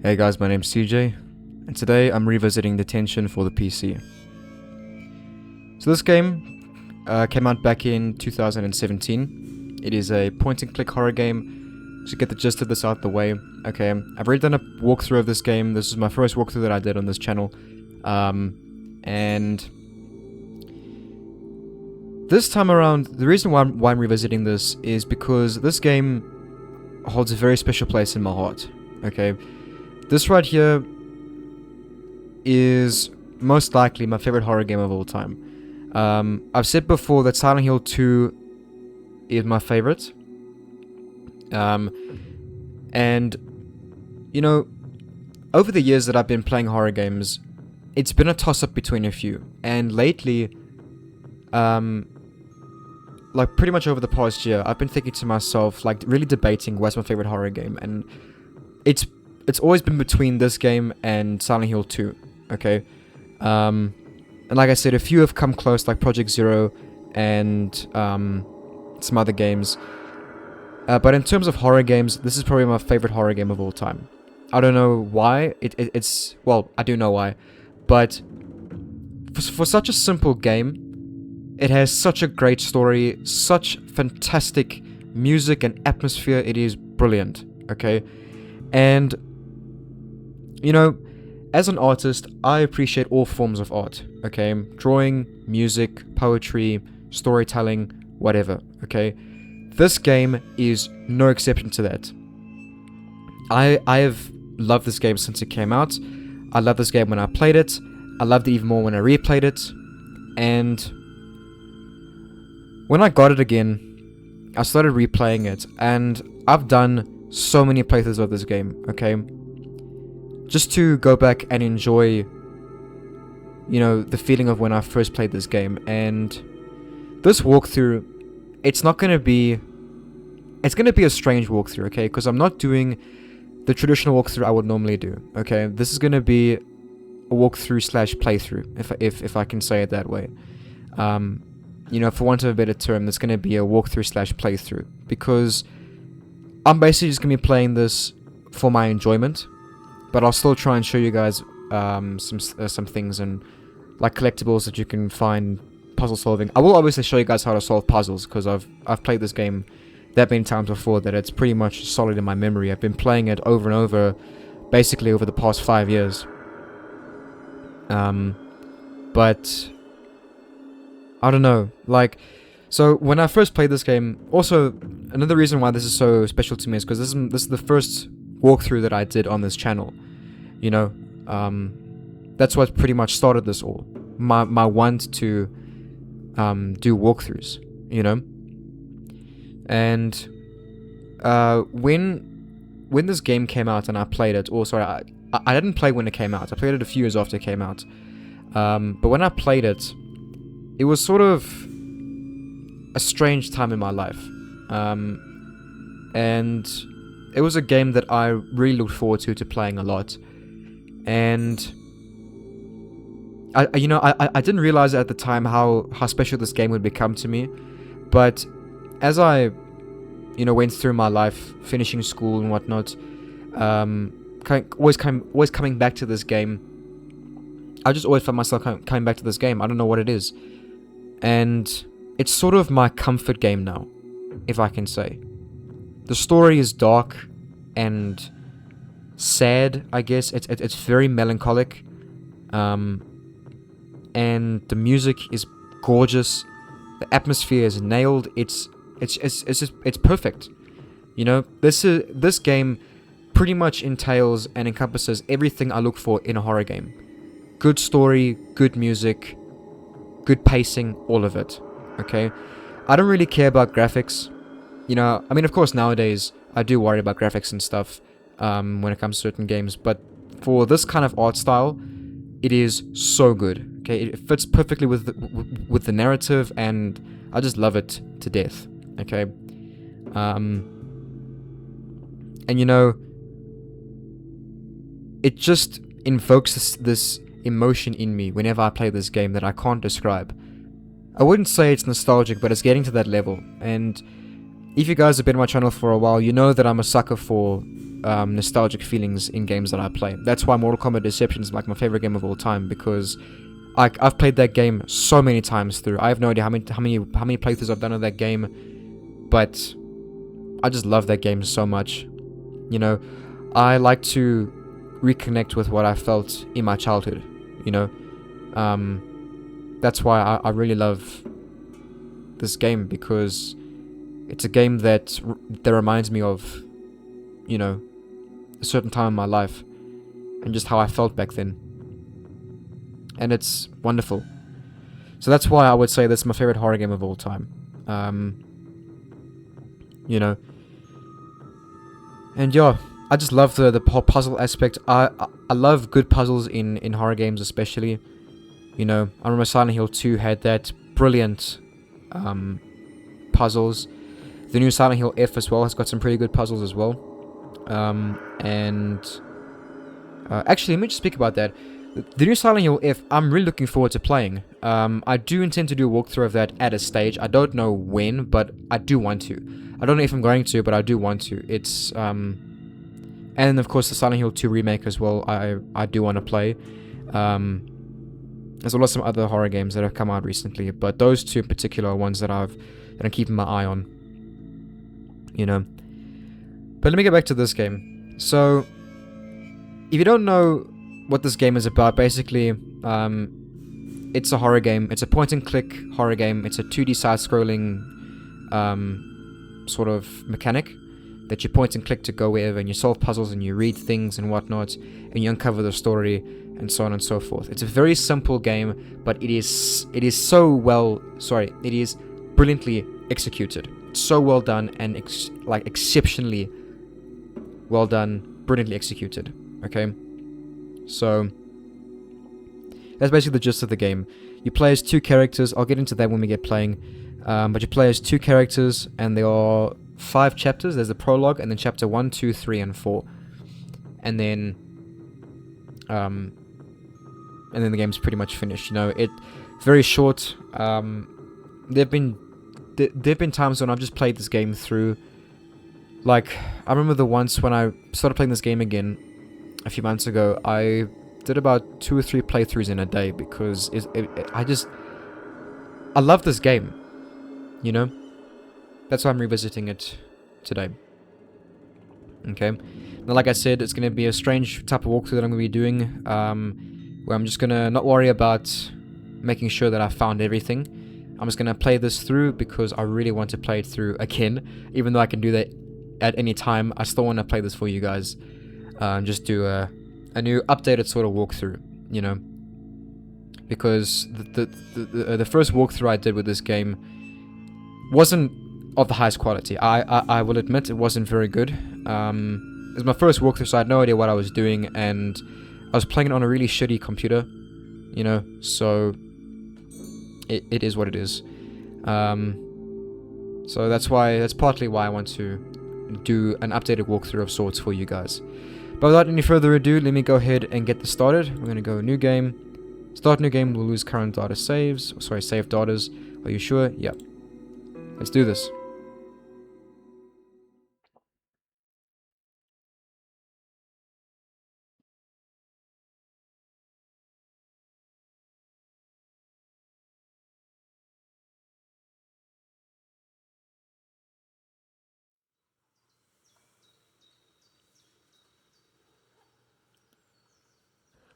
Hey guys, my name's CJ, and today I'm revisiting Detention for the PC. So this game came out back in 2017. It is a point-and-click horror game. To get the gist of this out the way, okay, I've already done a walkthrough of this game. This is my first walkthrough that I did on this channel. And this time around, the reason why I'm revisiting this is because this game holds a very special place in my heart, okay? This right here is most likely my favorite horror game of all time. I've said before that Silent Hill 2 is my favorite. And, you know, over the years that I've been playing horror games, it's been a toss-up between a few. And lately, like pretty much over the past year, I've been thinking to myself, like really debating what's my favorite horror game. And it's always been between this game and Silent Hill 2, okay? And like I said, a few have come close, like Project Zero and some other games. But in terms of horror games, this is probably my favorite horror game of all time. I don't know why. It's well, I do know why. But for such a simple game, it has such a great story, such fantastic music and atmosphere. It is brilliant, okay? And you know, as an artist, I appreciate all forms of art, okay? Drawing, music, poetry, storytelling, whatever, okay? This game is no exception to that. I have loved this game since it came out. I loved this game when I played it. I loved it even more when I replayed it. And when I got it again, I started replaying it. And I've done so many playthroughs of this game, okay? Just to go back and enjoy, you know, the feeling of when I first played this game. And this walkthrough, it's not going to be... It's going to be a strange walkthrough, okay? Because I'm not doing the traditional walkthrough I would normally do, okay? This is going to be a walkthrough slash playthrough, if I can say it that way. You know, for want of a better term, it's going to be a walkthrough slash playthrough. Because I'm basically just going to be playing this for my enjoyment. But I'll still try and show you guys some things and like collectibles that you can find, puzzle solving. I will obviously show you guys how to solve puzzles because I've played this game that many times before that it's pretty much solid in my memory. I've been playing it over and over, basically over the past 5 years. But I don't know, like, so when I first played this game, also another reason why this is so special to me is because this is the first walkthrough that I did on this channel. You know, that's what pretty much started this all. My want to do walkthroughs, you know. And when this game came out and I played it, or sorry, I didn't play when it came out. I played it a few years after it came out. But when I played it, it was sort of a strange time in my life. And it was a game that I really looked forward to playing a lot. And I didn't realize at the time how special this game would become to me. But as I, you know, went through my life, finishing school and whatnot, always coming back to this game. I just always found myself coming back to this game. I don't know what it is. And it's sort of my comfort game now, if I can say. The story is dark and sad, I guess. It's very melancholic. And the music is gorgeous. The atmosphere is nailed. It's perfect. You know, this game pretty much entails and encompasses everything I look for in a horror game. Good story, good music, good pacing, all of it. Okay? I don't really care about graphics. You know, I mean, of course, nowadays, I do worry about graphics and stuff when it comes to certain games. But for this kind of art style, it is so good. Okay? It fits perfectly with the narrative, and I just love it to death. Okay? And, you know, it just invokes this emotion in me whenever I play this game that I can't describe. I wouldn't say it's nostalgic, but it's getting to that level. And if you guys have been on my channel for a while, you know that I'm a sucker for nostalgic feelings in games that I play. That's why Mortal Kombat Deception is like my favorite game of all time, because I've played that game so many times through. I have no idea how many playthroughs I've done of that game, but I just love that game so much. You know, I like to reconnect with what I felt in my childhood. You know, that's why I really love this game, because it's a game that reminds me of, you know, a certain time in my life and just how I felt back then. And it's wonderful. So that's why I would say that's my favorite horror game of all time. You know, and yeah, I just love the whole puzzle aspect. I love good puzzles in horror games, especially. You know, I remember Silent Hill 2 had that brilliant puzzles. The new Silent Hill F as well has got some pretty good puzzles as well. Actually, let me just speak about that. The new Silent Hill F, I'm really looking forward to playing. I do intend to do a walkthrough of that at a stage. I don't know when, but I do want to. I don't know if I'm going to, but I do want to. It's and of course the Silent Hill 2 remake as well. I do want to play. There's also some other horror games that have come out recently, but those two in particular are ones that I'm keeping my eye on. You know. But let me get back to this game. So, if you don't know what this game is about, basically, it's a horror game. It's a point-and-click horror game. It's a 2D side-scrolling sort of mechanic that you point and click to go wherever, and you solve puzzles and you read things and whatnot, and you uncover the story and so on and so forth. It's a very simple game, but it is brilliantly executed. It's so well done and exceptionally well done, brilliantly executed. Okay, so that's basically the gist of the game. You play as two characters. I'll get into that when we get playing. But you play as two characters, and there are 5 chapters. There's the prologue, and then chapter 1, 2, 3, and 4. And then the game's pretty much finished. You know, it's very short. There've been times when I've just played this game through. Like, I remember the once when I started playing this game again a few months ago, I did about 2 or 3 playthroughs in a day, because I love this game. You know? That's why I'm revisiting it today. Okay? Now, like I said, it's going to be a strange type of walkthrough that I'm going to be doing, where I'm just going to not worry about making sure that I found everything. I'm just going to play this through because I really want to play it through again. Even though I can do that at any time, I still want to play this for you guys. Just do a new updated sort of walkthrough, you know? Because the first walkthrough I did with this game wasn't of the highest quality. I will admit it wasn't very good. It was my first walkthrough, so I had no idea what I was doing, and I was playing it on a really shitty computer, you know, so it is what it is. So that's partly why I want to do an updated walkthrough of sorts for you guys. But without any further ado, let me go ahead and get this started. We're going to go new game. Start new game, we'll lose current data saves. Sorry, save datas. Are you sure? Yep. Let's do this.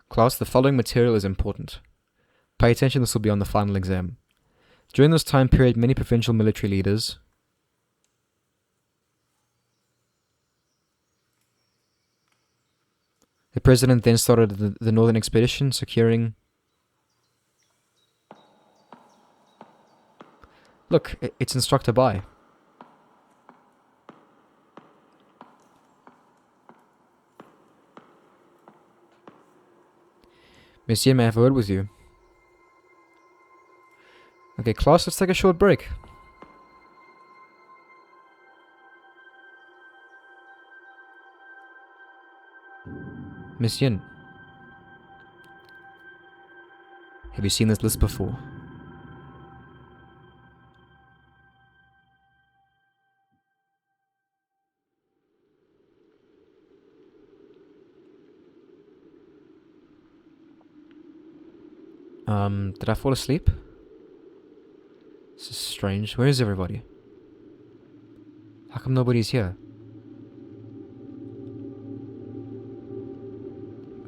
Class, the following material is important. Pay attention, this will be on the final exam. During this time period, many provincial military leaders the president then started the northern expedition, securing... Look, it's Instructor Bai. Monsieur, may I have a word with you? Okay, class, let's take a short break. Miss Yin, have you seen this list before? Did I fall asleep? This is strange. Where is everybody? How come nobody's here?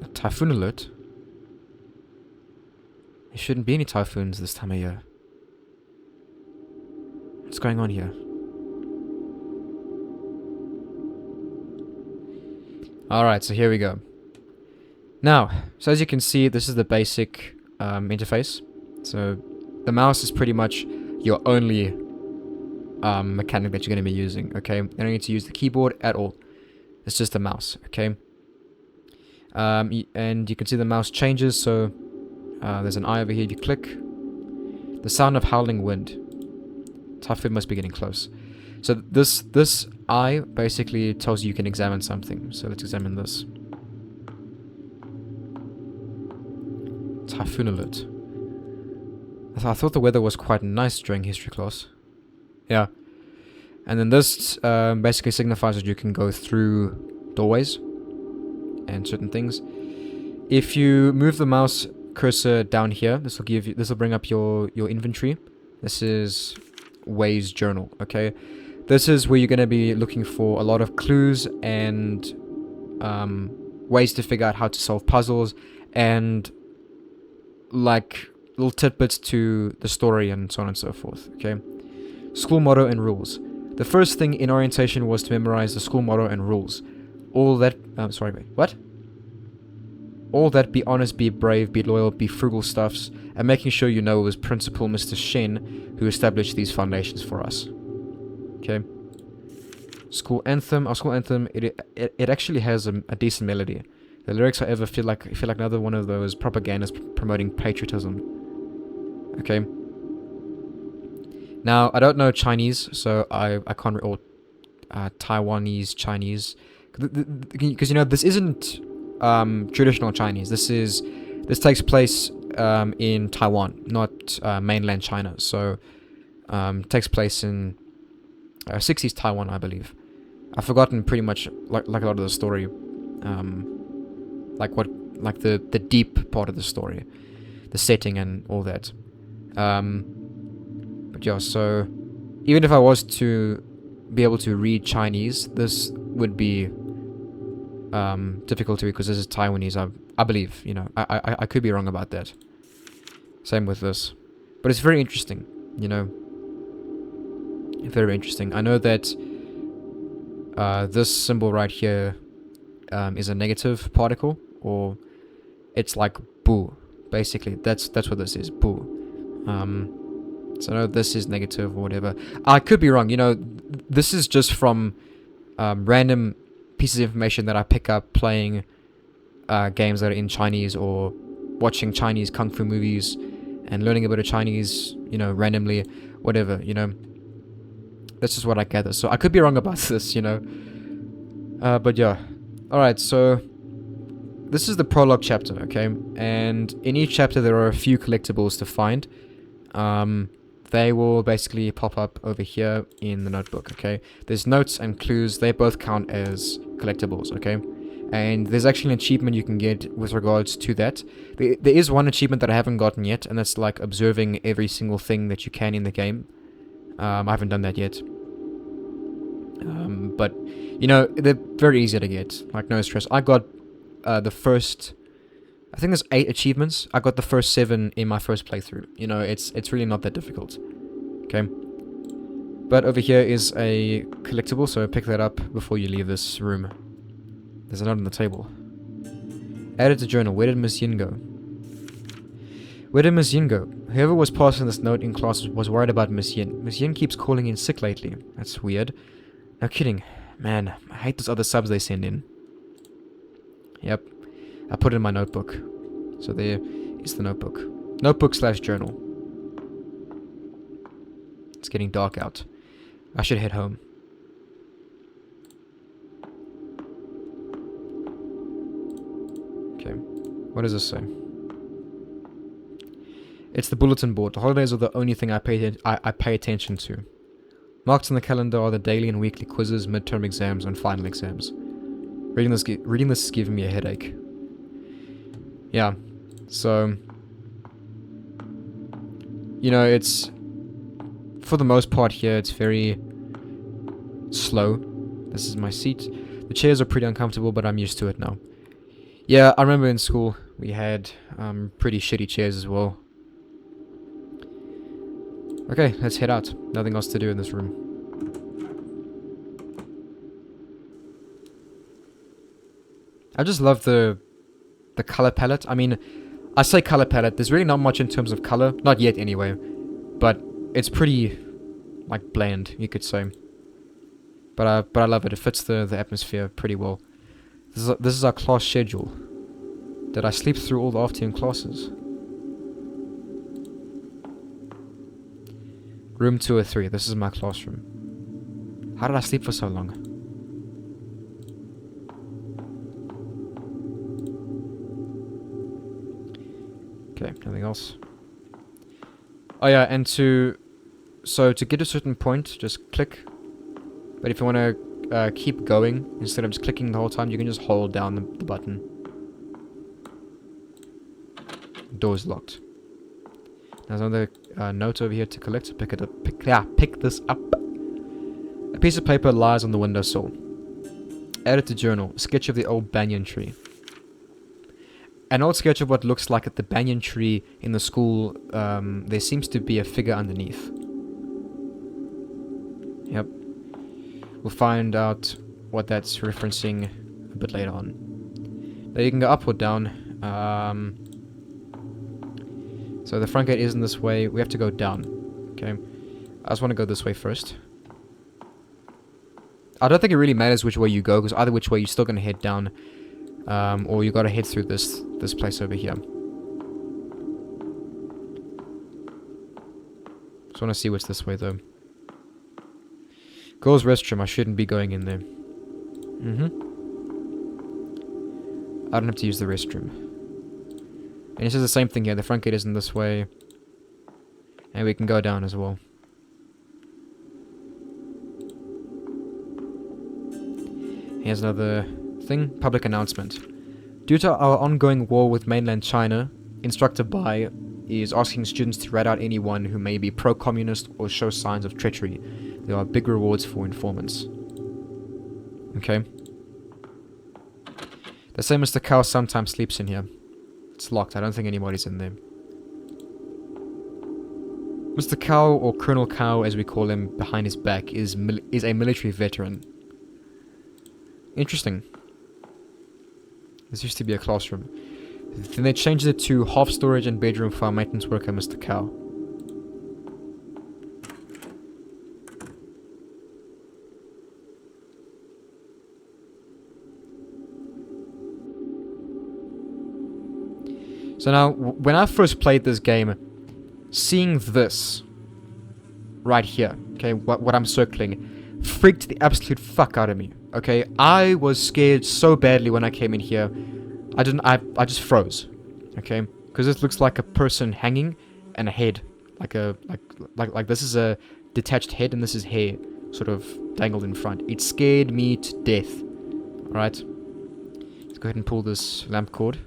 A typhoon alert? There shouldn't be any typhoons this time of year. What's going on here? Alright, so here we go. Now, so as you can see, this is the basic interface. So the mouse is pretty much your only mechanic that you're going to be using, okay? You don't need to use the keyboard at all. It's just a mouse, okay? And you can see the mouse changes, so there's an eye over here. If you click, the sound of howling wind. Typhoon must be getting close. So this eye basically tells you can examine something. So let's examine this. Typhoon alert. I thought the weather was quite nice during history class. Yeah. And then this basically signifies that you can go through doorways and certain things. If you move the mouse cursor down here, this will bring up your inventory. This is Way's journal, okay? This is where you're going to be looking for a lot of clues and ways to figure out how to solve puzzles and like little tidbits to the story and so on and so forth, okay? School motto and rules. The first thing in orientation was to memorize the school motto and rules. All that, what? All that be honest, be brave, be loyal, be frugal stuffs, and making sure you know it was Principal Mr. Shin who established these foundations for us. Okay. School anthem. Our school anthem, it actually has a decent melody. The lyrics, however, feel like another one of those propagandas promoting patriotism. Okay. Now, I don't know Chinese, so I can't or Taiwanese Chinese, because you know this isn't traditional Chinese. This takes place in Taiwan, not mainland China. So takes place in 60s Taiwan, I believe. I've forgotten pretty much like a lot of the story, like the deep part of the story, the setting and all that. But yeah, so even if I was to be able to read Chinese, this would be difficult to read because this is Taiwanese. I believe, you know, I could be wrong about that. Same with this, but it's very interesting, you know. Very interesting. I know that this symbol right here is a negative particle, or it's like boo. Basically, that's what this is, boo. So I know this is negative or whatever. I could be wrong. You know, this is just from random pieces of information that I pick up playing games that are in Chinese or watching Chinese kung fu movies and learning a bit of Chinese, you know, randomly, whatever, you know. That's just what I gather. So I could be wrong about this, you know. But yeah. Alright, so this is the prologue chapter, okay? And in each chapter there are a few collectibles to find. They will basically pop up over here in the notebook, okay? There's notes and clues. They both count as collectibles, okay? And there's actually an achievement you can get with regards to that. There is one achievement that I haven't gotten yet, and that's like observing every single thing that you can in the game. I haven't done that yet. But, you know, they're very easy to get. Like, no stress. I got the first... I think there's 8 achievements. I got the first 7 in my first playthrough. You know, it's really not that difficult. Okay. But over here is a collectible, so pick that up before you leave this room. There's a note on the table. Added to journal. Where did Miss Yin go? Where did Miss Yin go? Whoever was passing this note in class was worried about Miss Yin. Miss Yin keeps calling in sick lately. That's weird. No kidding. Man, I hate those other subs they send in. Yep. I put it in my notebook. So there is the notebook. Notebook/journal. It's getting dark out. I should head home. Okay. What does this say? It's the bulletin board. The holidays are the only thing I pay attention to. Marked on the calendar are the daily and weekly quizzes, midterm exams, and final exams. Reading this is giving me a headache. Yeah, so you know, it's, for the most part here, it's very slow. This is my seat. The chairs are pretty uncomfortable, but I'm used to it now. Yeah, I remember in school we had pretty shitty chairs as well. Okay, let's head out. Nothing else to do in this room. I just love the color palette. I mean, I say color palette, there's really not much in terms of color. Not yet anyway. But it's pretty, like, bland, you could say. But I love it. It fits the atmosphere pretty well. This is our class schedule. Did I sleep through all the afternoon classes? Room 203. This is my classroom. How did I sleep for so long? Okay, nothing else. Oh yeah, and to get to a certain point, just click. But if you want to keep going, instead of just clicking the whole time, you can just hold down the button. Door's locked. There's another note over here to collect. Pick it up. Pick this up. A piece of paper lies on the windowsill. Added to journal. A sketch of the old banyan tree. An old sketch of what looks like at the banyan tree in the school. There seems to be a figure underneath. Yep. We'll find out what that's referencing a bit later on. Now you can go up or down. So the front gate isn't this way. We have to go down. Okay. I just want to go this way first. I don't think it really matters which way you go, because either which way you're still going to head down. Or you got to head through this place over here. Just want to see what's this way though. Girls' restroom. I shouldn't be going in there. I don't have to use the restroom. And it says the same thing here. The front gate isn't this way. And we can go down as well. Here's another thing. Public announcement. Due to our ongoing war with mainland China, Instructor Bai is asking students to rat out anyone who may be pro-communist or show signs of treachery. There are big rewards for informants. Okay. They say Mr. Cow sometimes sleeps in here. It's locked. I don't think anybody's in there. Mr. Cow, or Colonel Cow as we call him behind his back, is a military veteran. Interesting. This used to be a classroom. Then they changed it to half storage and bedroom for our maintenance worker, Mr. Cow. So now, when I first played this game, seeing this right here, okay, what I'm circling, freaked the absolute fuck out of me, okay? I was scared so badly when I came in here. I just froze, okay? Because this looks like a person hanging and a head, like this is a detached head and this is hair, sort of dangled in front. It scared me to death. All right, let's go ahead and pull this lamp cord.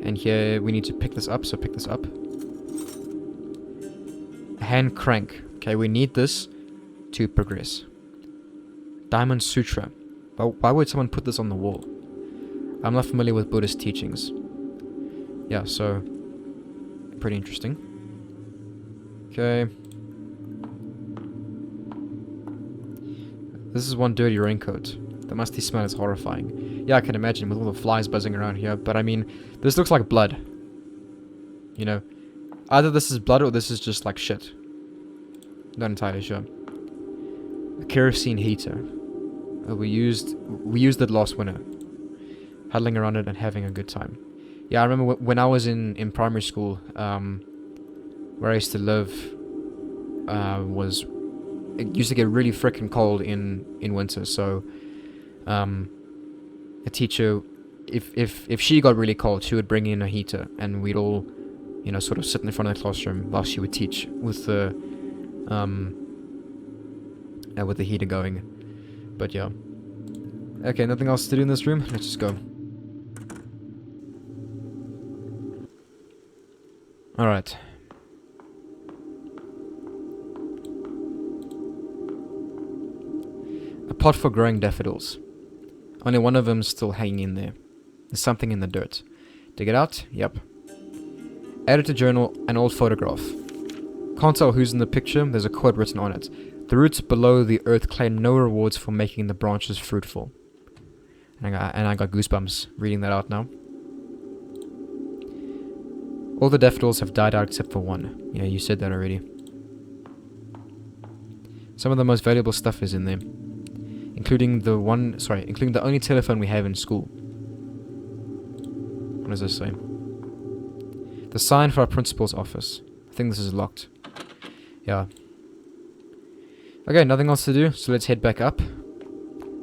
And here we need to pick this up, so pick this up. A hand crank. Okay, we need this to progress. Diamond Sutra. Why would someone put this on the wall? I'm not familiar with Buddhist teachings. Yeah, so pretty interesting. Okay. This is one dirty raincoat. The musty smell is horrifying. Yeah, I can imagine with all the flies buzzing around here, but I mean, this looks like blood. You know, either this is blood or this is just like shit. Not entirely sure. A kerosene heater. Oh, we used it last winter. Huddling around it and having a good time. Yeah, I remember when I was in primary school, where I used to live, it used to get really freaking cold in winter, so a teacher, if she got really cold, she would bring in a heater, and we'd all, you know, sort of sit in front of the classroom while she would teach with the heater going. But yeah. Okay, nothing else to do in this room. Let's just go. Alright. A pot for growing daffodils. Only one of them's still hanging in there. There's something in the dirt. Dig it out? Yep. Added to journal, an old photograph. Can't tell who's in the picture, there's a quote written on it. The roots below the earth claim no rewards for making the branches fruitful. And I got goosebumps reading that out now. All the daffodils have died out except for one. Yeah, you said that already. Some of the most valuable stuff is in there. Including the only telephone we have in school. What does this say? The sign for our principal's office. I think this is locked. Yeah. Okay, nothing else to do, so let's head back up.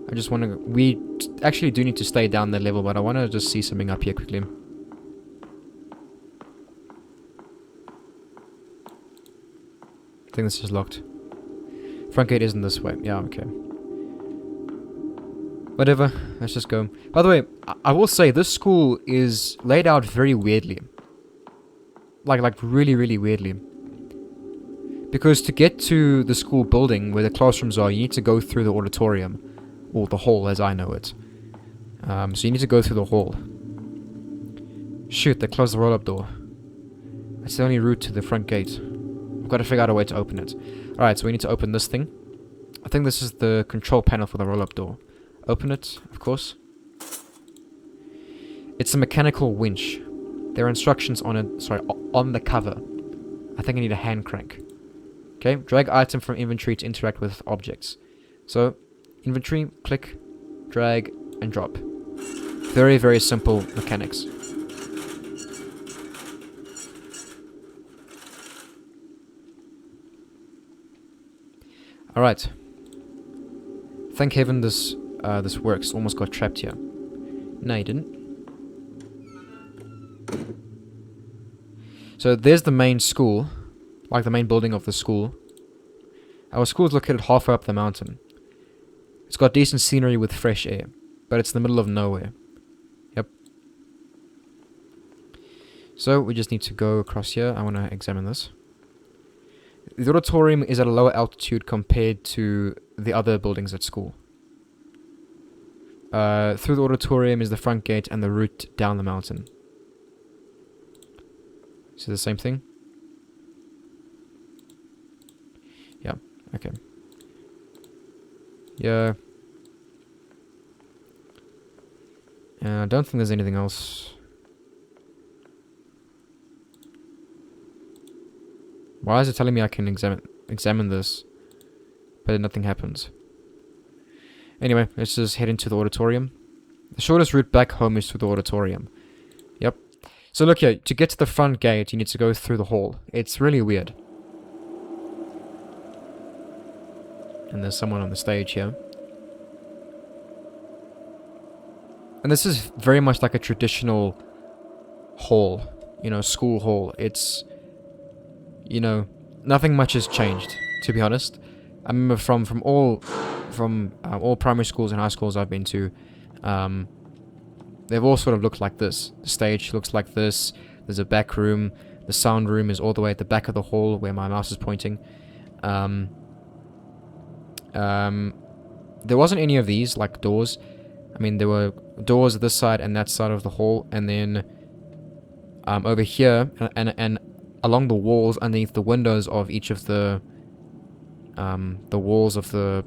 I just want to... We actually do need to stay down that level, but I want to just see something up here quickly. I think this is locked. Front gate isn't this way. Yeah, okay. Whatever, let's just go. By the way, I will say this school is laid out very weirdly. Like really, really weirdly. Because to get to the school building where the classrooms are, you need to go through the auditorium. Or the hall, as I know it. So you need to go through the hall. Shoot, they closed the roll-up door. That's the only route to the front gate. I've got to figure out a way to open it. Alright, so we need to open this thing. I think this is the control panel for the roll-up door. Open it, of course. It's a mechanical winch. There are instructions on it, on the cover. I think I need a hand crank. Okay, drag item from inventory to interact with objects. So, inventory, click, drag, and drop. Very, very simple mechanics. Alright. Thank heaven this works. Almost got trapped here. No, you didn't. So there's the main school. Like the main building of the school. Our school is located halfway up the mountain. It's got decent scenery with fresh air. But it's in the middle of nowhere. Yep. So we just need to go across here. I want to examine this. The auditorium is at a lower altitude compared to the other buildings at school. Through the auditorium is the front gate and the route down the mountain. Is it the same thing? Yeah, okay. Yeah. I don't think there's anything else. Why is it telling me I can examine this, but nothing happens? Anyway, let's just head into the auditorium. The shortest route back home is through the auditorium. Yep. So look here, to get to the front gate, you need to go through the hall. It's really weird. And there's someone on the stage here. And this is very much like a traditional hall, you know, school hall. It's, you know, nothing much has changed, to be honest. I remember from all primary schools and high schools I've been to, they've all sort of looked like this. The stage looks like this. There's a back room. The sound room is all the way at the back of the hall where my mouse is pointing. There wasn't any of these, like doors. I mean, there were doors at this side and that side of the hall, and then over here and along the walls underneath the windows of each of the walls of the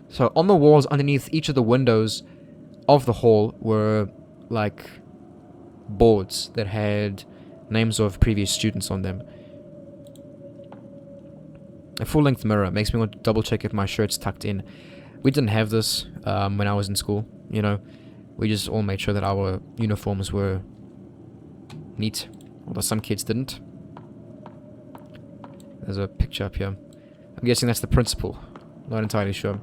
so on the walls underneath each of the windows of the hall were like boards that had names of previous students on them. A full-length mirror makes me want to double check if my shirt's tucked in. We didn't have this when I was in school, you know. We just all made sure that our uniforms were neat, although some kids didn't. There's a picture up here. I'm guessing that's the principal. Not entirely sure.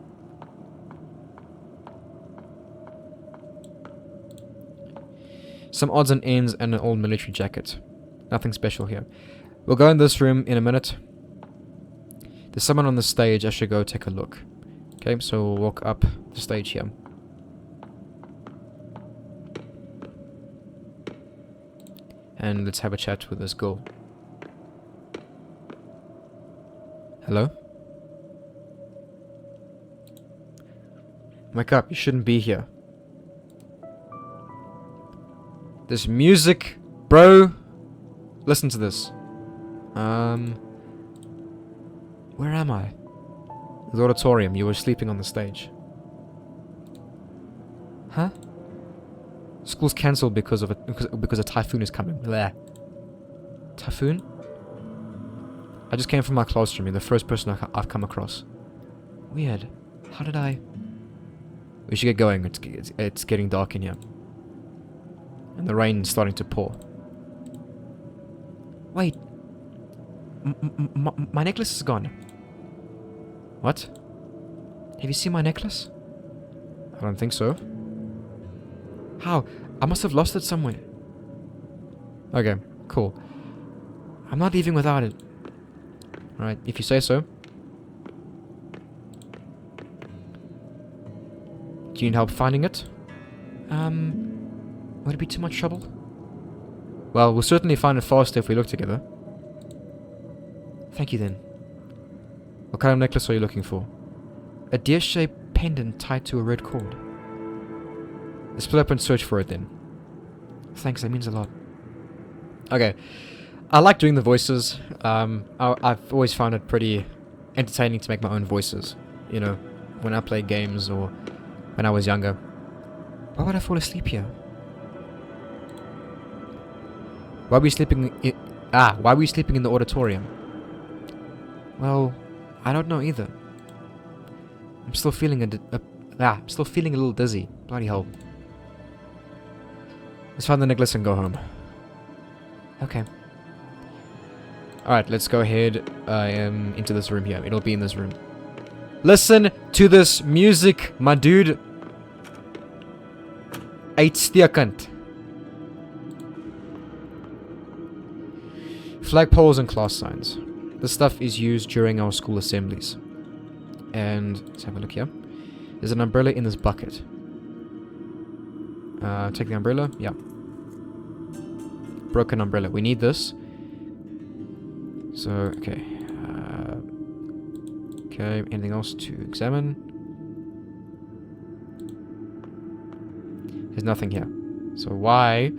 Some odds and ends and an old military jacket. Nothing special here. We'll go in this room in a minute. There's someone on the stage. I should go take a look. Okay, so we'll walk up the stage here. and let's have a chat with this girl. Hello? Wake up, you shouldn't be here. This music, bro. Listen to this. Where am I? The auditorium. You were sleeping on the stage. Huh? School's cancelled because a typhoon is coming. Blah. Typhoon? I just came from my classroom. You're the first person I've come across. Weird. How did I... We should get going. It's getting dark in here. And the rain's starting to pour. Wait. My necklace is gone. What? Have you seen my necklace? I don't think so. How? I must have lost it somewhere. Okay, cool. I'm not leaving without it. Alright, if you say so. Do you need help finding it? Would it be too much trouble? Well, we'll certainly find it faster if we look together. Thank you then. What kind of necklace are you looking for? A deer-shaped pendant tied to a red cord. Let's split up and search for it then. Thanks, that means a lot. Okay. I like doing the voices. I've always found it pretty entertaining to make my own voices. You know, when I play games or when I was younger. Why would I fall asleep here? Why were we sleeping in the auditorium? Well, I don't know either. I'm still feeling I'm still feeling a little dizzy. Bloody hell. Let's find the necklace and go home. Okay. Alright, let's go ahead into this room here. It'll be in this room. Listen to this music, my dude. Uitstekend. Flagpoles and class signs. This stuff is used during our school assemblies. And let's have a look here. There's an umbrella in this bucket. Take the umbrella. Yeah. Broken umbrella. We need this. So, okay. Okay, anything else to examine? There's nothing here. So why?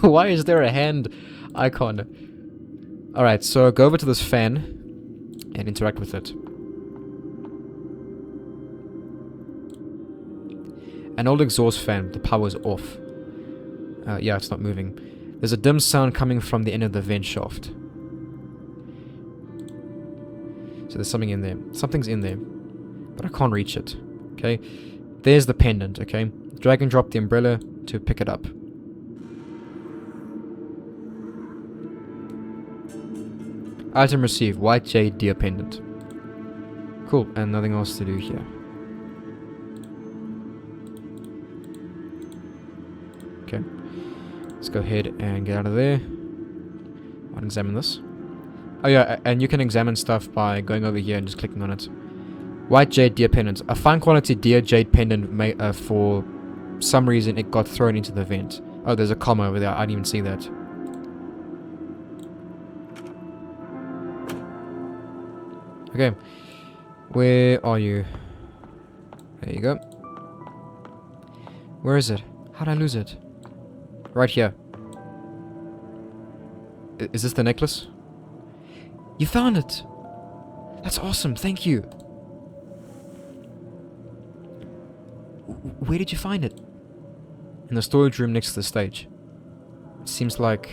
Why is there a hand icon? Alright, so go over to this fan and interact with it. An old exhaust fan. The power's off. Yeah, it's not moving. There's a dim sound coming from the end of the vent shaft. So there's something in there. Something's in there. But I can't reach it. Okay? There's the pendant, okay? Drag and drop the umbrella to pick it up. Item received. White jade deer pendant. Cool. And nothing else to do here. Okay. Let's go ahead and get out of there. I'll examine this. Oh yeah, and you can examine stuff by going over here and just clicking on it. White jade deer pendant. A fine quality deer jade pendant for some reason it got thrown into the vent. Oh, there's a comma over there. I didn't even see that. Okay. Where are you? There you go. Where is it? How'd I lose it? Right here. Is this the necklace? You found it! That's awesome, thank you! Where did you find it? In the storage room next to the stage. It seems like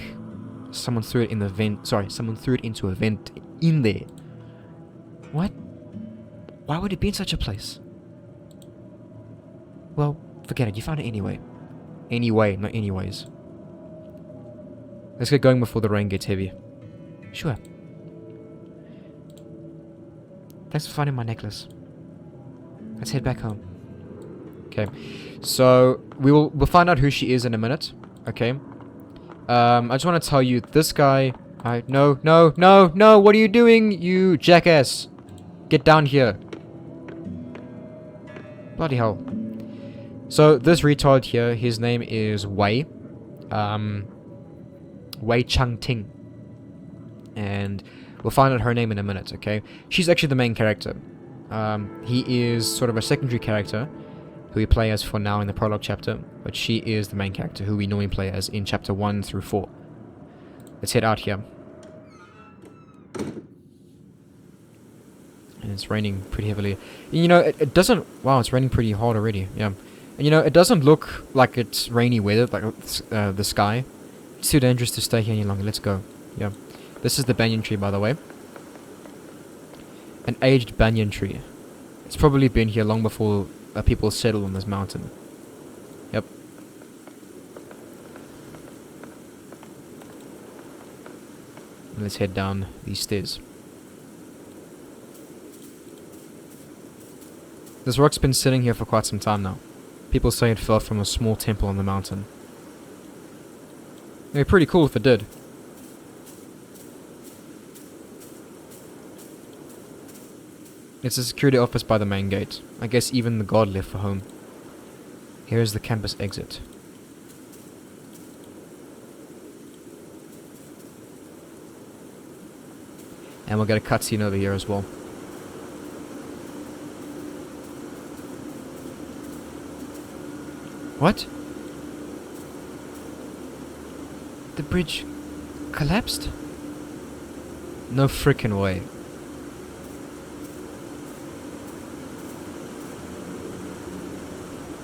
someone threw it in the vent. Sorry, someone threw it into a vent in there. What? Why would it be in such a place? Well, forget it, you found it anyway. Anyway, not anyways. Let's get going before the rain gets heavy. Sure. Thanks for finding my necklace. Let's head back home. Okay. So we'll find out who she is in a minute. Okay. I just want to tell you, this guy. No, what are you doing, you jackass? Get down here. Bloody hell. So this retard here, his name is Wei. Chung Ting. And we'll find out her name in a minute, okay? She's actually the main character. He is sort of a secondary character who we play as for now in the prologue chapter, but she is the main character who we normally play as in chapter 1 through 4. Let's head out here. And it's raining pretty heavily. You know, it doesn't... Wow, it's raining pretty hard already, yeah. And you know, it doesn't look like it's rainy weather, like the sky. It's too dangerous to stay here any longer. Let's go. Yeah. This is the banyan tree, by the way. An aged banyan tree. It's probably been here long before people settled on this mountain. Yep. Let's head down these stairs. This rock's been sitting here for quite some time now. People say it fell from a small temple on the mountain. It'd be pretty cool if it did. It's a security office by the main gate. I guess even the guard left for home. Here is the campus exit. And we'll get a cutscene over here as well. What? The bridge collapsed? No frickin' way.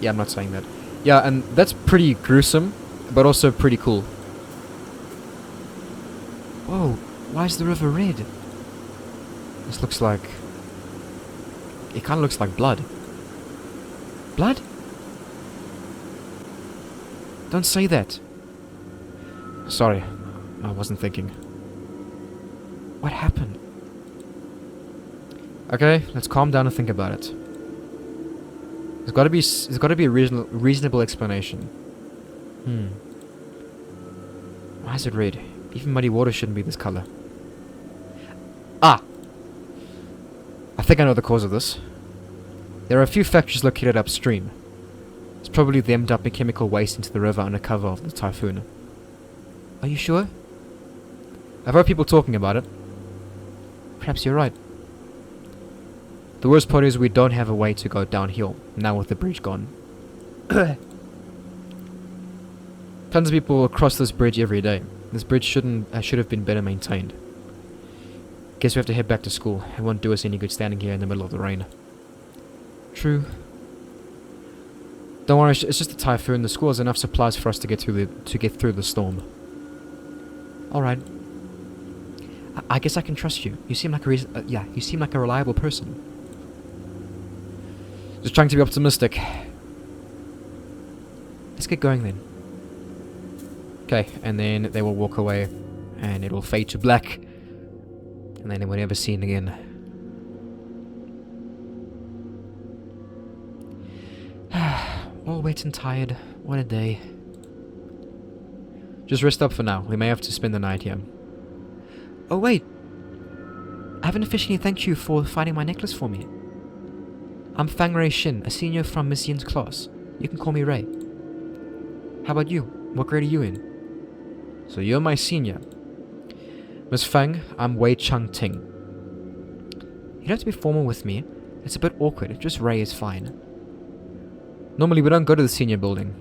Yeah, I'm not saying that. Yeah, and that's pretty gruesome, but also pretty cool. Whoa, why is the river red? This looks like... It kind of looks like blood. Blood? Don't say that. Sorry, I wasn't thinking. What happened? Okay, let's calm down and think about it. There's got to be a reasonable explanation. Why is it red? Even muddy water shouldn't be this color. Ah! I think I know the cause of this. There are a few factories located upstream. It's probably them dumping chemical waste into the river under cover of the typhoon. Are you sure? I've heard people talking about it. Perhaps you're right. The worst part is we don't have a way to go downhill, now with the bridge gone. Tons of people cross this bridge every day. This bridge should have been better maintained. Guess we have to head back to school. It won't do us any good standing here in the middle of the rain. True. Don't worry, it's just a typhoon. The school has enough supplies for us to get through the storm. Alright. I guess I can trust you. You seem like you seem like a reliable person. Just trying to be optimistic. Let's get going then. Okay, and then they will walk away, and it will fade to black, and then they will never see it again. All wet and tired. What a day. Just rest up for now. We may have to spend the night here. Oh wait! I haven't officially thanked you for finding my necklace for me. I'm Fang Shin, a senior from Miss Yin's class. You can call me Ray. How about you? What grade are you in? So you're my senior. Miss Fang, I'm Chung Ting. You don't have to be formal with me. It's a bit awkward. Just Ray is fine. Normally we don't go to the senior building.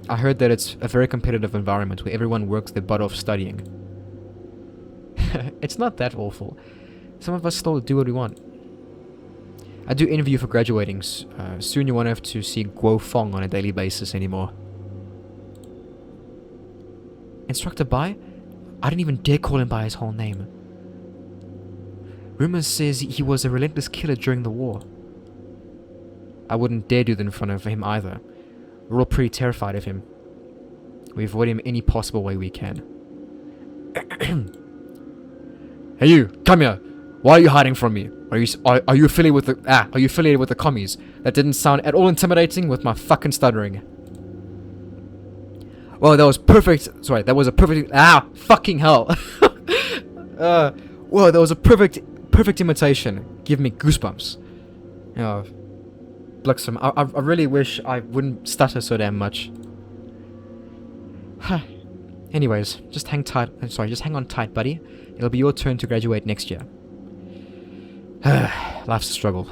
I heard that it's a very competitive environment where everyone works their butt off studying. It's not that awful. Some of us still do what we want. I do interview for graduating. Soon you won't have to see Fang on a daily basis anymore. Instructor Bai? I didn't even dare call him by his whole name. Rumors says he was a relentless killer during the war. I wouldn't dare do that in front of him either. We're all pretty terrified of him. We avoid him any possible way we can. Hey you, come here. Why are you hiding from me? Are you affiliated with the commies? That didn't sound at all intimidating with my fucking stuttering. Well, that was perfect. Sorry, that was a perfect. Fucking hell. Whoa, that was a perfect imitation. Give me goosebumps. Oh, Bluxum. I really wish I wouldn't stutter so damn much. Anyways, just hang tight. Just hang on tight, buddy. It'll be your turn to graduate next year. Life's a struggle.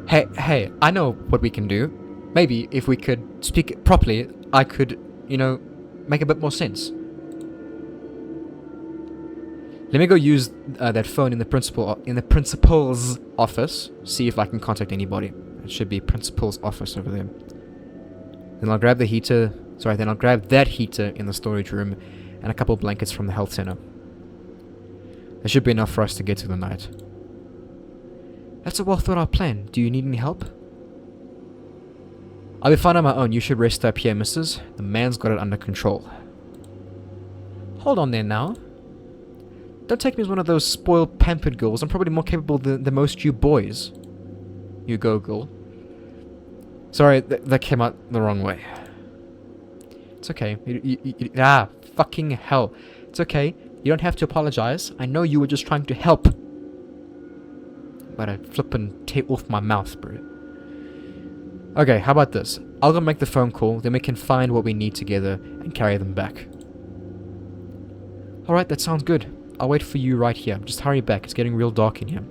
Hey, I know what we can do. Maybe if we could speak properly, I could, make a bit more sense. Let me go use that phone in the principal's office. See if I can contact anybody. It should be principal's office over there. Then I'll grab the heater. Then I'll grab that heater in the storage room and a couple blankets from the health center. That should be enough for us to get through the night. That's a well thought out plan. Do you need any help? I'll be fine on my own. You should rest up here, missus. The man's got it under control. Hold on there now. Don't take me as one of those spoiled, pampered girls. I'm probably more capable than most you boys. You go, girl. Sorry, that came out the wrong way. It's okay. Fucking hell. It's okay. You don't have to apologize. I know you were just trying to help. But I flippin' tape off my mouth, bro. Okay, how about this? I'll go make the phone call, then we can find what we need together and carry them back. Alright, that sounds good. I'll wait for you right here. Just hurry back. It's getting real dark in here.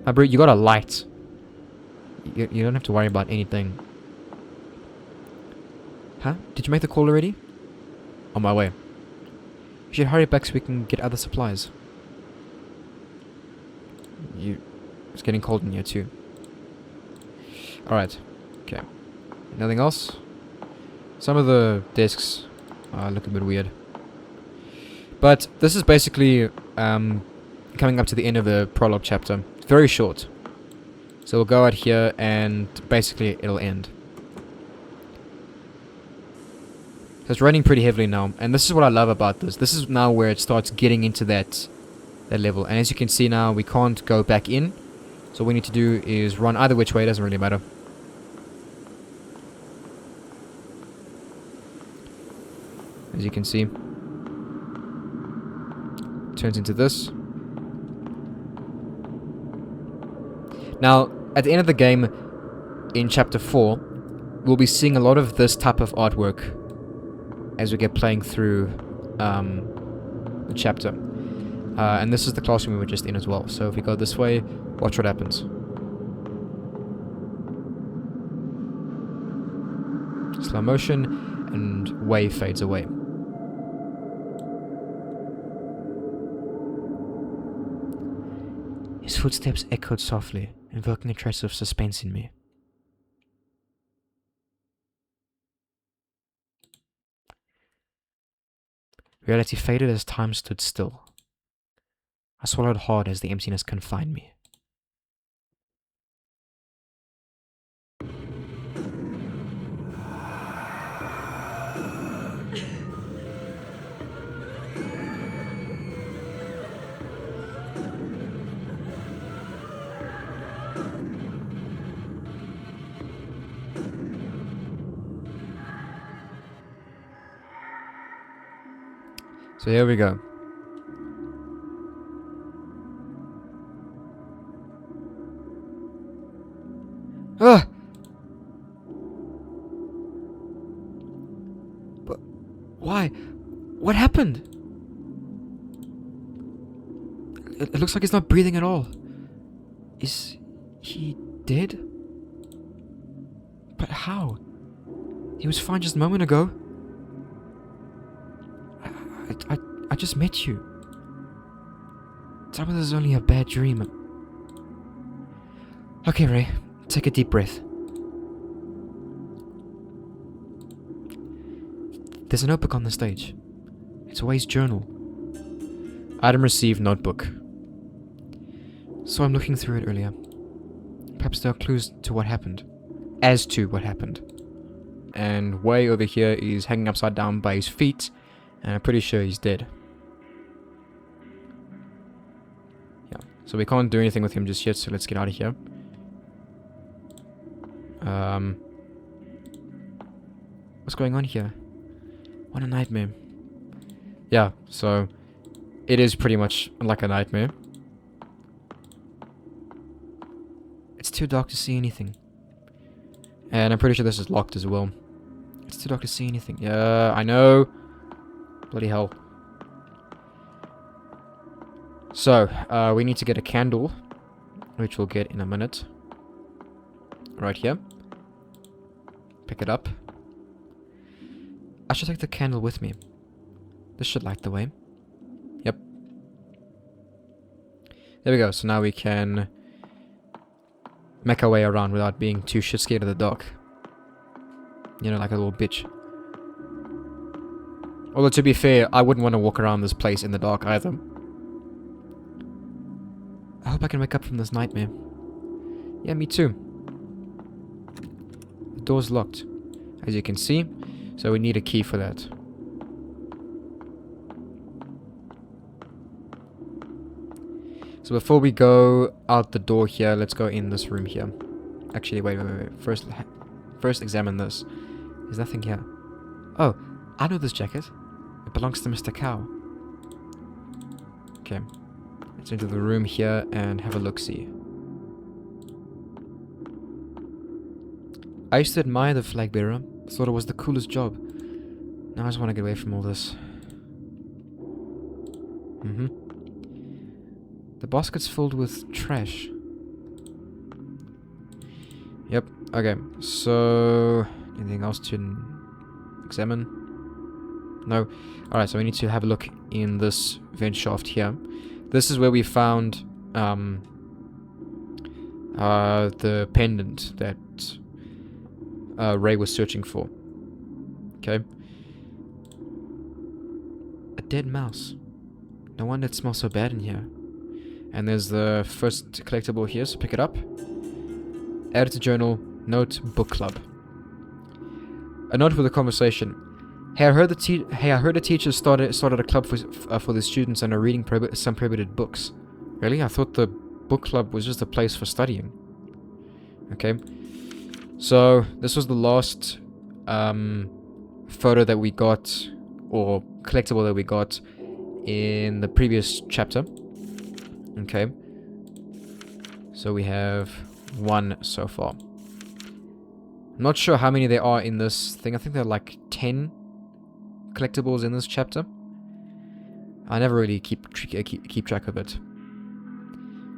My bro, you got a light. You don't have to worry about anything. Huh? Did you make the call already? On my way. You should hurry back so we can get other supplies. It's getting cold in here too. Alright. Okay. Nothing else? Some of the desks look a bit weird. But this is basically coming up to the end of the prologue chapter. It's very short. So we'll go out here and basically it'll end. So it's raining pretty heavily now. And this is what I love about this. This is now where it starts getting into that level. And as you can see now, we can't go back in. So what we need to do is run either which way. It doesn't really matter. As you can see. Turns into this. Now, at the end of the game, in chapter 4, we'll be seeing a lot of this type of artwork as we get playing through the chapter. And this is the classroom we were just in as well. So if we go this way, watch what happens. Slow motion, and wave fades away. His footsteps echoed softly, invoking a trace of suspense in me. Reality faded as time stood still. I swallowed hard as the emptiness confined me. So here we go. Ah! But why? What happened? It looks like he's not breathing at all. Is he dead? But how? He was fine just a moment ago. I just met you. Tell me this is only a bad dream. Okay, Ray. Take a deep breath. There's a notebook on the stage. It's Way's journal. Item received notebook. So I'm looking through it earlier. Perhaps there are clues to what happened. As to what happened. And Way over here is hanging upside down by his feet. And I'm pretty sure he's dead. Yeah. So we can't do anything with him just yet, so let's get out of here. What's going on here? What a nightmare. Yeah, so it is pretty much like a nightmare. It's too dark to see anything. And I'm pretty sure this is locked as well. It's too dark to see anything. Yeah, I know. Bloody hell. So, we need to get a candle, which we'll get in a minute. Right here. Pick it up. I should take the candle with me. This should light the way. Yep. There we go. So now we can make our way around without being too shit scared of the dark. You know, like a little bitch. Although, to be fair, I wouldn't want to walk around this place in the dark either. I hope I can wake up from this nightmare. Yeah, me too. The door's locked, as you can see, so we need a key for that. So before we go out the door here, let's go in this room here. Actually, wait. First examine this. There's nothing here. Oh, I know this jacket. It belongs to Mr. Cow. Okay. Let's enter the room here and have a look-see. I used to admire the flag bearer. Thought it was the coolest job. Now I just want to get away from all this. The basket's filled with trash. Yep. Okay. So, anything else to examine? No. Alright, so we need to have a look in this vent shaft here. This is where we found the pendant that Ray was searching for. Okay. A dead mouse. No wonder it smells so bad in here. And there's the first collectible here, so pick it up. Add it to journal. Note, book club. A note for the conversation. Hey, I heard the teacher started a club for the students and are reading some prohibited books. Really? I thought the book club was just a place for studying. Okay. So, this was the last photo that we got, or collectible that we got in the previous chapter. Okay. So we have one so far. I'm not sure how many there are in this thing. I think there are like 10 collectibles in this chapter. I never really keep track of it.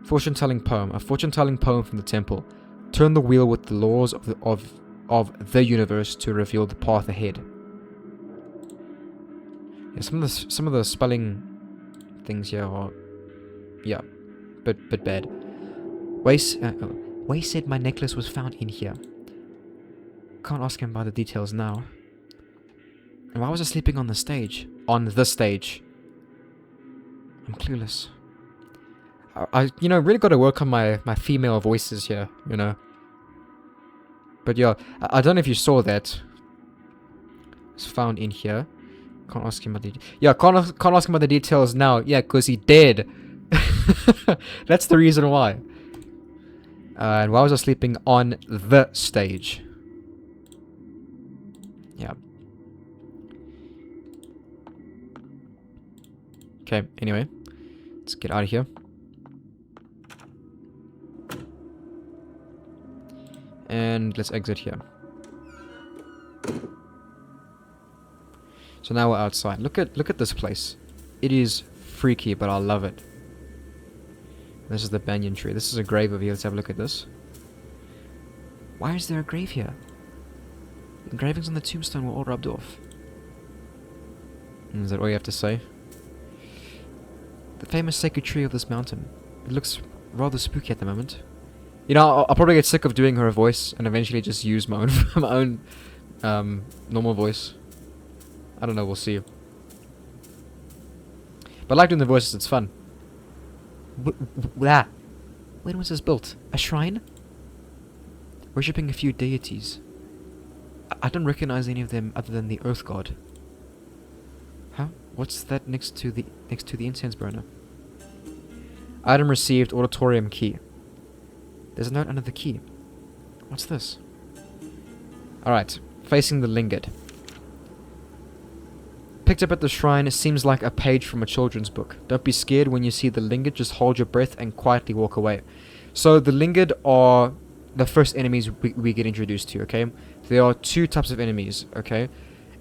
Fortune-telling poem. A fortune-telling poem from the temple. Turn the wheel with the laws of the universe to reveal the path ahead. Yeah, some of the spelling things here are, yeah, but bad. Wei said my necklace was found in here. Can't ask him about the details now. And why was I sleeping on the stage? On the stage. I'm clueless. I really got to work on my female voices here, you know. But yeah, I don't know if you saw that. It's found in here. Can't ask him about the... Yeah, can't ask him about the details now. Yeah, because he dead. That's the reason why. And why was I sleeping on the stage? Yeah. Okay, anyway. Let's get out of here. And let's exit here. So now we're outside. Look at this place. It is freaky, but I love it. This is the banyan tree. This is a grave over here. Let's have a look at this. Why is there a grave here? The engravings on the tombstone were all rubbed off. Is that all you have to say? The famous sacred tree of this mountain. It looks rather spooky at the moment. You know, I'll probably get sick of doing her voice and eventually just use my own normal voice. I don't know, we'll see. But I like doing the voices, it's fun. When was this built? A shrine? Worshipping a few deities. I don't recognize any of them other than the Earth God. Huh? What's that next to the incense burner? Item received, auditorium key. There's a note under the key. What's this? Alright, facing the lingard. Picked up at the shrine, it seems like a page from a children's book. Don't be scared when you see the lingard, just hold your breath and quietly walk away. So the lingard are the first enemies we get introduced to, okay? There are two types of enemies, okay?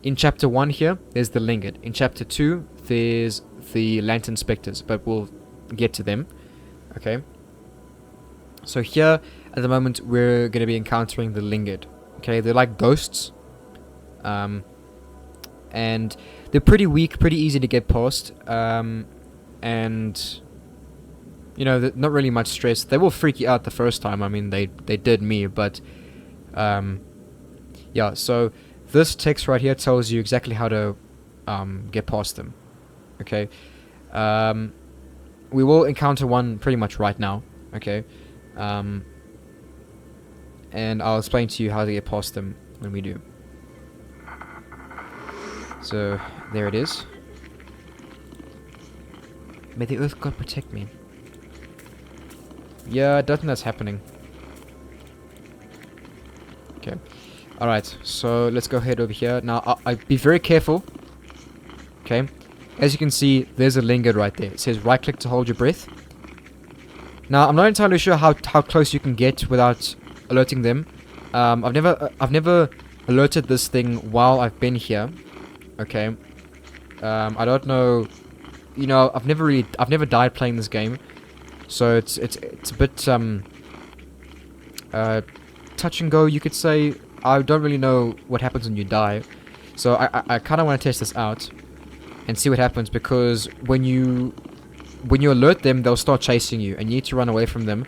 In chapter 1 here, there's the Lingard. In chapter 2, there's the Lantern Spectres, but we'll get to them, okay? So here, at the moment, we're going to be encountering the Lingard, okay? They're like ghosts, and they're pretty weak, pretty easy to get past, and, you know, not really much stress. They will freak you out the first time. I mean, they did me, but, yeah, so this text right here tells you exactly how to get past them, okay? We will encounter one pretty much right now, okay? And I'll explain to you how to get past them when we do. So, there it is. May the Earth God protect me. Yeah, I don't think that's happening. Okay. Alright, so let's go ahead over here. Now, I be very careful. Okay. As you can see, there's a Lingard right there. It says right click to hold your breath. Now, I'm not entirely sure how close you can get without alerting them. I've never alerted this thing while I've been here. Okay. I don't know. You know, I've never died playing this game, so it's a bit touch and go, you could say. I don't really know what happens when you die, so I kind of want to test this out and see what happens, because when you alert them, they'll start chasing you, and you need to run away from them.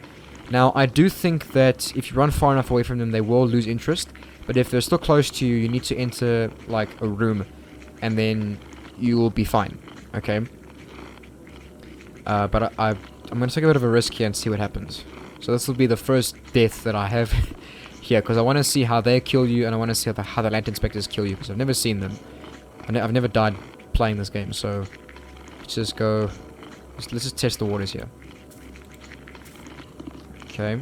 Now, I do think that if you run far enough away from them, they will lose interest, but if they're still close to you, you need to enter, like, a room, and then you will be fine, okay? But I'm going to take a bit of a risk here and see what happens. So this will be the first death that I have here, because I want to see how they kill you, and I want to see how the Lantern Spectres kill you, because I've never seen them. I've never died playing this game, so let's just go. Let's just test the waters here. Okay.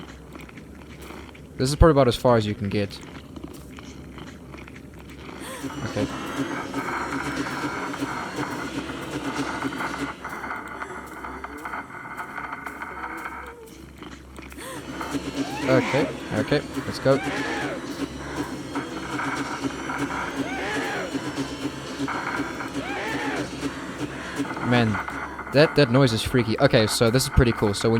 This is probably about as far as you can get. Okay. Okay, let's go. Man, that noise is freaky. Okay, so this is pretty cool. So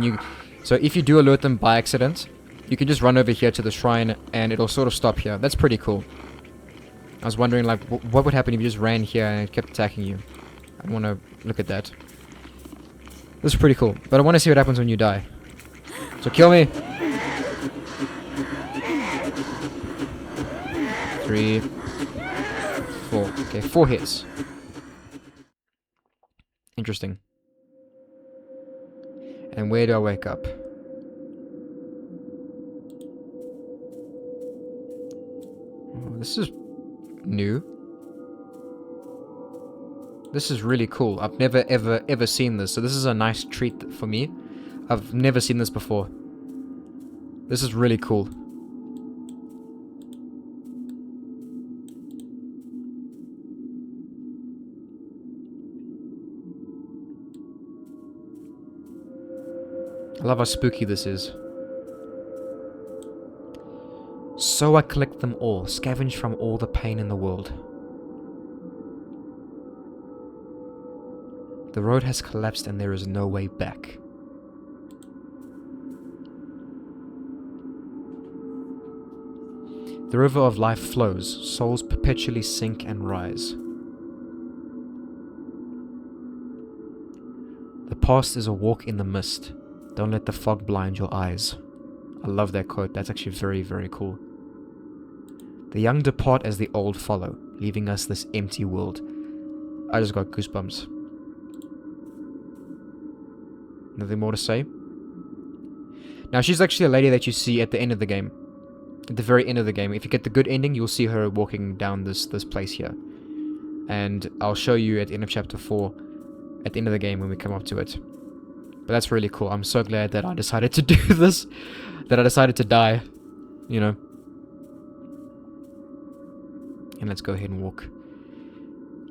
if you do alert them by accident, you can just run over here to the shrine and it'll sort of stop here. That's pretty cool. I was wondering, like, what would happen if you just ran here and it kept attacking you. I want to look at that. This is pretty cool, but I want to see what happens when you die. So kill me. 3, 4. Okay, 4 hits. Interesting. And where do I wake up? Oh, this is new. This is really cool. I've never ever seen this, so this is a nice treat for me. I've never seen this before. This is really cool. I love how spooky this is. So I collect them all, scavenge from all the pain in the world. The road has collapsed and there is no way back. The river of life flows, souls perpetually sink and rise. The past is a walk in the mist. Don't let the fog blind your eyes. I love that quote. That's actually very, very cool. The young depart as the old follow, leaving us this empty world. I just got goosebumps. Nothing more to say? Now, she's actually a lady that you see at the end of the game. At the very end of the game. If you get the good ending, you'll see her walking down this place here. And I'll show you at the end of chapter 4, at the end of the game when we come up to it. But that's really cool. I'm so glad that I decided to do this. That I decided to die. You know. And let's go ahead and walk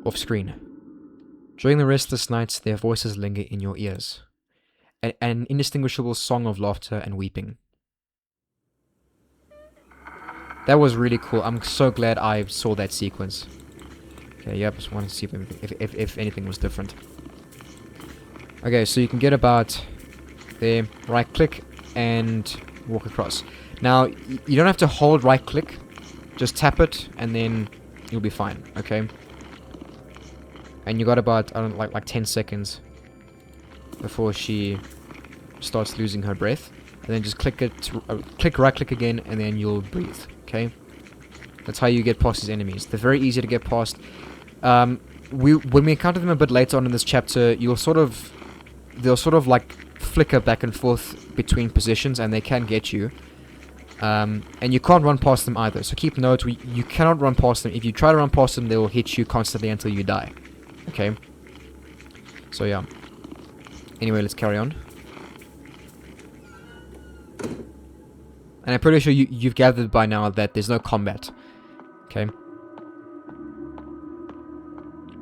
off screen. During the restless nights, their voices linger in your ears. An indistinguishable song of laughter and weeping. That was really cool. I'm so glad I saw that sequence. Okay, yep, just wanted to see if anything was different. Okay, so you can get about there, right click, and walk across. Now, you don't have to hold right click, just tap it, and then you'll be fine, okay? And you got about, I don't know, like 10 seconds before she starts losing her breath. And then just click it, click right click again, and then you'll breathe, okay? That's how you get past these enemies. They're very easy to get past. When we encounter them a bit later on in this chapter, they'll sort of like flicker back and forth between positions, and they can get you. And you can't run past them either. So keep note, you cannot run past them. If you try to run past them, they will hit you constantly until you die. Okay? So yeah. Anyway, let's carry on. And I'm pretty sure you've gathered by now that there's no combat. Okay?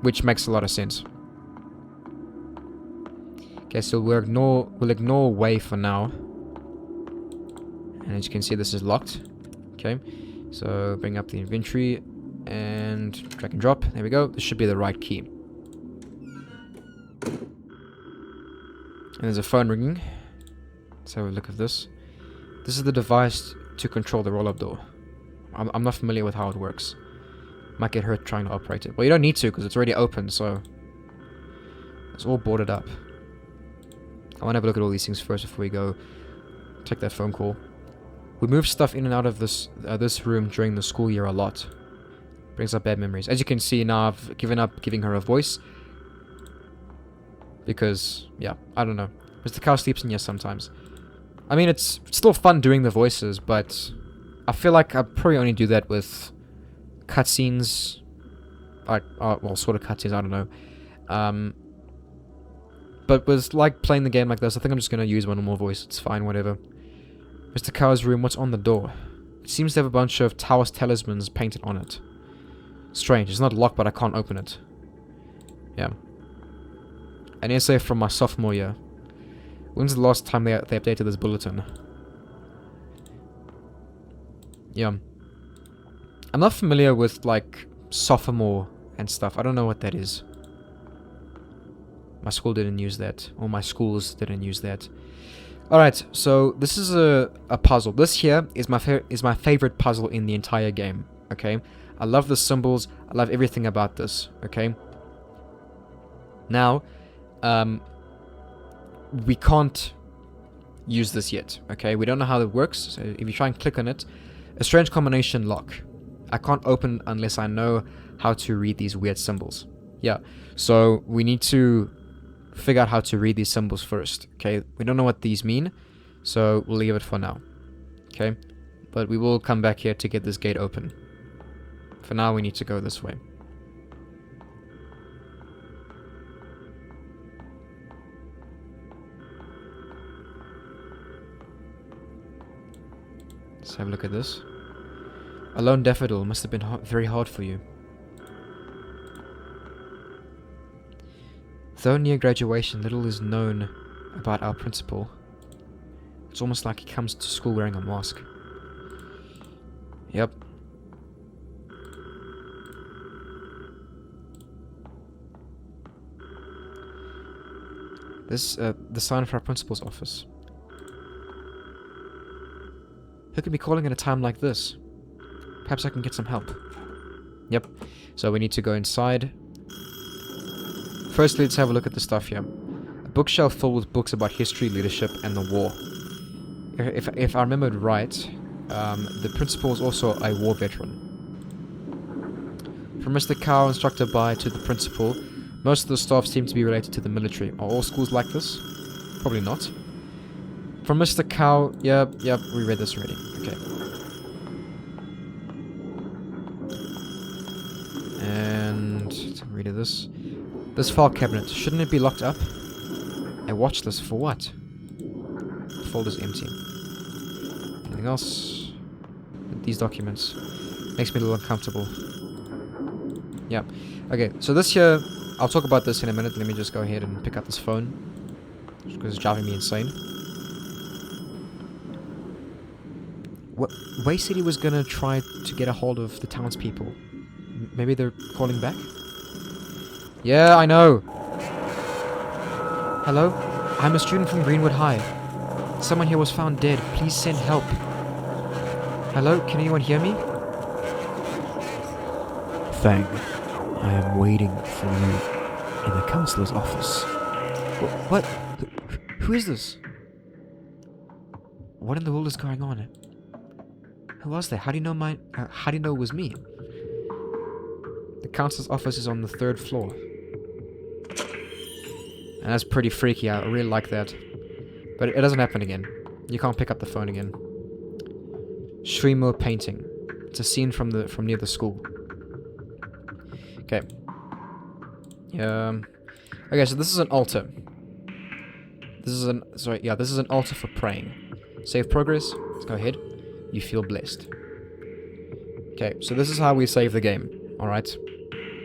Which makes a lot of sense. Okay, so we'll ignore way for now. And as you can see, this is locked. Okay, so bring up the inventory and drag and drop. There we go. This should be the right key. And there's a phone ringing. Let's have a look at this. This is the device to control the roll-up door. I'm not familiar with how it works. Might get hurt trying to operate it. Well, you don't need to because it's already open, so it's all boarded up. I want to have a look at all these things first before we go take that phone call. We move stuff in and out of this room during the school year a lot. Brings up bad memories. As you can see now, I've given up giving her a voice. Because, yeah, I don't know. Mr. Cow sleeps in here sometimes. I mean, it's still fun doing the voices, but I feel like I probably only do that with cutscenes. Like, well, sort of cutscenes, I don't know. But with, like, playing the game like this, I think I'm just going to use my normal voice. It's fine, whatever. Mr. Cow's room, what's on the door? It seems to have a bunch of Taoist talismans painted on it. Strange, it's not locked, but I can't open it. Yeah. An essay from my sophomore year. When's the last time they updated this bulletin? Yeah. I'm not familiar with, like, sophomore and stuff. I don't know what that is. My school didn't use that. Or my schools didn't use that. Alright, so this is a puzzle. This here is my favorite puzzle in the entire game, okay? I love the symbols. I love everything about this, okay? Now, we can't use this yet, okay? We don't know how it works, so if you try and click on it, a strange combination lock. I can't open unless I know how to read these weird symbols. Yeah, so we need to figure out how to read these symbols first, okay? We don't know what these mean, so we'll leave it for now, okay? But we will come back here to get this gate open. For now, we need to go this way. Let's have a look at this. A lone daffodil must have been very hard for you. Though near graduation, little is known about our principal. It's almost like he comes to school wearing a mask. Yep. This, the sign for our principal's office. Who could be calling at a time like this? Perhaps I can get some help. Yep. So we need to go inside. Firstly, let's have a look at the stuff here. A bookshelf filled with books about history, leadership, and the war. If I remembered right, the principal is also a war veteran. From Mr. Cow, instructor by, to the principal, most of the staff seem to be related to the military. Are all schools like this? Probably not. From Mr. Cow, yep, we read this already. Okay. And let's read this. This file cabinet, shouldn't it be locked up? A watch list for what? The folder's empty. Anything else? These documents. Makes me a little uncomfortable. Yeah. Okay, so this here, I'll talk about this in a minute. Let me just go ahead and pick up this phone. Just because it's driving me insane. Wei said he was gonna try to get a hold of the townspeople. Maybe they're calling back? Yeah, I know. Hello? I'm a student from Greenwood High. Someone here was found dead. Please send help. Hello? Can anyone hear me? Fang, I am waiting for you in the counselor's office. What? Who is this? What in the world is going on? Who was there? How do you know how do you know it was me? The counselor's office is on the 3rd floor. And that's pretty freaky. I really like that. But it doesn't happen again. You can't pick up the phone again. Shrimo painting. It's a scene from near the school. Okay. Okay, so this is an altar. This is an altar for praying. Save progress. Let's go ahead. You feel blessed. Okay, so this is how we save the game. Alright.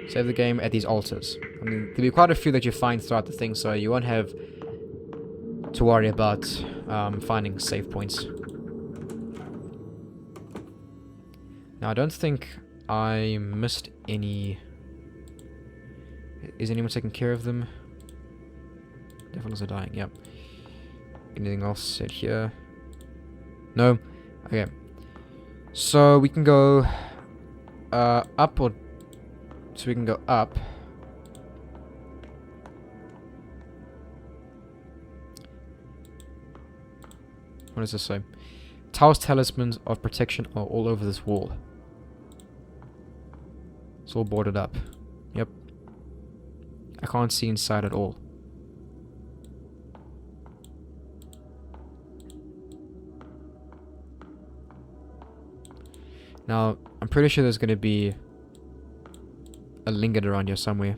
Save the game at these altars. I mean, there'll be quite a few that you find throughout the thing, so you won't have to worry about finding save points. Now, I don't think I missed any... Is anyone taking care of them? Devils are dying, yep. Anything else said here? No? Okay. So, we can go up or... So we can go up. What does this say? Tower's talismans of protection are all over this wall. It's all boarded up. Yep. I can't see inside at all. Now, I'm pretty sure there's going to be a lingard around here somewhere.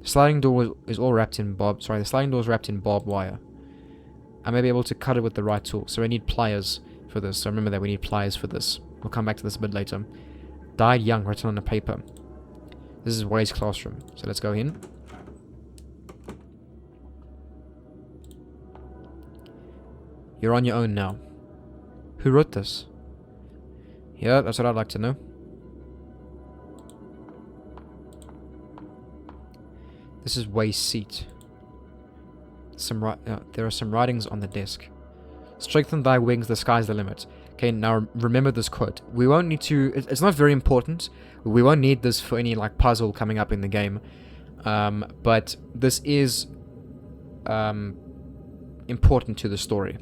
The sliding door is all wrapped in the sliding door is wrapped in barbed wire. I may be able to cut it with the right tool, so I need pliers for this. So remember that we need pliers for this. We'll come back to this a bit later. Died young, written on a paper. This is Wei's classroom, so let's go in. You're on your own now. Who wrote this? Yeah, that's what I'd like to know. This is Wei's seat. There are some writings on the desk. Strengthen thy wings, the sky's the limit. Okay, now remember this quote. We won't need to... It's not very important. We won't need this for any, like, puzzle coming up in the game. But this is important to the story.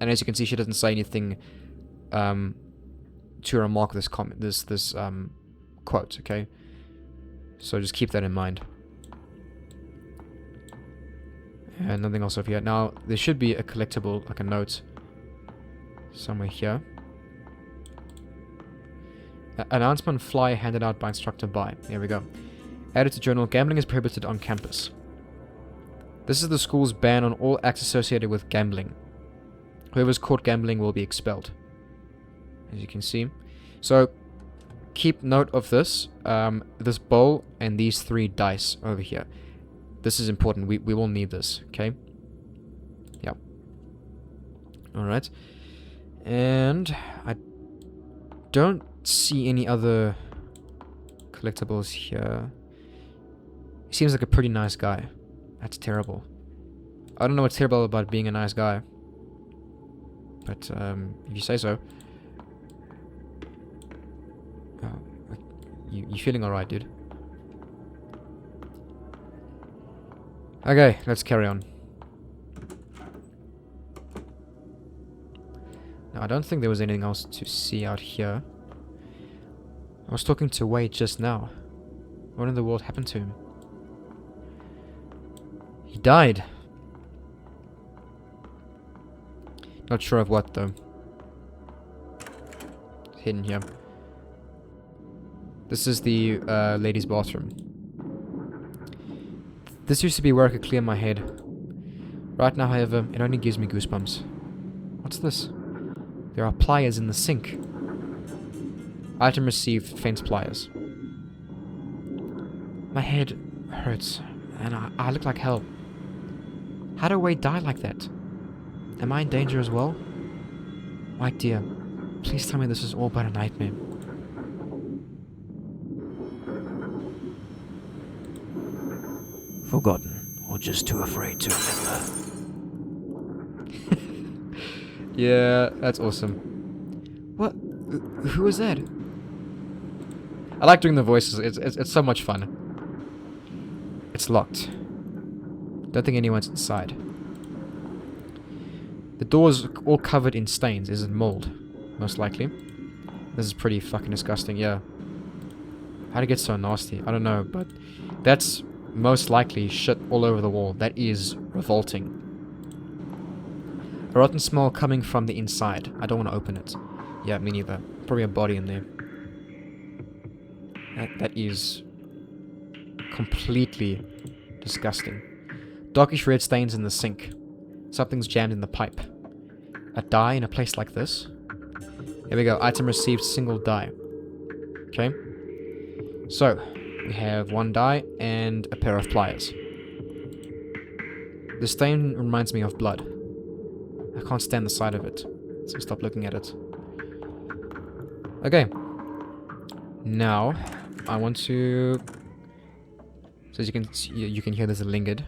And as you can see, she doesn't say anything to remark this comment, this quote, okay? So just keep that in mind. And nothing else over here. Now, there should be a collectible, like a note, somewhere here. Announcement flyer handed out by instructor by. There we go. Added to journal, gambling is prohibited on campus. This is the school's ban on all acts associated with gambling. Whoever's caught gambling will be expelled. As you can see. So, keep note of this. This bowl and these 3 dice over here. This is important. We will need this, okay? Yep. Alright. And I don't see any other collectibles here. He seems like a pretty nice guy. That's terrible. I don't know what's terrible about being a nice guy. But, if you say so. You feeling alright, dude? Okay, let's carry on. Now, I don't think there was anything else to see out here. I was talking to Wei just now. What in the world happened to him? He died. Not sure of what, though. It's hidden here. This is the ladies' bathroom. This used to be where I could clear my head. Right now, however, it only gives me goosebumps. What's this? There are pliers in the sink. Item received, fence pliers. My head hurts, and I look like hell. How did Wei die like that? Am I in danger as well? White deer. Please tell me this is all but a nightmare. Forgotten, or just too afraid to remember. Yeah, that's awesome. What? Who was that? I like doing the voices. It's so much fun. It's locked. Don't think anyone's inside. The door's all covered in stains. Is it mold? Most likely. This is pretty fucking disgusting, yeah. How'd it get so nasty? I don't know, but that's most likely shit all over the wall. That is revolting. A rotten smell coming from the inside. I don't want to open it. Yeah, me neither. Probably a body in there. That is completely disgusting. Darkish red stains in the sink. Something's jammed in the pipe. A die in a place like this? Here we go. Item received, single die. Okay. So, we have one die and a pair of pliers. The stain reminds me of blood. I can't stand the sight of it, so stop looking at it. Okay. Now, I want to... So as you can see, you can hear there's a lingered.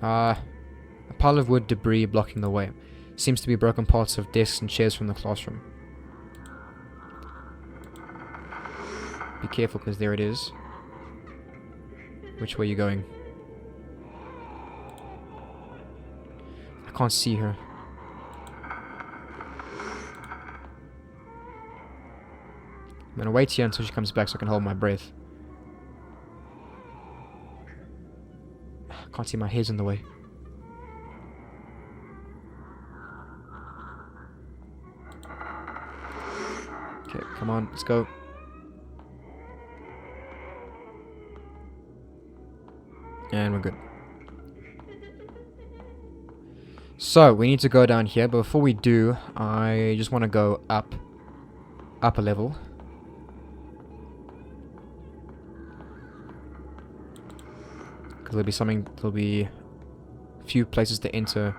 A pile of wood debris blocking the way. Seems to be broken parts of desks and chairs from the classroom. Be careful, because there it is. Which way are you going? I can't see her. I'm gonna wait here until she comes back so I can hold my breath. I can't see, my hair's in the way. Okay, come on, let's go. And we're good. So, we need to go down here, but before we do, I just want to go up a level. Because there'll be a few places to enter.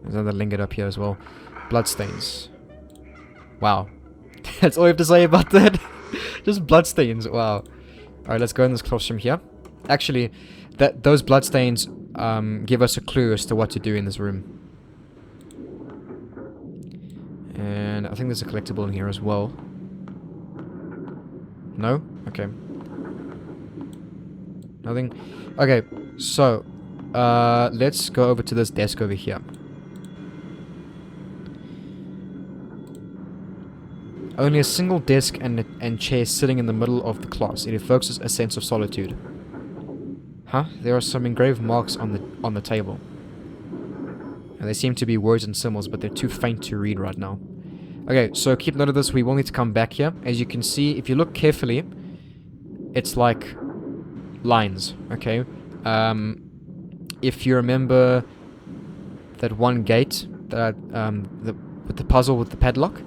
There's another lingered up here as well. Bloodstains. Wow. That's all you have to say about that. Just bloodstains, wow. Alright, let's go in this classroom here. Actually, those bloodstains give us a clue as to what to do in this room. And I think there's a collectible in here as well. No? Okay. Nothing? Okay, so let's go over to this desk over here. Only a single desk and chair sitting in the middle of the class. It evokes a sense of solitude. Huh? There are some engraved marks on the table. And they seem to be words and symbols, but they're too faint to read right now. Okay, so keep note of this. We will need to come back here. As you can see, if you look carefully, it's like lines, okay? If you remember that one gate, that with the puzzle with the padlock,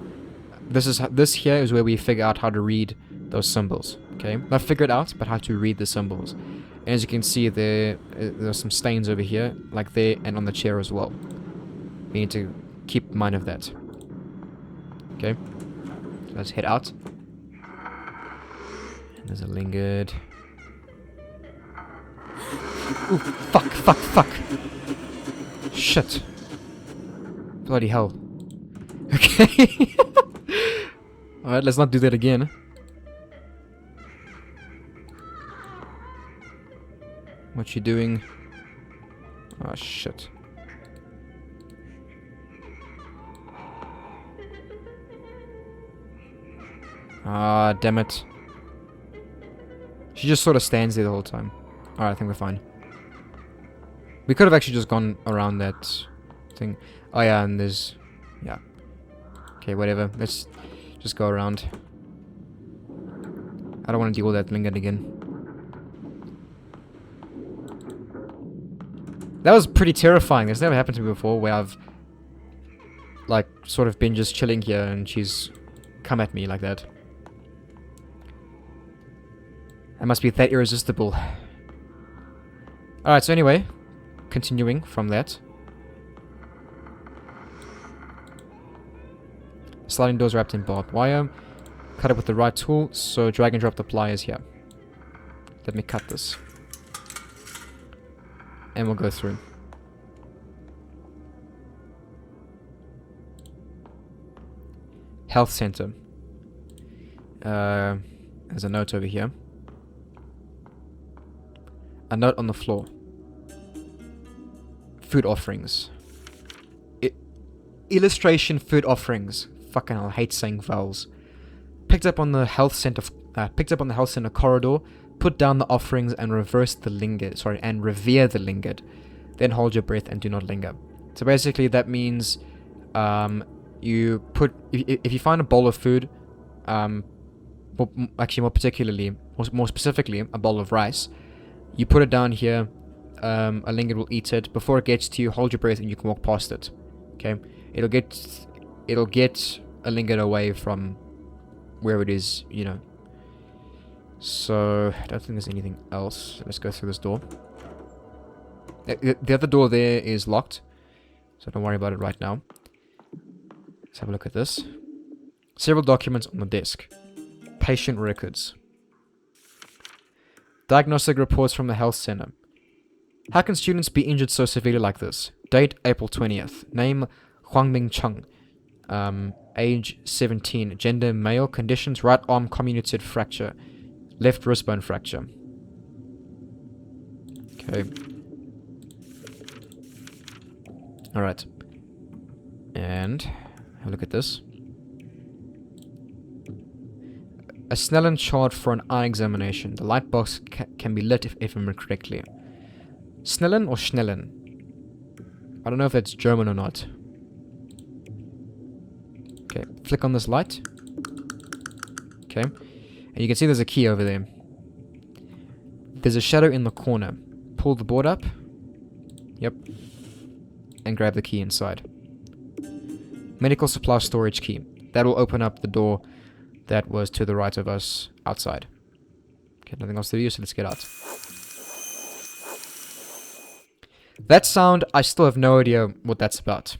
this here is where we figure out how to read those symbols, okay? Not figure it out, but how to read the symbols. And as you can see, there's some stains over here, like there, and on the chair as well. We need to keep mind of that. Okay, so let's head out. And there's a lingered. Ooh, fuck. Shit. Bloody hell. Okay. Alright, let's not do that again. What you doing? Oh, shit. Ah, damn it. She just sort of stands there the whole time. Alright, I think we're fine. We could have actually just gone around that thing. Oh yeah, and there's... yeah. Okay, whatever. Let's just go around. I don't want to deal with that lingered again. That was pretty terrifying. This never happened to me before, where I've... like, sort of been just chilling here and she's come at me like that. I must be that irresistible. Alright, so anyway, continuing from that. Sliding doors wrapped in barbed wire. Cut it with the right tool, so drag and drop the pliers here. Let me cut this. And we'll go through. Health center. There's a note over here. A note on the floor. Food offerings. Illustration food offerings. Fucking hell, I hate saying vowels. Picked up on the health center. Picked up on the health center corridor. Put down the offerings and reverse the lingard. Sorry, and revere the lingard. Then hold your breath and do not linger. So basically, that means, you put if you find a bowl of food, actually more particularly, more specifically, a bowl of rice. You put it down here. A lingard will eat it. Before it gets to you, hold your breath and you can walk past it. Okay, it'll get a lingard away from where it is, you know. So I don't think there's anything else. Let's go through this door. The other door there is locked, so don't worry about it right now. Let's have a look at this. Several documents on the desk. Patient records. Diagnostic reports from the health center. How can students be injured so severely like this? Date, April 20th. Name, Huangming Chung. Age, 17. Gender, male. Conditions, right arm comminuted fracture. Left wrist bone fracture. Okay. Alright. And have a look at this. A Snellen chart for an eye examination. The light box can be lit if remembered correctly. Snellen or Schnellen? I don't know if that's German or not. Okay, flick on this light. Okay, and you can see there's a key over there. There's a shadow in the corner. Pull the board up. Yep. And grab the key inside. Medical supply storage key. That will open up the door that was to the right of us outside. Okay, nothing else to do, so let's get out. That sound, I still have no idea what that's about.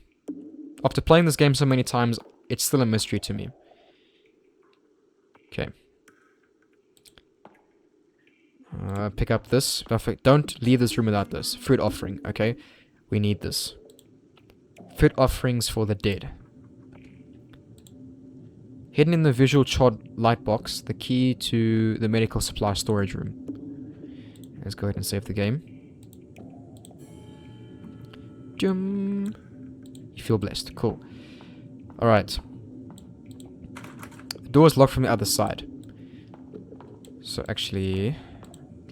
After playing this game so many times, it's still a mystery to me. Okay. Pick up this. Perfect. Don't leave this room without this. Food offering, okay? We need this. Food offerings for the dead. Hidden in the visual chart light box, the key to the medical supply storage room. Let's go ahead and save the game. Jum. You feel blessed. Cool. Alright. The door is locked from the other side. So actually...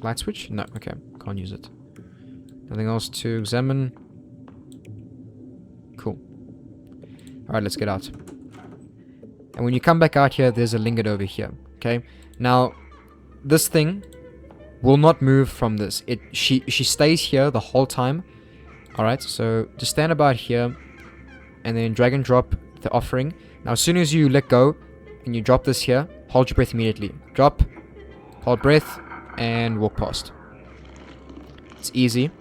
Light switch? No, okay. Can't use it. Nothing else to examine. Cool. Alright, let's get out. And when you come back out here, there's a lingard over here. Okay? Now, this thing will not move from this. She stays here the whole time. Alright, so just stand about here and then drag and drop the offering. Now, as soon as you let go and you drop this here, hold your breath immediately. Drop, hold breath, and walk past. It's easy.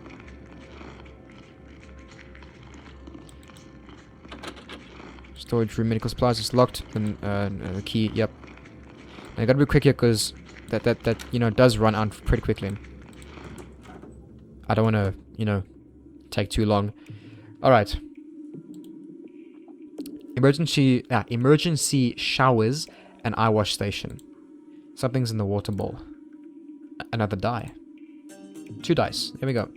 Storage room, medical supplies is locked. And the key, yep. Now, I gotta be quick here because that you know does run out pretty quickly. I don't want to take too long. All right. Emergency showers and eye wash station. Something's in the water bowl. Another die. 2 dice. There we go.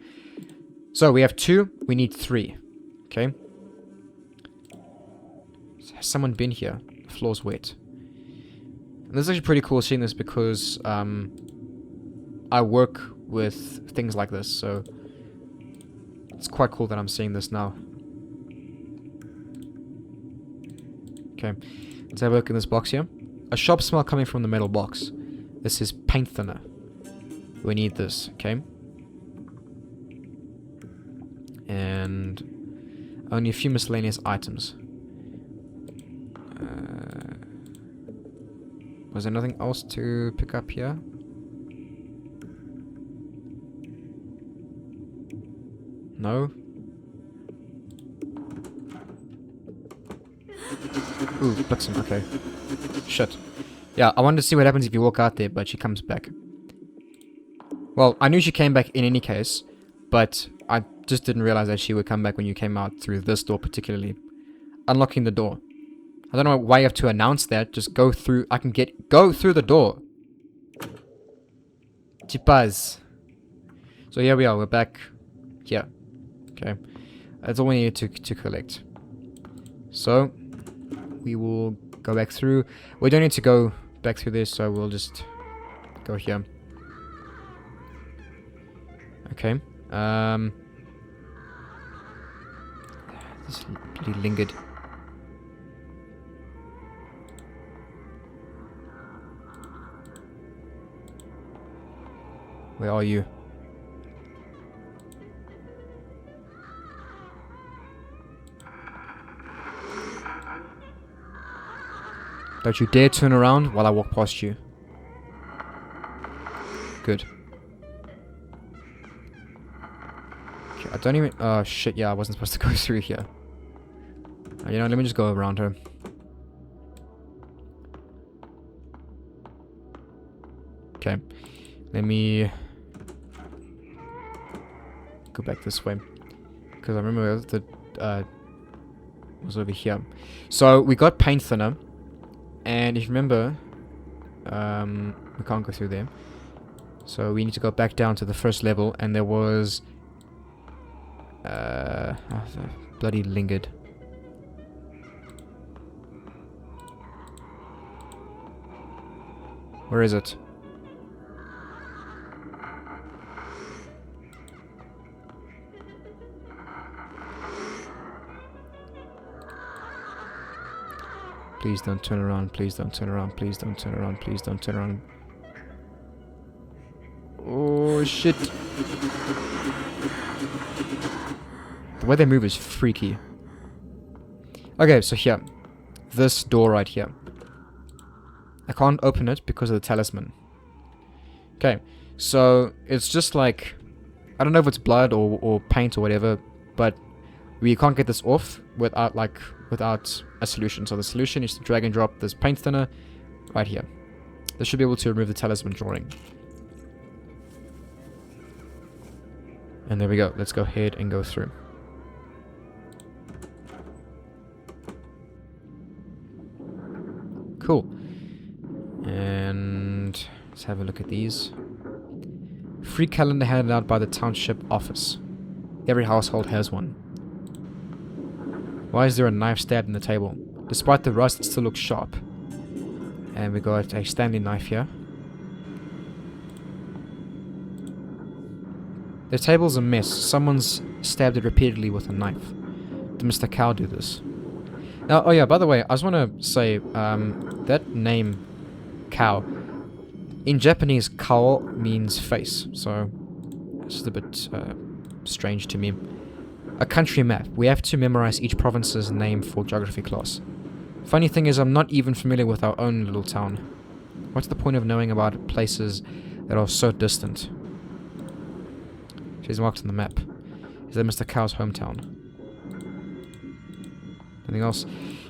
So we have 2. We need 3. Okay. Has someone been here? The floor's wet. And this is actually pretty cool seeing this because I work with things like this, so it's quite cool that I'm seeing this now. Okay, let's have a look in this box here. A sharp smell coming from the metal box. This is paint thinner. We need this, okay? And only a few miscellaneous items. Was there nothing else to pick up here? No? Ooh, Blixen, okay. Shit. Yeah, I wanted to see what happens if you walk out there, but she comes back. Well, I knew she came back in any case, but I just didn't realize that she would come back when you came out through this door particularly. Unlocking the door. I don't know why you have to announce that. Just go through. I can go through the door. Chipaz. So here we are. We're back here. Okay. That's all we need to collect. So we will go back through. We don't need to go back through this, so we'll just go here. Okay. This bloody lingered. Where are you? Don't you dare turn around while I walk past you. Good. Okay, I don't even... Oh, shit, yeah, I wasn't supposed to go through here. You know, let me just go around her. Okay. Let me... go back this way. Because I remember that was over here. So, we got paint thinner. And if you remember, we can't go through there. So we need to go back down to the first level, and there was bloody lingered. Where is it? Please don't turn around, please don't turn around, please don't turn around, please don't turn around. Oh shit. The way they move is freaky. Okay, so here. This door right here. I can't open it because of the talisman. Okay, so it's just like... I don't know if it's blood or paint or whatever, but we can't get this off without a solution. So the solution is to drag and drop this paint thinner right here. This should be able to remove the talisman drawing. And there we go. Let's go ahead and go through. Cool. And let's have a look at these. Free calendar handed out by the township office. Every household has one. Why is there a knife stabbed in the table? Despite the rust, it still looks sharp. And we got a Stanley knife here. The table's a mess. Someone's stabbed it repeatedly with a knife. Did Mr. Cow do this? Now, oh yeah, by the way, I just want to say, that name, Cow, in Japanese, Kao means face, so it's just a bit strange to me. A country map. We have to memorize each province's name for geography class. Funny thing is, I'm not even familiar with our own little town. What's the point of knowing about places that are so distant? She's marked on the map. Is that Mr. Cow's hometown? Anything else?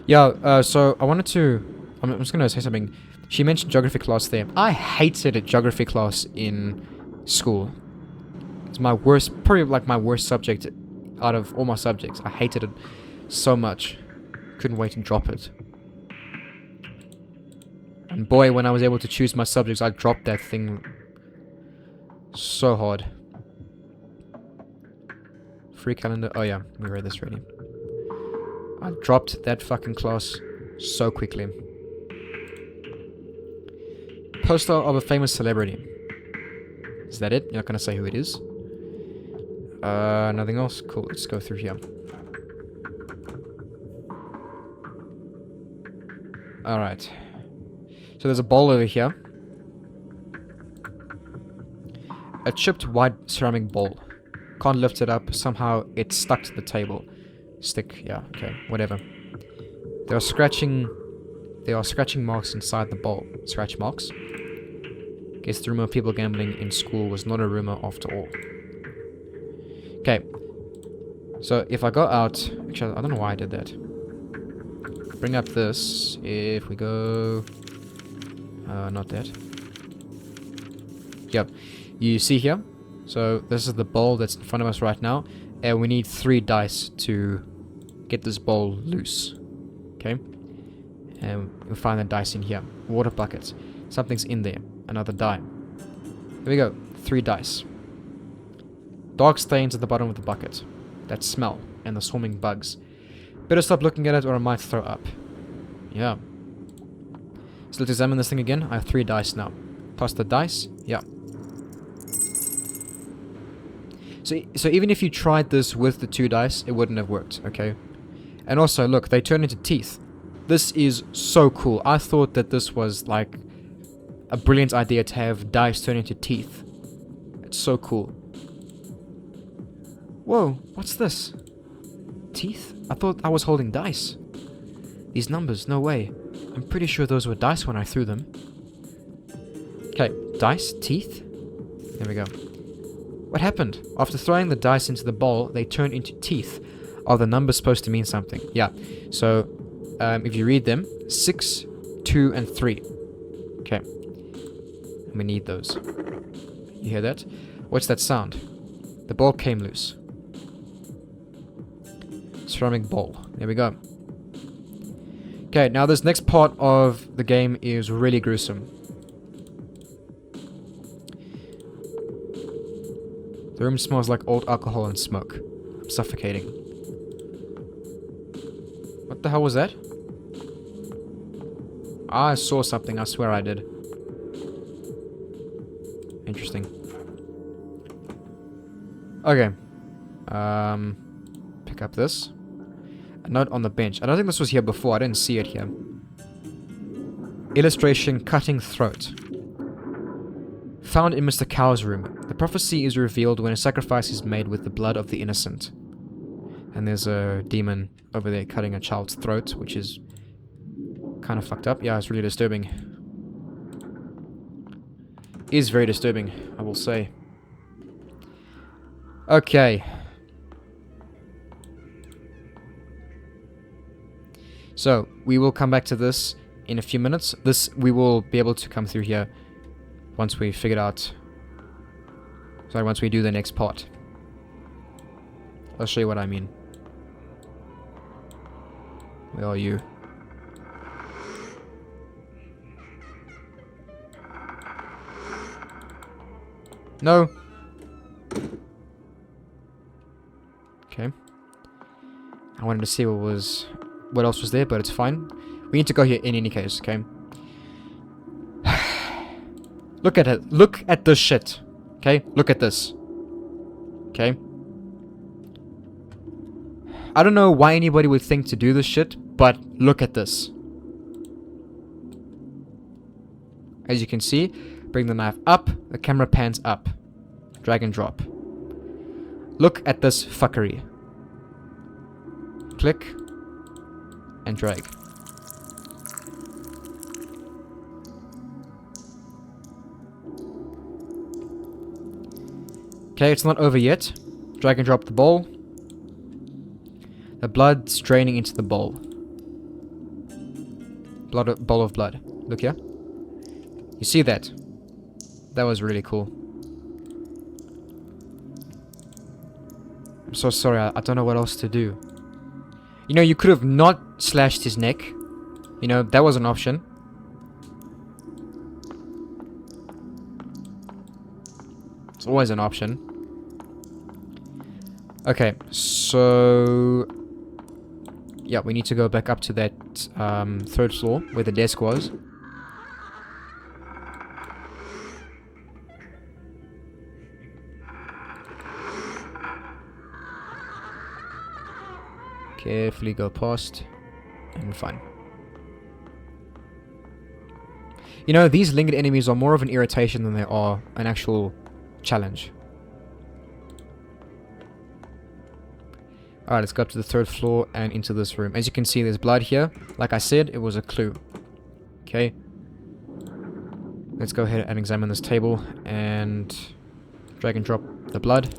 Yeah, so I wanted to... I'm just going to say something. She mentioned geography class there. I hated a geography class in school. It's my worst, probably like my worst subject out of all my subjects. I hated it so much. Couldn't wait to drop it. And boy, when I was able to choose my subjects, I dropped that thing so hard. Free calendar. Oh yeah, we read this already. I dropped that fucking class so quickly. Poster of a famous celebrity. Is that it? You're not gonna say who it is? Nothing else? Cool, let's go through here. Alright. So there's a bowl over here. A chipped white ceramic bowl. Can't lift it up. Somehow it's stuck to the table. Stick, yeah, okay, whatever. There are scratching marks inside the bowl. Scratch marks? Guess the rumor of people gambling in school was not a rumor after all. Okay. So if I go out... Actually, I don't know why I did that. bring up this. If we go... not that. Yep. You see here? So this is the bowl that's in front of us right now. And we need 3 dice to get this bowl loose. Okay? And we'll find the dice in here. Water buckets. Something's in there. Another die. There we go. 3 dice. Dark stains at the bottom of the bucket. That smell. And the swarming bugs. Better stop looking at it or I might throw up. Yeah. So let's examine this thing again. I have 3 dice now. Toss the dice. Yeah. So even if you tried this with the 2 dice, it wouldn't have worked, okay? And also, look, they turn into teeth. This is so cool. I thought that this was, like, a brilliant idea to have dice turn into teeth. It's so cool. Whoa, what's this? Teeth? I thought I was holding dice. These numbers, no way. I'm pretty sure those were dice when I threw them. Okay, dice, teeth. There we go. What happened? After throwing the dice into the bowl, they turned into teeth. Are the numbers supposed to mean something? Yeah. So, if you read them, 6, 2, and 3. Okay. We need those. You hear that? What's that sound? The bowl came loose. Ceramic bowl. There we go. Okay, now this next part of the game is really gruesome. The room smells like old alcohol and smoke. I'm suffocating. What the hell was that? I saw something, I swear I did. Interesting. Okay. Pick up this. A note on the bench. I don't think this was here before, I didn't see it here. Illustration, cutting throat. Found in Mr. Cow's room. The prophecy is revealed when a sacrifice is made with the blood of the innocent. And there's a demon over there cutting a child's throat, which is kind of fucked up. Yeah, it's really disturbing. Is very disturbing, I will say. Okay. So, we will come back to this in a few minutes. We will be able to come through here once we figured out... Sorry, once we do the next part. I'll show you what I mean. Where are you? No! Okay. I wanted to see what else was there, but it's fine. We need to go here in any case, okay? Look at it. Look at this shit. Okay? Look at this. Okay? I don't know why anybody would think to do this shit, but look at this. As you can see, bring the knife up, the camera pans up. Drag and drop. Look at this fuckery. Click. And drag. Okay, it's not over yet. Drag and drop the bowl. The blood's draining into the bowl. Bowl of blood. Look here. You see that? That was really cool. I'm so sorry, I don't know what else to do. You know, you could have not slashed his neck. You know, that was an option. It's always an option. Okay, so... Yeah, we need to go back up to that 3rd floor where the desk was. Carefully go past, and we're fine. You know, these lingard enemies are more of an irritation than they are an actual challenge. Alright, let's go up to the 3rd floor and into this room. As you can see, there's blood here. Like I said, it was a clue. Okay. Let's go ahead and examine this table and drag and drop the blood.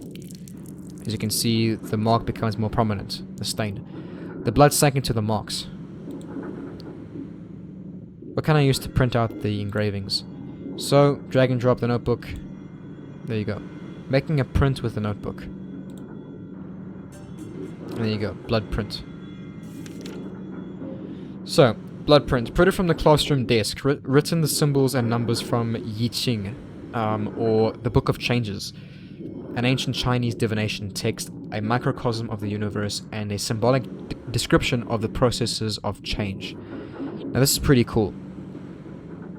As you can see, the mark becomes more prominent, the stain. The blood sank into the marks. What can I use to print out the engravings? So, drag and drop the notebook. There you go. Making a print with the notebook. And there you go. Blood print. So, blood print. Printed from the classroom desk. Written the symbols and numbers from I Ching, or the Book of Changes. An ancient Chinese divination text, a microcosm of the universe, and a symbolic description of the processes of change. Now this is pretty cool.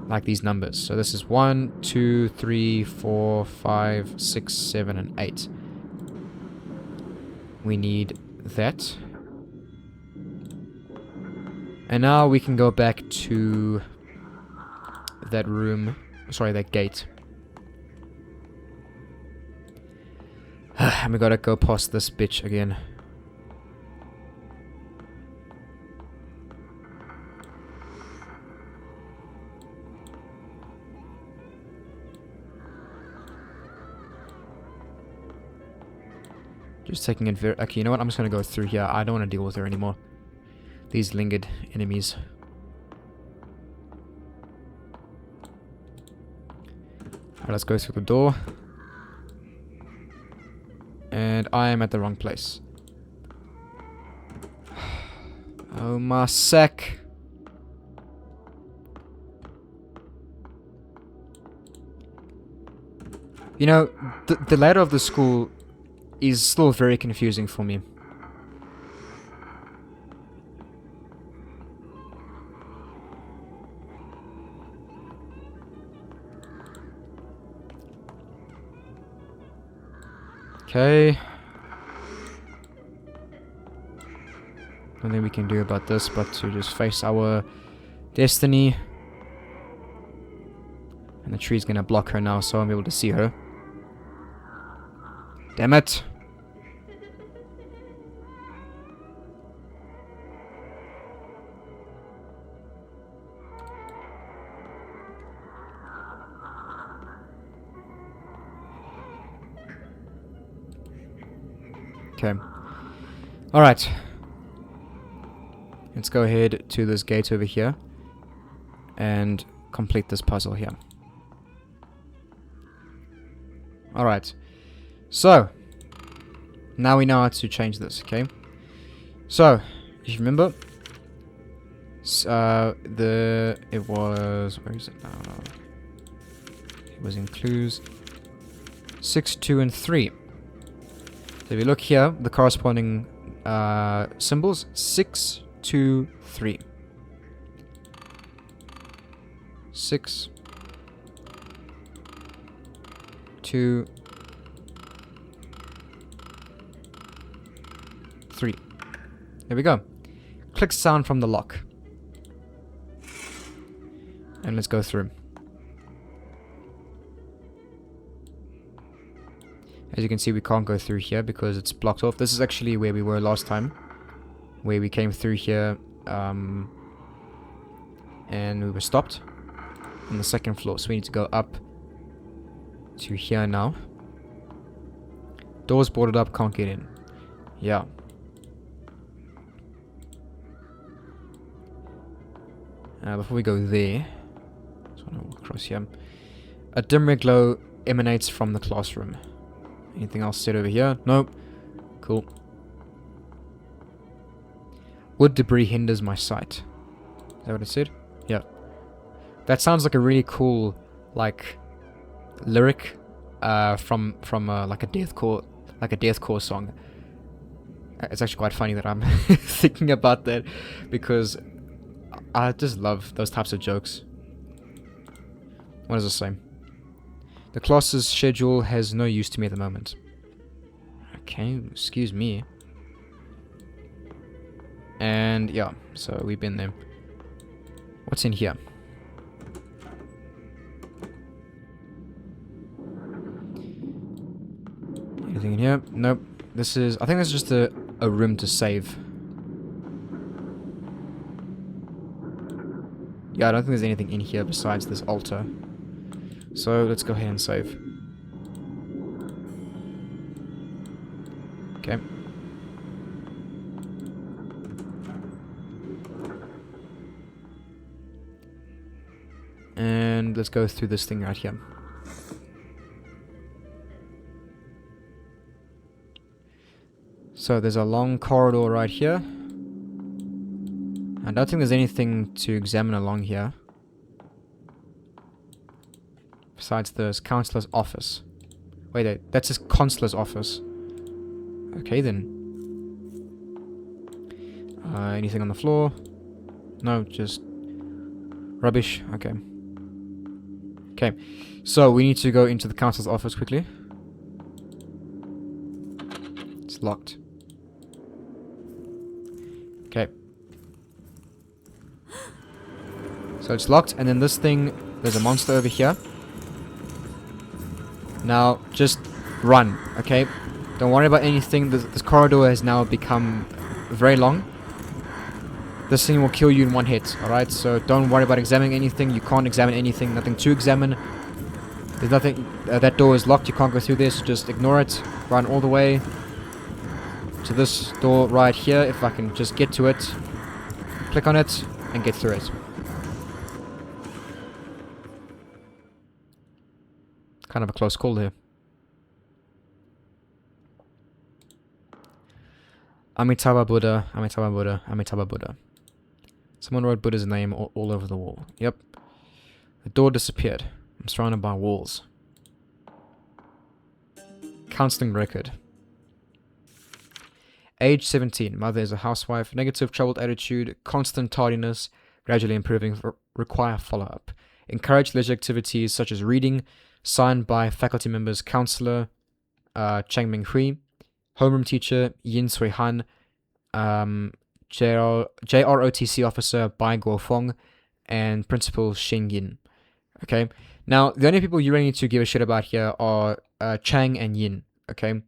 Like these numbers. So this is 1, 2, 3, 4, 5, 6, 7, and 8. We need that. And now we can go back to that room. Sorry, that gate. And we gotta go past this bitch again. Just taking it very... Okay, you know what? I'm just gonna go through here. I don't want to deal with her anymore. These lingered enemies. Alright, let's go through the door. And I am at the wrong place. Oh my sack. You know, the layout of the school is still very confusing for me. Okay. Nothing we can do about this but to just face our destiny. And the tree's gonna block her now, so I'm able to see her. Damn it! Okay. Alright. Let's go ahead to this gate over here. And complete this puzzle here. Alright. So. Now we know how to change this, okay? So, if you remember. It was... Where is it now? It was in clues. 6, 2, and 3. So if you look here, the corresponding symbols, 6, 2, 3. 6, 2, 3. There we go. Click sound from the lock. And let's go through. As you can see, we can't go through here because it's blocked off. This is actually where we were last time. Where we came through here. And we were stopped. On the second floor. So we need to go up to here now. Doors boarded up, can't get in. Yeah. Before we go there. Just want to walk across here. A dim red glow emanates from the classroom. Anything else said over here? Nope. Cool. Wood debris hinders my sight. Is that what it said? Yeah. That sounds like a really cool, like, lyric from like a deathcore song. It's actually quite funny that I'm thinking about that because I just love those types of jokes. What does it say? The class's schedule has no use to me at the moment. Okay, excuse me. And yeah, so we've been there. What's in here? Anything in here? Nope. This is... I think this is just a room to save. Yeah, I don't think there's anything in here besides this altar. So, let's go ahead and save. Okay. and let's go through this thing right here. So there's a long corridor right here. I don't think there's anything to examine along here. Besides this counselor's office. Wait, that's his consular's office. Okay then. Anything on the floor? No, just rubbish. Okay. Okay, so we need to go into the counselor's office quickly. It's locked. Okay. So it's locked, and then this thing, there's a monster over here. Now, just run, okay? Don't worry about anything. This corridor has now become very long. This thing will kill you in one hit, alright? So don't worry about examining anything. You can't examine anything. Nothing to examine. There's nothing... that door is locked. You can't go through this. Just ignore it. Run all the way to this door right here. If I can just get to it. Click on it and get through it. Kind of a close call here. Amitabha Buddha, Amitabha Buddha, Amitabha Buddha. Someone wrote Buddha's name all over the wall. Yep. The door disappeared. I'm surrounded by walls. Counseling record. Age 17. Mother is a housewife. Negative, troubled attitude. Constant tardiness. Gradually improving. Require follow-up. Encourage leisure activities such as reading. Signed by faculty members. Counselor Chang Ming Hui. Homeroom teacher Yin Sui Han. JROTC officer Bai Guo Fong. And principal Shin Yin. Okay. Now, the only people you really need to give a shit about here are Chang and Yin. Okay.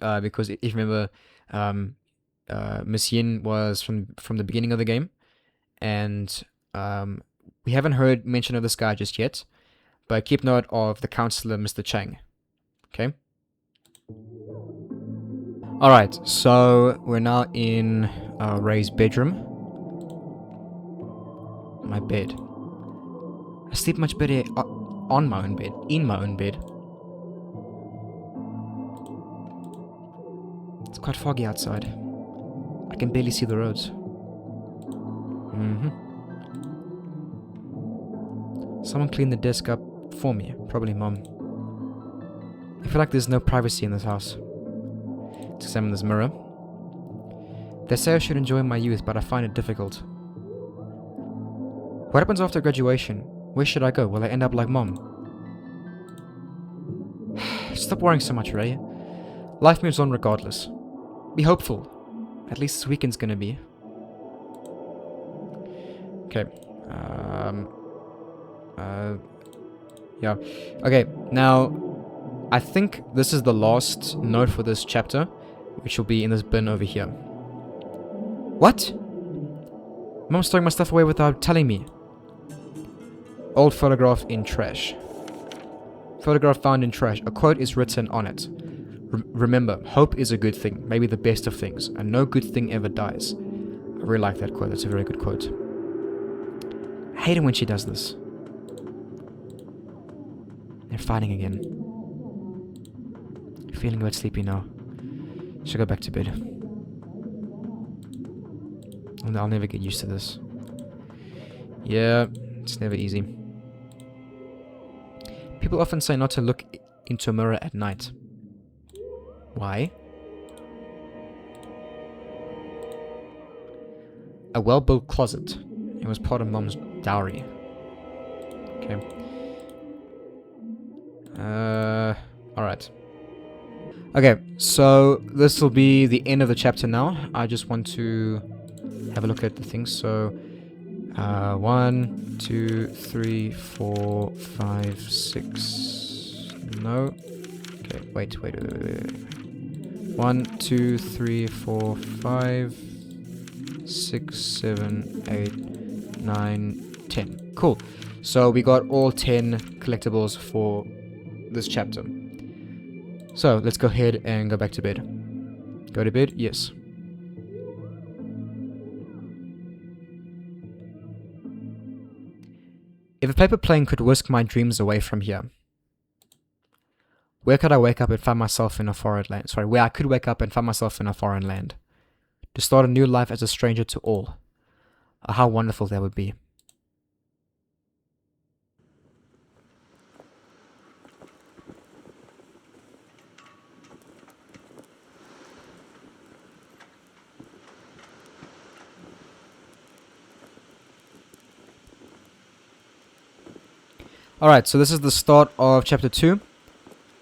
Because if you remember, Miss Yin was from the beginning of the game. And we haven't heard mention of this guy just yet. But keep note of the counselor, Mr. Chang. Okay. Alright, so we're now in Ray's bedroom. My bed. I sleep much better on my own bed. In my own bed. It's quite foggy outside. I can barely see the roads. Someone cleaned the desk up for me. Probably Mom. I feel like there's no privacy in this house. Let's examine this mirror. They say I should enjoy my youth, but I find it difficult. What happens after graduation? Where should I go? Will I end up like Mom? Stop worrying so much, Ray. Life moves on regardless. Be hopeful. At least this weekend's gonna be. Okay. Yeah. Okay, now... I think this is the last note for this chapter, which will be in this bin over here. What? Mom's throwing my stuff away without telling me. Old photograph in trash. Photograph found in trash. A quote is written on it. Remember, hope is a good thing, maybe the best of things, and no good thing ever dies. I really like that quote. That's a very good quote. I hate it when she does this. They're fighting again. Feeling a bit sleepy now. Should go back to bed. I'll never get used to this. Yeah, it's never easy. People often say not to look into a mirror at night. Why? A well-built closet. It was part of Mom's dowry. Okay. Alright. Okay, so this will be the end of the chapter now. I just want to have a look at the things. So, 1, 2, 3, 4, 5, 6. No. Okay, wait. 1, 2, 3, 4, 5, 6, 7, 8, 9, 10. Cool. So we got all 10 collectibles for this chapter. So, let's go ahead and go back to bed. Go to bed? Yes. If a paper plane could whisk my dreams away from here, where could I wake up and find myself in a foreign land? Sorry, where I could wake up and find myself in a foreign land. To start a new life as a stranger to all. How wonderful that would be. Alright, so this is the start of chapter 2.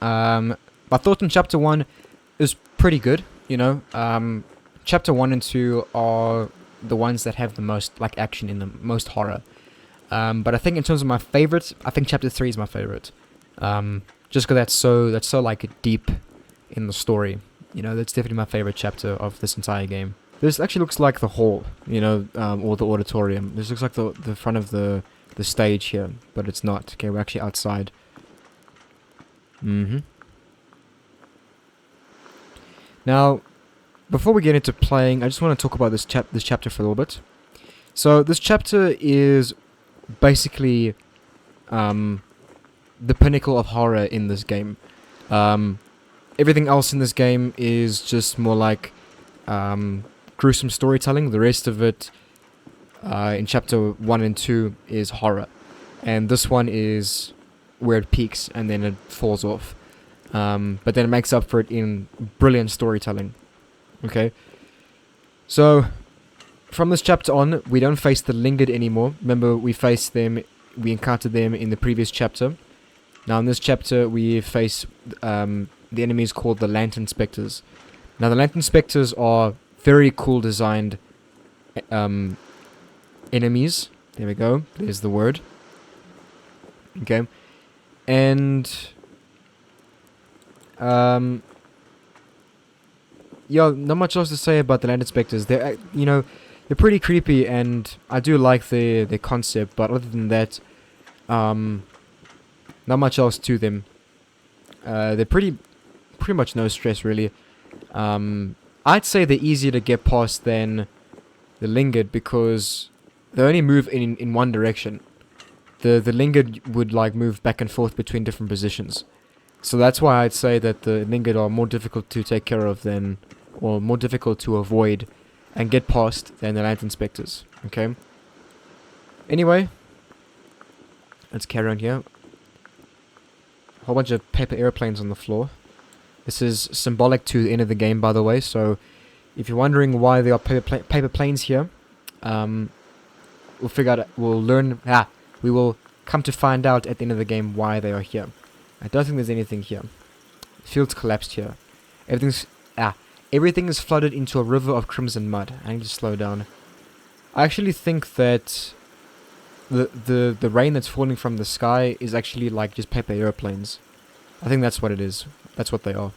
My thoughts on chapter 1 is pretty good, you know. Chapter 1 and 2 are the ones that have the most like action in them, most horror. But I think in terms of my favorite, I think chapter 3 is my favorite. Just because that's so like deep in the story. You know, that's definitely my favorite chapter of this entire game. This actually looks like the hall, you know, or the auditorium. This looks like the front of the stage here, but it's not. Okay, we're actually outside. Now, before we get into playing, I just want to talk about this chapter for a little bit. So this chapter is basically the pinnacle of horror in this game. Everything else in this game is just more like gruesome storytelling. The rest of it in chapter 1 and 2 is horror. And this one is where it peaks and then it falls off. But then it makes up for it in brilliant storytelling. Okay? So, from this chapter on, we don't face the Lingered anymore. Remember, we encountered them in the previous chapter. Now, in this chapter, we face the enemies called the Lantern Spectres. Now, the Lantern Spectres are very cool designed enemies. There we go. There's the word. Okay. And yeah, not much else to say about the Lantern Spectres. They're, you know, they're pretty creepy, and I do like their concept. But other than that, not much else to them. They're pretty much no stress, really. I'd say they're easier to get past than the Lingered because they only move in one direction. The Lingered would like move back and forth between different positions. So that's why I'd say that the Lingered are more difficult to take care of than, or more difficult to avoid and get past than the Lantern Spectres. Okay? Anyway, let's carry on here. A whole bunch of paper airplanes on the floor. This is symbolic to the end of the game, by the way, so if you're wondering why there are paper planes here, we'll figure out, we will come to find out at the end of the game why they are here. I don't think there's anything here. The field's collapsed here. Everything is flooded into a river of crimson mud. I need to slow down. I actually think that the rain that's falling from the sky is actually like just paper airplanes. I think that's what it is. That's what they are.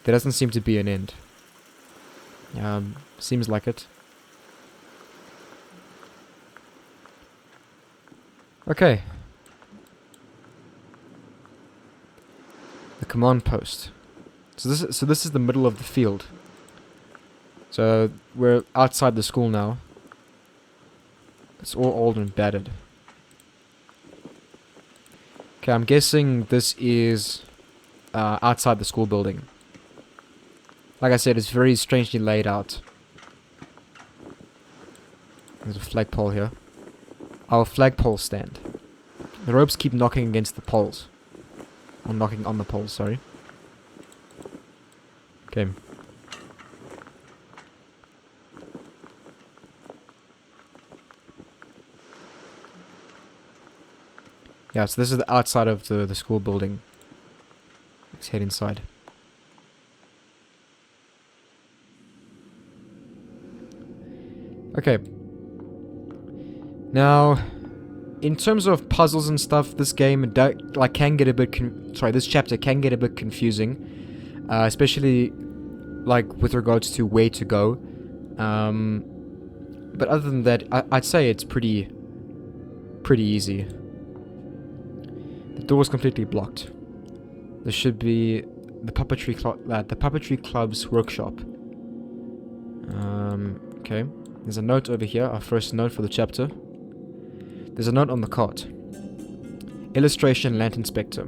There doesn't seem to be an end. Seems like it. Okay. The command post. So this is the middle of the field. So we're outside the school now. It's all old and battered. Okay, I'm guessing this is outside the school building. Like I said, it's very strangely laid out. There's a flagpole here. Our flagpole stand. The ropes keep knocking against the poles. Or knocking on the poles, sorry. Okay. Yeah, so this is the outside of the school building. Let's head inside. Okay. Now, in terms of puzzles and stuff, this game can get a bit this chapter can get a bit confusing, especially like with regards to where to go. But other than that, I'd say it's pretty easy. The door is completely blocked. This should be the puppetry club's workshop. Okay. There's a note over here, our first note for the chapter. There's a note on the cart. Illustration Lantern Spectre.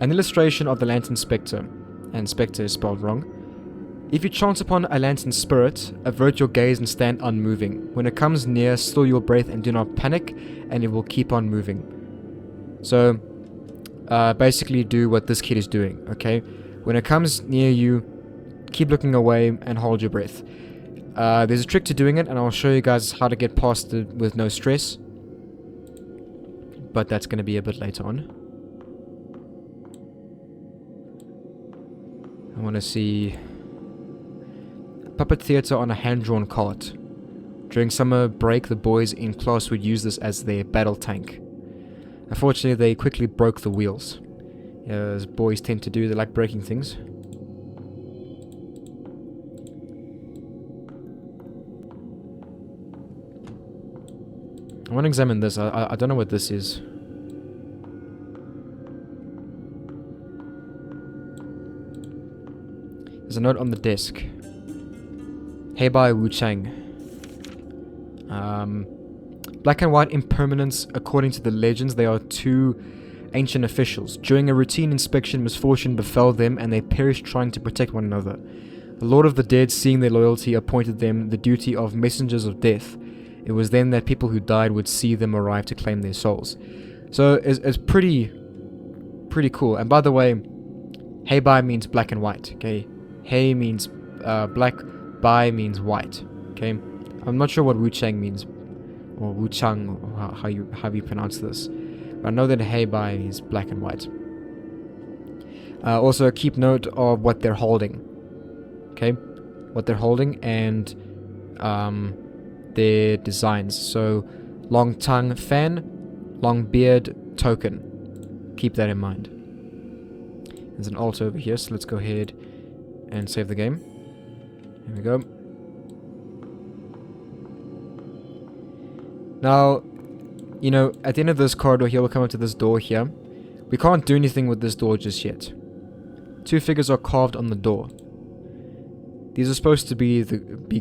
An illustration of the Lantern Spectre, and Spectre is spelled wrong. If you chance upon a lantern spirit, avert your gaze and stand unmoving. When it comes near, still your breath and do not panic, and it will keep on moving. So, basically do what this kid is doing, okay? When it comes near you, keep looking away and hold your breath. There's a trick to doing it, and I'll show you guys how to get past it with no stress. But that's going to be a bit later on. I want to see puppet theater on a hand-drawn cart. During summer break, the boys in class would use this as their battle tank. Unfortunately, they quickly broke the wheels. As boys tend to do, they like breaking things. I want to examine this. I don't know what this is. There's a note on the desk. Hey by Wu Chang. Black and white impermanence. According to the legends, they are two ancient officials. During a routine inspection, misfortune befell them and they perished trying to protect one another. The Lord of the Dead, seeing their loyalty, appointed them the duty of messengers of death. It was then that people who died would see them arrive to claim their souls. So it's pretty cool. And by the way, Hey Bai means black and white. Okay, Hey means black, Bai means white. Okay, I'm not sure what Wu Chang means, or Wu Chang, or how you pronounce this. But I know that Hey Bai is black and white. Also, keep note of what they're holding. Okay, what they're holding and their designs. So, long tongue fan, long beard token. Keep that in mind. There's an alt over here, so let's go ahead and save the game. Here we go. Now, you know, at the end of this corridor here, we'll come up to this door here. We can't do anything with this door just yet. Two figures are carved on the door. These are supposed to be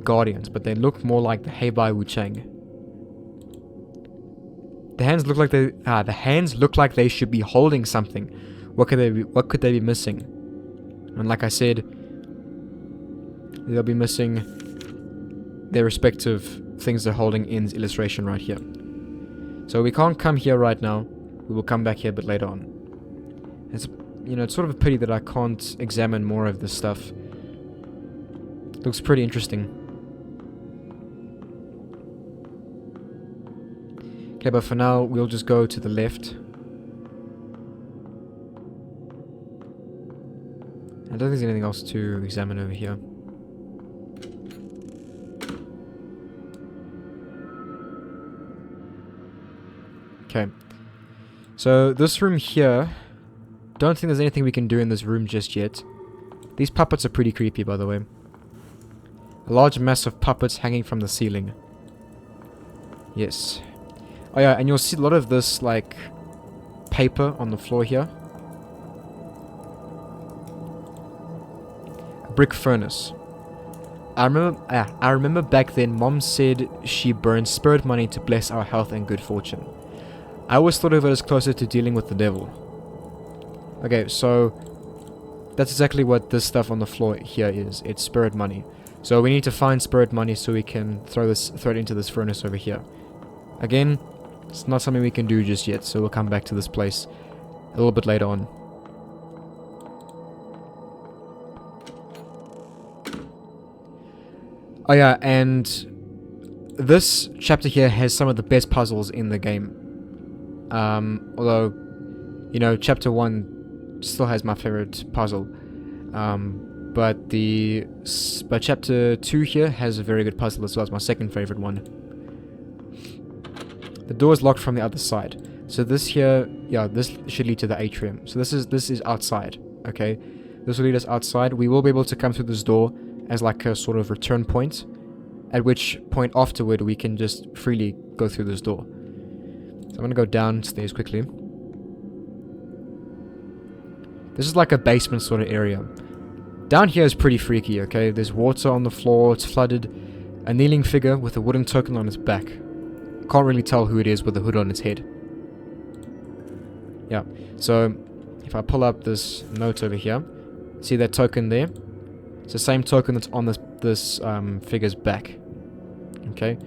guardians, but they look more like the Heibai Wu Chang. The hands look like they should be holding something. What could they be missing? And like I said, they'll be missing their respective things they're holding in this illustration right here. So we can't come here right now. We will come back here a bit later on. It's, you know, it's sort of a pity that I can't examine more of this stuff. Looks pretty interesting. Okay, but for now, we'll just go to the left. I don't think there's anything else to examine over here. Okay. So, this room here, don't think there's anything we can do in this room just yet. These puppets are pretty creepy, by the way. A large mass of puppets hanging from the ceiling. Yes. Oh yeah, and you'll see a lot of this, like, paper on the floor here. A brick furnace. I remember back then, Mom said she burned spirit money to bless our health and good fortune. I always thought of it as closer to dealing with the devil. Okay, so that's exactly what this stuff on the floor here is. It's spirit money. So we need to find spirit money so we can throw it into this furnace over here. Again, it's not something we can do just yet, so we'll come back to this place a little bit later on. Oh yeah, and this chapter here has some of the best puzzles in the game. Although, you know, chapter 1 still has my favorite puzzle. But chapter 2 here has a very good puzzle as well. It's my second favorite one. The door is locked from the other side. So this here, yeah, this should lead to the atrium. So this is outside, okay? This will lead us outside. We will be able to come through this door as like a sort of return point, at which point afterward we can just freely go through this door. So I'm gonna go downstairs quickly. This is like a basement sort of area. Down here is pretty freaky, okay? There's water on the floor, it's flooded. A kneeling figure with a wooden token on its back. Can't really tell who it is with a hood on its head. Yeah. So if I pull up this note over here, see that token there? It's the same token that's on this figure's back. Okay.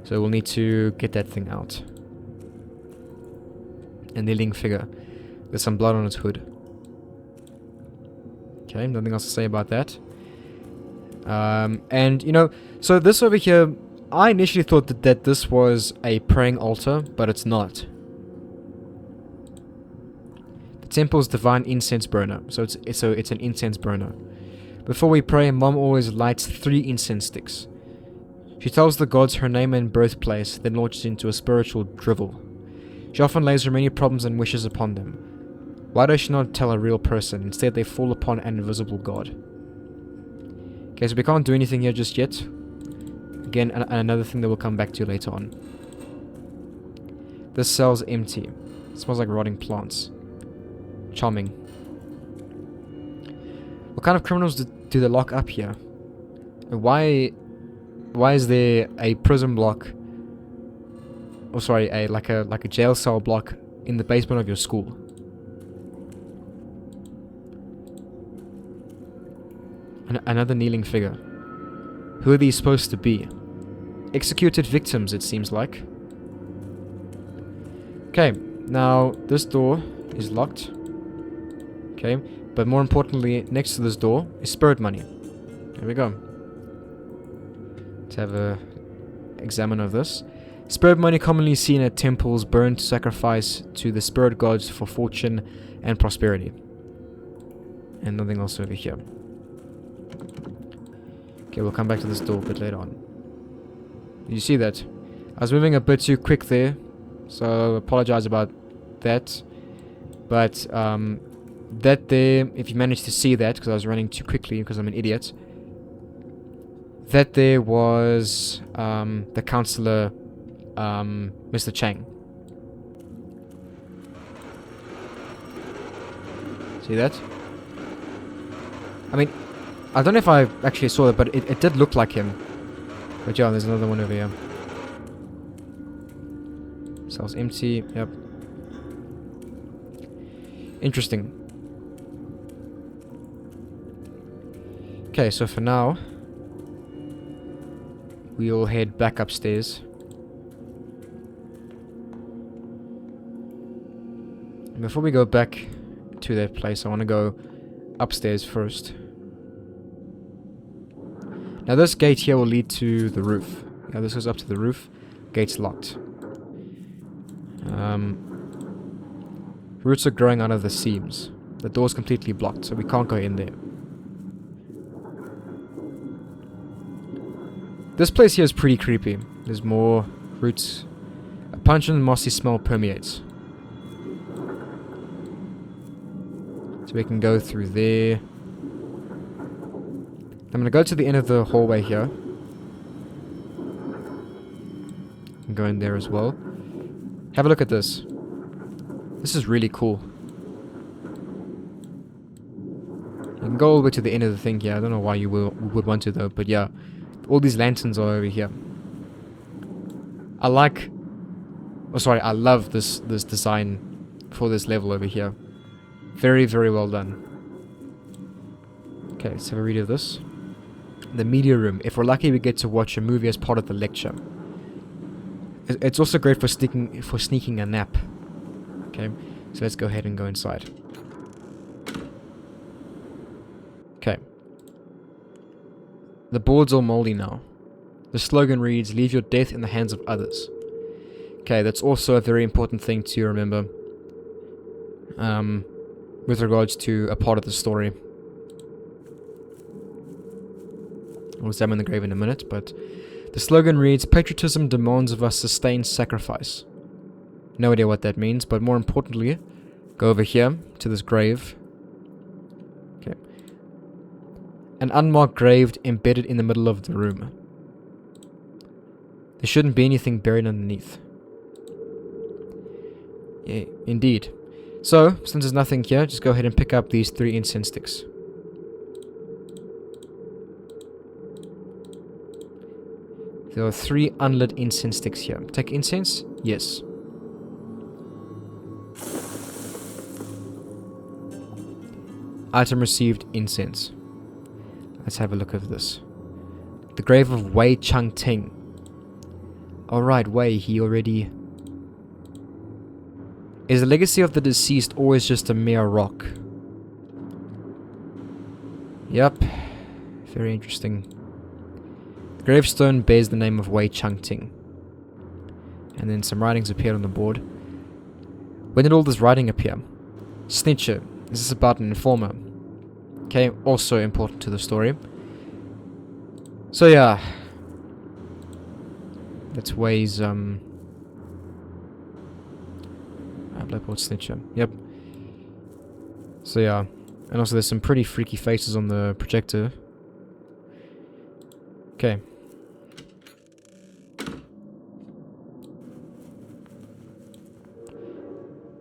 So we'll need to get that thing out. A kneeling figure. There's some blood on its hood. Okay, nothing else to say about that. And, you know, so this over here, I initially thought that this was a praying altar, but it's not. The temple's divine incense burner, so it's an incense burner. Before we pray, Mom always lights 3 incense sticks. She tells the gods her name and birthplace, then launches into a spiritual drivel. She often lays her many problems and wishes upon them. Why does she not tell a real person? Instead, they fall upon an invisible god. Okay, so we can't do anything here just yet. Again, another thing that we'll come back to later on. This cell's empty. It smells like rotting plants. Charming. What kind of criminals do they lock up here? Why is there a prison block? Oh, sorry, like a jail cell block in the basement of your school? Another kneeling figure. Who are these supposed to be? Executed victims, it seems like. Okay, now this door is locked. Okay, but more importantly, next to this door is spirit money. There we go. Let's have a examine of this. Spirit money commonly seen at temples burned to sacrifice to the spirit gods for fortune and prosperity. And nothing else over here. Okay, we'll come back to this door a bit later on. Did you see that? I was moving a bit too quick there, so I apologize about that. But that there, if you managed to see that, because I was running too quickly because I'm an idiot. That there was the counselor, Mr. Chung. See that? I mean, I don't know if I actually saw it, but it did look like him. But yeah, there's another one over here. Cell's empty, yep. Interesting. Okay, so for now, we'll head back upstairs. And before we go back to that place, I want to go upstairs first. Now this gate here will lead to the roof. Yeah, this goes up to the roof. Gate's locked. Roots are growing out of the seams. The door's completely blocked, so we can't go in there. This place here is pretty creepy. There's more roots. A pungent mossy smell permeates. So we can go through there. I'm going to go to the end of the hallway here. And go in there as well. Have a look at this. This is really cool. You can go all the way to the end of the thing here. I don't know why you would want to though, but yeah. All these lanterns are over here. I love this design for this level over here. Very, very well done. Okay, let's have a read of this. The media room. If we're lucky, we get to watch a movie as part of the lecture. It's also great for sneaking a nap. Okay, so let's go ahead and go inside. Okay. The board's all moldy now. The slogan reads, "Leave your death in the hands of others." Okay, that's also a very important thing to remember. With regards to a part of the story. We'll examine the grave in a minute, but the slogan reads, "Patriotism demands of us sustained sacrifice." No idea what that means, but more importantly, go over here to this grave. Okay. An unmarked grave embedded in the middle of the room. There shouldn't be anything buried underneath. Yeah, indeed. So, since there's nothing here, just go ahead and pick up these 3 incense sticks. There are 3 unlit incense sticks here. Take incense? Yes. Item received, incense. Let's have a look at this. The grave of Chung Ting. Alright, he already... Is the legacy of the deceased always just a mere rock? Yep. Very interesting. The gravestone bears the name of Chung Ting. And then some writings appeared on the board. When did all this writing appear? Snitcher. Is this about an informer? Okay, also important to the story. So yeah. That's Way's Blackboard Snitcher. Yep. So yeah. And also there's some pretty freaky faces on the projector. Okay.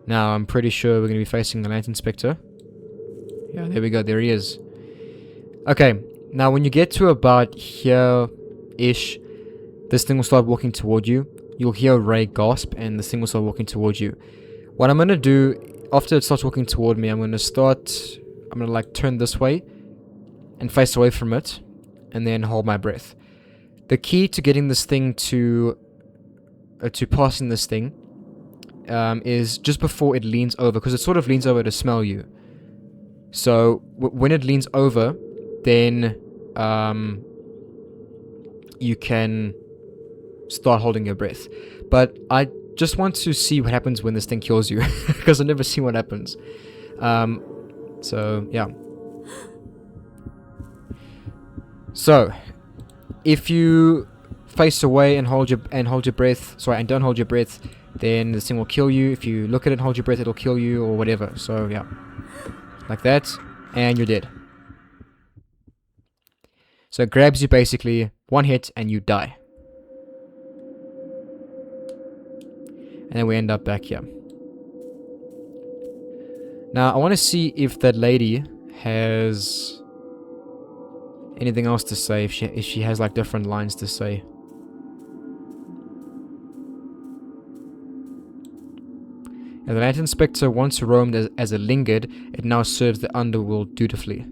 Now I'm pretty sure we're going to be facing the Lantern Inspector. Yeah, there we go. There he is. Okay. Now when you get to about here-ish, this thing will start walking toward you. You'll hear Ray gasp and this thing will start walking toward you. What I'm going to do, after it starts walking toward me, I'm going to like turn this way and face away from it and then hold my breath. The key to getting this thing to passing this thing is just before it leans over, because it sort of leans over to smell you. So when it leans over, then you can start holding your breath. But I just want to see what happens when this thing kills you, because I've never seen what happens. So yeah. So if you face away and hold your breath, and don't hold your breath, then this thing will kill you. If you look at it and hold your breath, it'll kill you or whatever. So yeah, like that, and you're dead. So it grabs you basically, one hit and you die. And then we end up back here. Now I want to see if that lady has anything else to say, if she has like different lines to say. And the Lantern Inspector once roamed as a lingard, it now serves the underworld dutifully.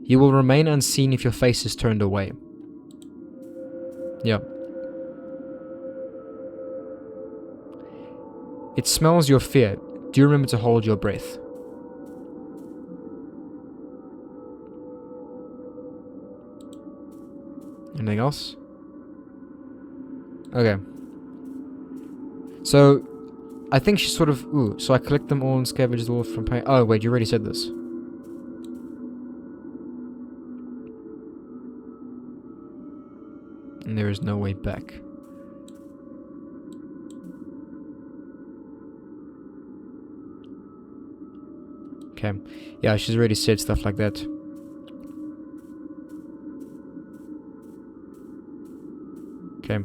You will remain unseen if your face is turned away. Yeah. It smells your fear. Do you remember to hold your breath? Anything else? Okay. So, I think she's sort of... Ooh, so I collect them all and scavenge them all from pain. Oh, wait, you already said this. And there is no way back. Okay. Yeah, she's already said stuff like that. Okay.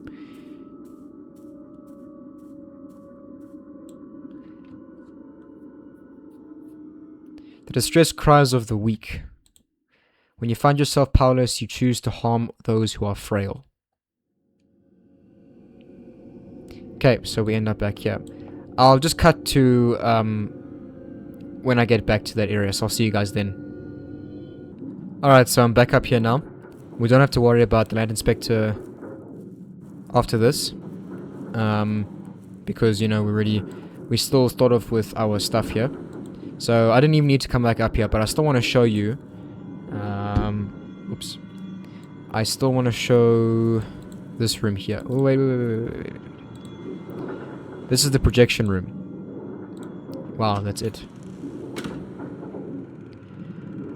The distressed cries of the weak. When you find yourself powerless, you choose to harm those who are frail. Okay, so we end up back here. I'll just cut to when I get back to that area, so I'll see you guys then. Alright, so I'm back up here now. We don't have to worry about the Land Inspector after this. Because, you know, we still start off with our stuff here. So I didn't even need to come back up here, but I still want to show you. Oops. I still want to show this room here. Oh, wait. This is the projection room. Wow, that's it.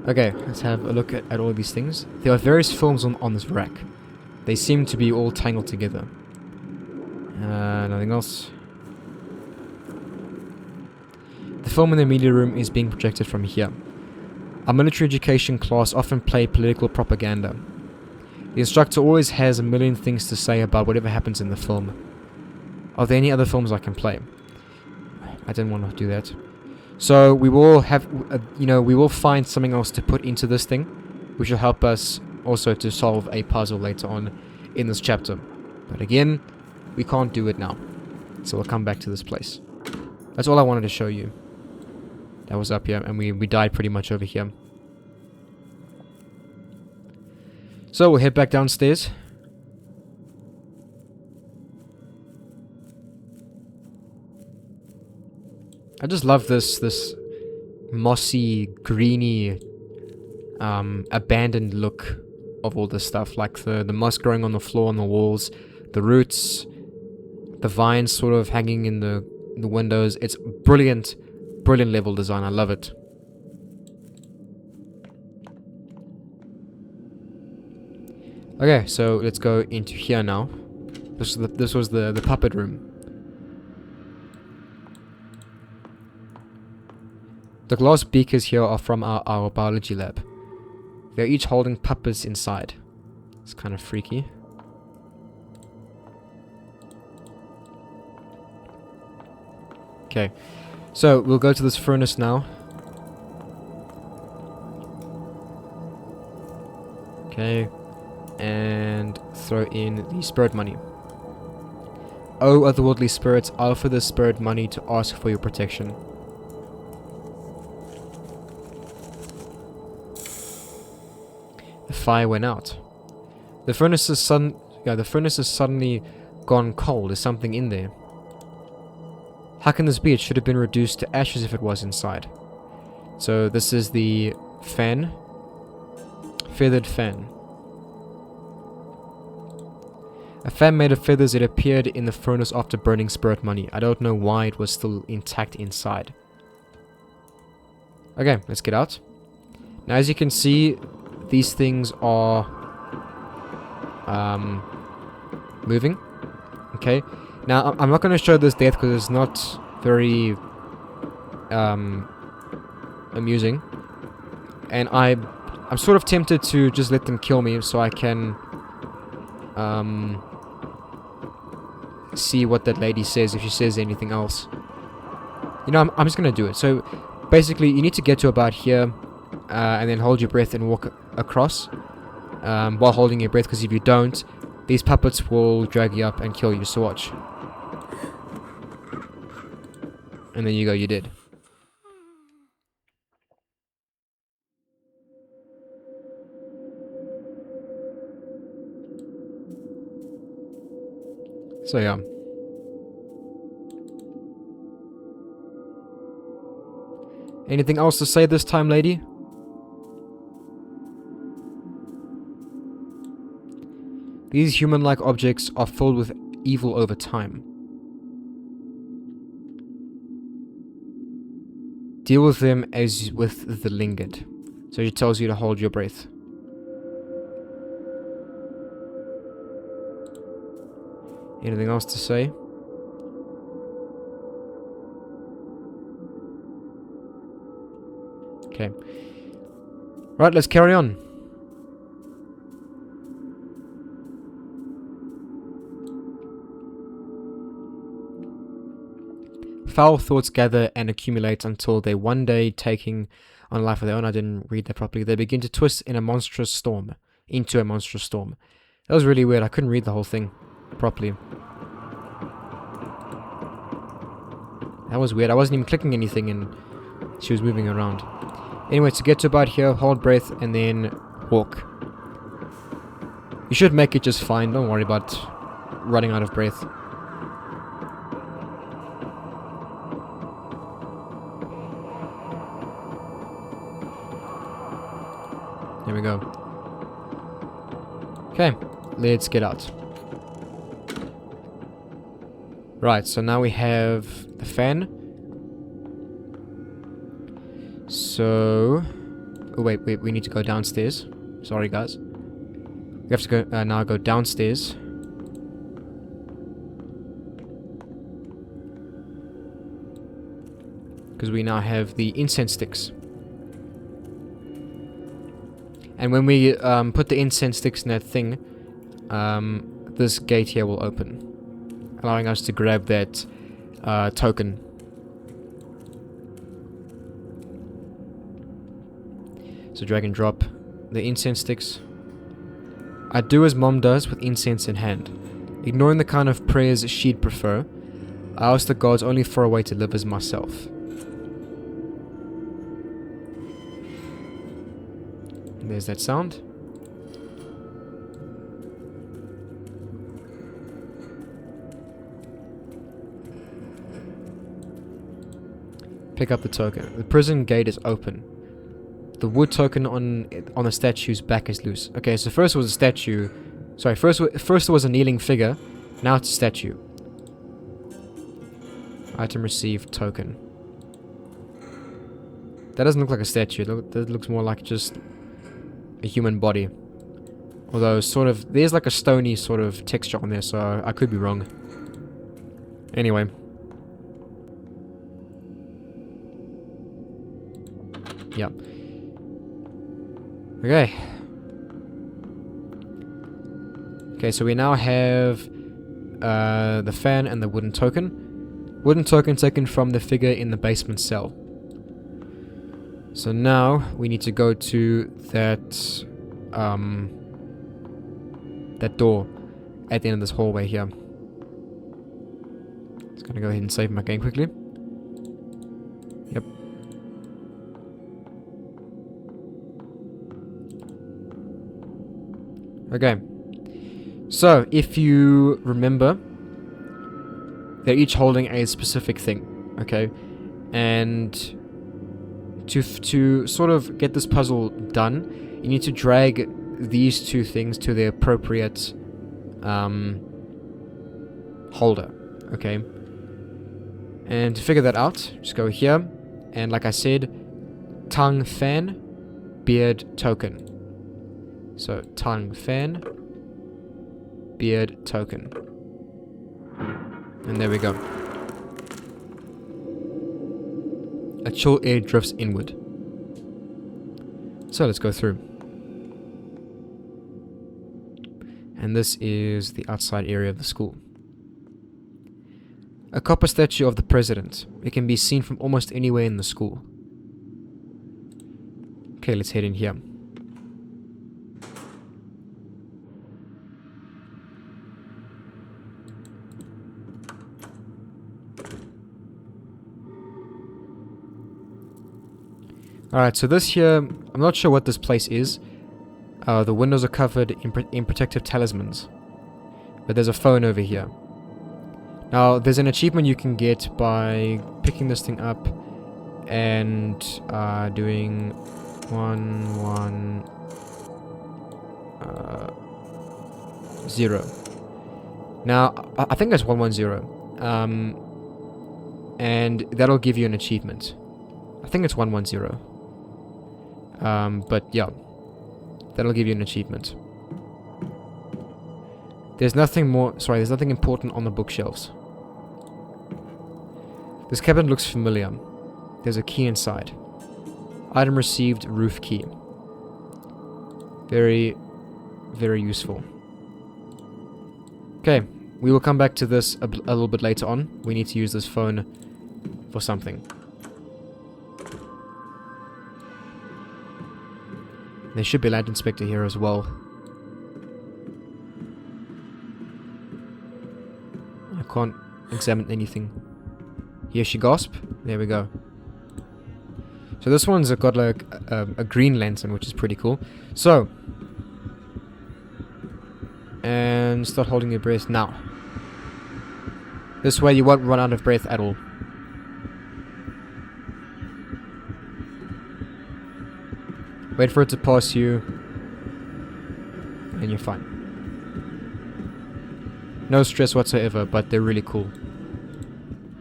Okay, let's have a look at all these things. There are various films on this rack. They seem to be all tangled together. Nothing else. The film in the media room is being projected from here. Our military education class often play political propaganda. The instructor always has a million things to say about whatever happens in the film. Are there any other films I can play? I didn't want to do that. So we will have, we will find something else to put into this thing, which will help us also to solve a puzzle later on in this chapter. But again, we can't do it now. So we'll come back to this place. That's all I wanted to show you. that was up here, and we died pretty much over here. So we'll head back downstairs. I just love this mossy, greeny, abandoned look of all this stuff. Like the moss growing on the floor, on the walls, the roots, the vines sort of hanging in the windows. It's brilliant, brilliant level design. I love it. Okay, so let's go into here now. This was the puppet room. The glass beakers here are from our biology lab. They're each holding puppets inside. It's kind of freaky. Okay, so we'll go to this furnace now. Okay, and throw in the spirit money. Oh, otherworldly spirits, I'll offer this spirit money to ask for your protection. The fire went out. The furnace is suddenly gone cold. There's something in there. How can this be? It should have been reduced to ashes if it was inside. So this is the fan. Feathered fan. A fan made of feathers. It appeared in the furnace after burning spirit money. I don't know why it was still intact inside. Okay, let's get out. Now as you can see, these things are moving. Okay. Now I'm not going to show this death because it's not very amusing. And I'm sort of tempted to just let them kill me so I can see what that lady says, if she says anything else. You know, I'm just going to do it. So basically you need to get to about here and then hold your breath and walk across while holding your breath, because if you don't, these puppets will drag you up and kill you. So watch. And then you go, you did. So yeah. Anything else to say this time, lady? These human-like objects are filled with evil over time. Deal with them as with the lingard. So it tells you to hold your breath. Anything else to say? Okay. Right, let's carry on. Foul thoughts gather and accumulate until they one day, taking on life of their own. I didn't read that properly. They begin to twist in a monstrous storm. Into a monstrous storm. That was really weird. I couldn't read the whole thing properly. That was weird. I wasn't even clicking anything and she was moving around. Anyway, to get to about here, hold breath and then walk. You should make it just fine. Don't worry about running out of breath. There we go. Okay, let's get out. Right, so now we have the fan. So... Oh, wait, we need to go downstairs. Sorry, guys. We have to go now go downstairs. Because we now have the incense sticks. And when we put the incense sticks in that thing, this gate here will open, allowing us to grab that token. So drag and drop the incense sticks. I do as Mom does with incense in hand, ignoring the kind of prayers she'd prefer. I ask the gods only for a way to live as myself. There's that sound. Pick up the token. The prison gate is open. The wood token on the statue's back is loose. Okay, so first was a statue. Sorry, first there was a kneeling figure. Now it's a statue. Item received, token. That doesn't look like a statue. That looks more like just a human body. Although, sort of, there's like a stony sort of texture on there, so I could be wrong. Anyway. Yeah. Okay. Okay, so we now have the fan and the wooden token. Wooden token taken from the figure in the basement cell. So now we need to go to that that door at the end of this hallway here. Just gonna go ahead and save my game quickly. Yep. Okay. So, if you remember, they're each holding a specific thing, okay? And to sort of get this puzzle done, you need to drag these two things to the appropriate holder, okay? And to figure that out, just go here, and like I said, tongue fan, beard token. So, tongue fan, beard token. And there we go. A chill air drifts inward. So let's go through. And this is the outside area of the school. A copper statue of the president. It can be seen from almost anywhere in the school. Okay, let's head in here. Alright, so this here, I'm not sure what this place is. The windows are covered in protective talismans. But there's a phone over here. Now, there's an achievement you can get by picking this thing up and doing 110. Now, I think that's 110. And that'll give you an achievement. I think it's 110. But yeah, that'll give you an achievement. There's nothing there's nothing important on the bookshelves. This cabinet looks familiar. There's a key inside. Item received, roof key. Very, very useful. Okay, we will come back to this a little bit later on. We need to use this phone for something. There should be a land inspector here as well. I can't examine anything. Here she gasp. There we go. So this one's got like a green lantern, which is pretty cool. So, and start holding your breath now. This way you won't run out of breath at all. Wait for it to pass you, and you're fine. No stress whatsoever, but they're really cool.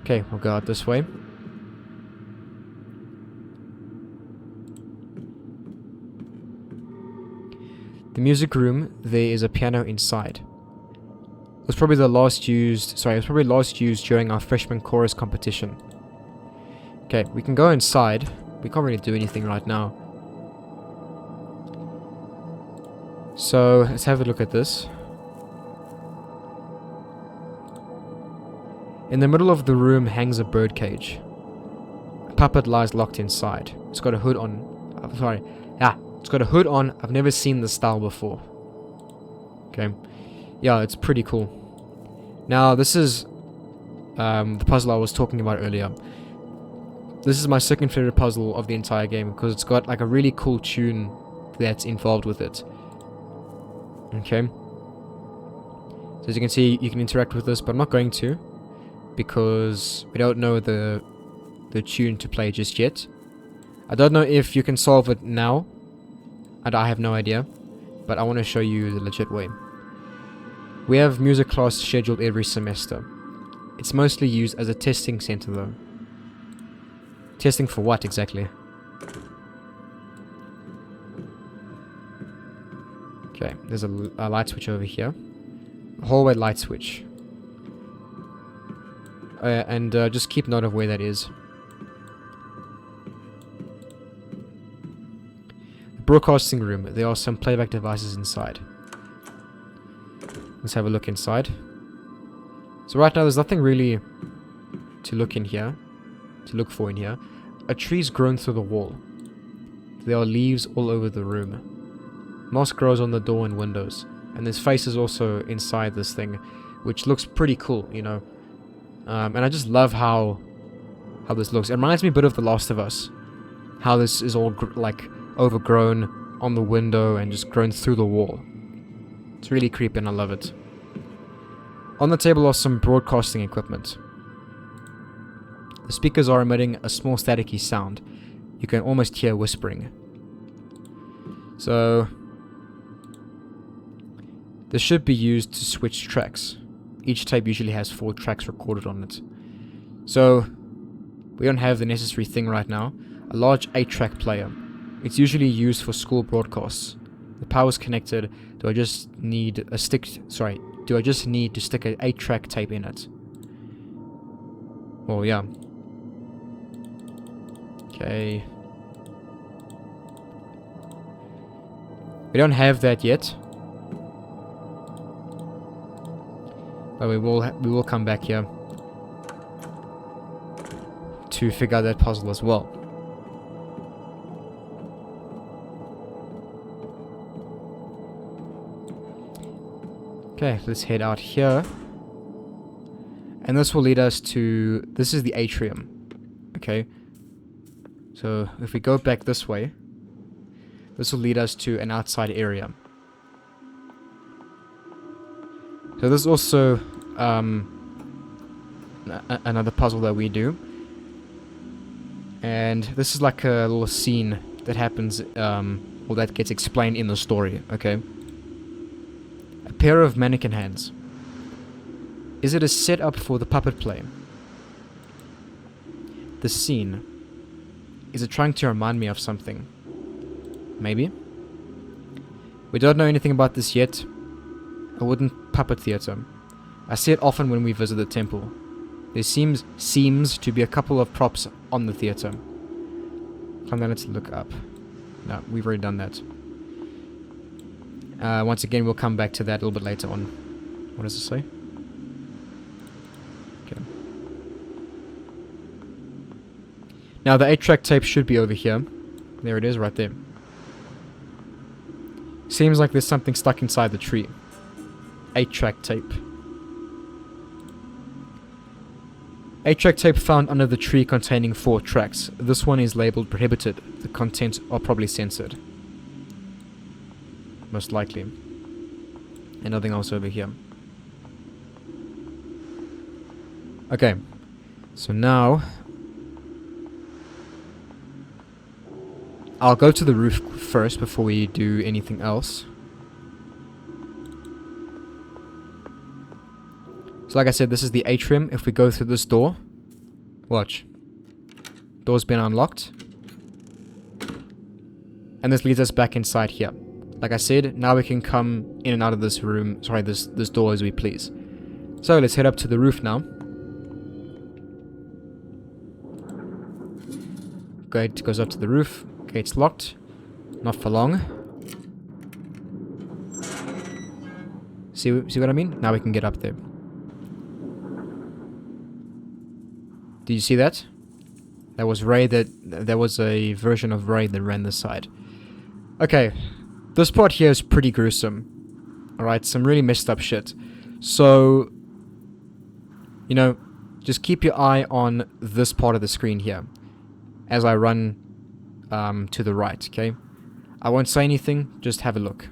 Okay, we'll go out this way. The music room, there is a piano inside. It was probably last used during our freshman chorus competition. Okay, we can go inside. We can't really do anything right now. So, let's have a look at this. In the middle of the room hangs a birdcage. A puppet lies locked inside. It's got a hood on. It's got a hood on. I've never seen this style before. Okay. Yeah, it's pretty cool. Now, this is the puzzle I was talking about earlier. This is my second favorite puzzle of the entire game because it's got like a really cool tune. that's involved with it. Okay. So as you can see, you can interact with this, but I'm not going to, because we don't know the tune to play just yet. I don't know if you can solve it now, and I have no idea, but I want to show you the legit way. We have music class scheduled every semester. It's mostly used as a testing center though. Testing for what exactly? Okay, there's a light switch over here. A hallway light switch. And just keep note of where that is. The broadcasting room. There are some playback devices inside. Let's have a look inside. So right now there's nothing really to look for in here. A tree's grown through the wall. There are leaves all over the room. Moss grows on the door and windows. And there's faces also inside this thing, which looks pretty cool, you know. And I just love how this looks. It reminds me a bit of The Last of Us. How this is all like overgrown on the window and just grown through the wall. It's really creepy and I love it. On the table are some broadcasting equipment. The speakers are emitting a small staticky sound. You can almost hear whispering. So this should be used to switch tracks. Each tape usually has 4 tracks recorded on it. So we don't have the necessary thing right now. A large 8-track player. It's usually used for school broadcasts. The power's connected. Do I just need to stick an 8-track tape in it? Well, yeah. Okay. We don't have that yet. But we will come back here to figure out that puzzle as well. Okay, let's head out here. And this will lead us to... This is the atrium. Okay. So, if we go back this way, this will lead us to an outside area. So this is also another puzzle that we do. And this is like a little scene that happens, or that gets explained in the story, okay? A pair of mannequin hands. Is it a setup for the puppet play? The scene. Is it trying to remind me of something? Maybe? We don't know anything about this yet. A wooden puppet theater. I see it often when we visit the temple. There seems to be a couple of props on the theater. Come down, let's look up. No, we've already done that. Once again, we'll come back to that a little bit later on. What does it say? Okay. Now, the 8-track tape should be over here. There it is, right there. Seems like there's something stuck inside the tree. 8-track tape. 8-track tape found under the tree containing 4 tracks. This one is labeled prohibited. The contents are probably censored. Most likely. And nothing else over here. Okay. So now I'll go to the roof first before we do anything else. So like I said, this is the atrium. If we go through this door, watch. Door's been unlocked. And this leads us back inside here. Like I said, now we can come in and out of this room, sorry, this door as we please. So let's head up to the roof now. Gate goes up to the roof. Gate's locked. Not for long. See what I mean? Now we can get up there. Did you see that? That was Ray there was a version of Ray that ran this side. Okay. This part here is pretty gruesome. Alright, some really messed up shit. So, you know, just keep your eye on this part of the screen here. As I run to the right, okay? I won't say anything, just have a look.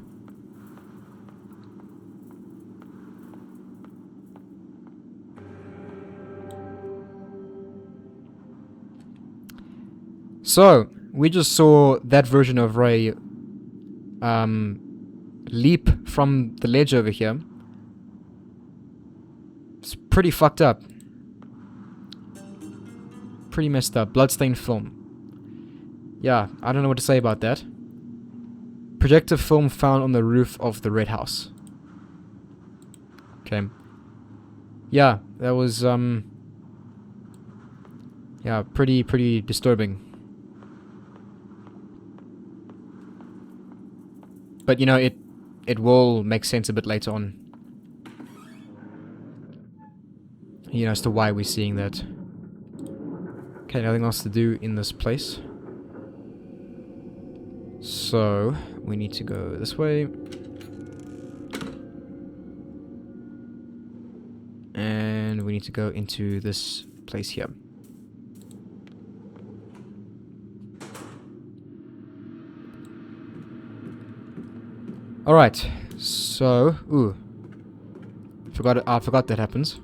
So, we just saw that version of Ray leap from the ledge over here. It's pretty fucked up. Pretty messed up. Bloodstained film. Yeah, I don't know what to say about that. Projector film found on the roof of the red house. Okay. Yeah, that was yeah, pretty disturbing. But you know, it will make sense a bit later on. You know, as to why we're seeing that. Okay, nothing else to do in this place. So, we need to go this way. And we need to go into this place here. Alright, so... Ooh. I forgot that happens.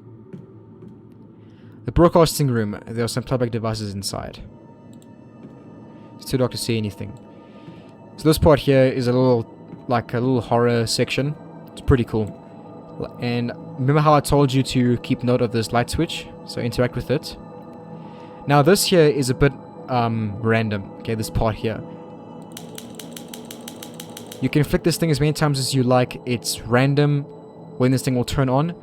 The broadcasting room. There are some playback devices inside. It's too dark to see anything. So this part here is a little... like a little horror section. It's pretty cool. And remember how I told you to keep note of this light switch? So interact with it. Now this here is a bit random. Okay, this part here. You can flick this thing as many times as you like. It's random when this thing will turn on.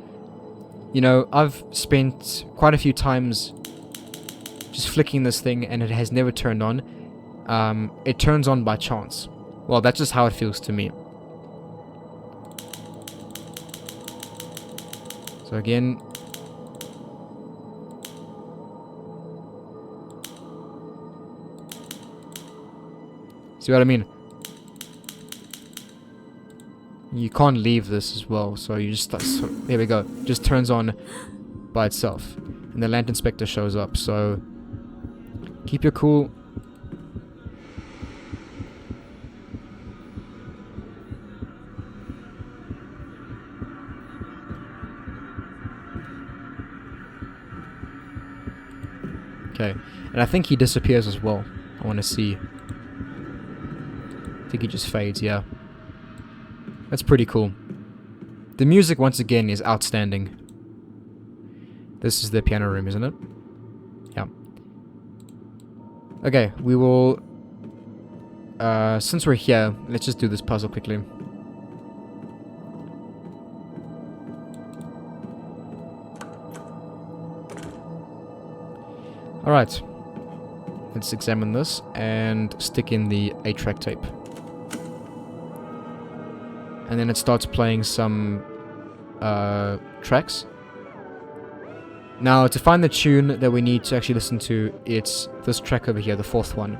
You know, I've spent quite a few times just flicking this thing and it has never turned on. It turns on by chance. Well, that's just how it feels to me. So again... See what I mean? You can't leave this as well, so you just... So, there we go. Just turns on by itself. And the lantern inspector shows up, so... Keep your cool. Okay. And I think he disappears as well. I want to see. I think he just fades, yeah. That's pretty cool. The music, once again, is outstanding. This is the piano room, isn't it? Yeah. Okay, we will... since we're here, let's just do this puzzle quickly. Alright. Let's examine this and stick in the 8-track tape. And then it starts playing some tracks. Now, to find the tune that we need to actually listen to, it's this track over here, the 4th one.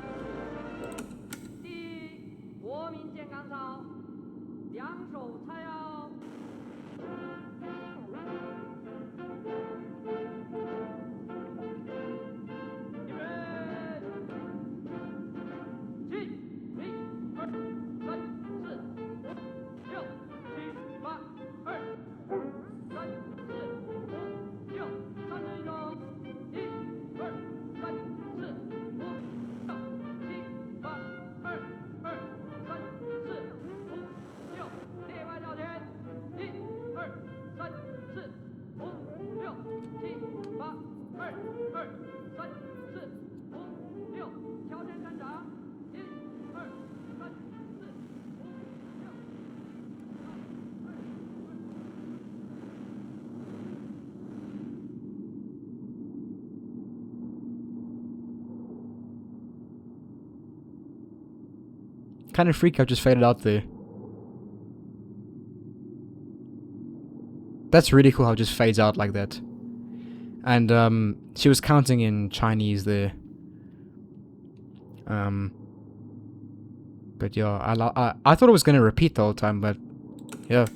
Kind of freak out just faded out there. That's really cool how it just fades out like that. And she was counting in Chinese there. But yeah, I thought it was gonna repeat the whole time, but yeah.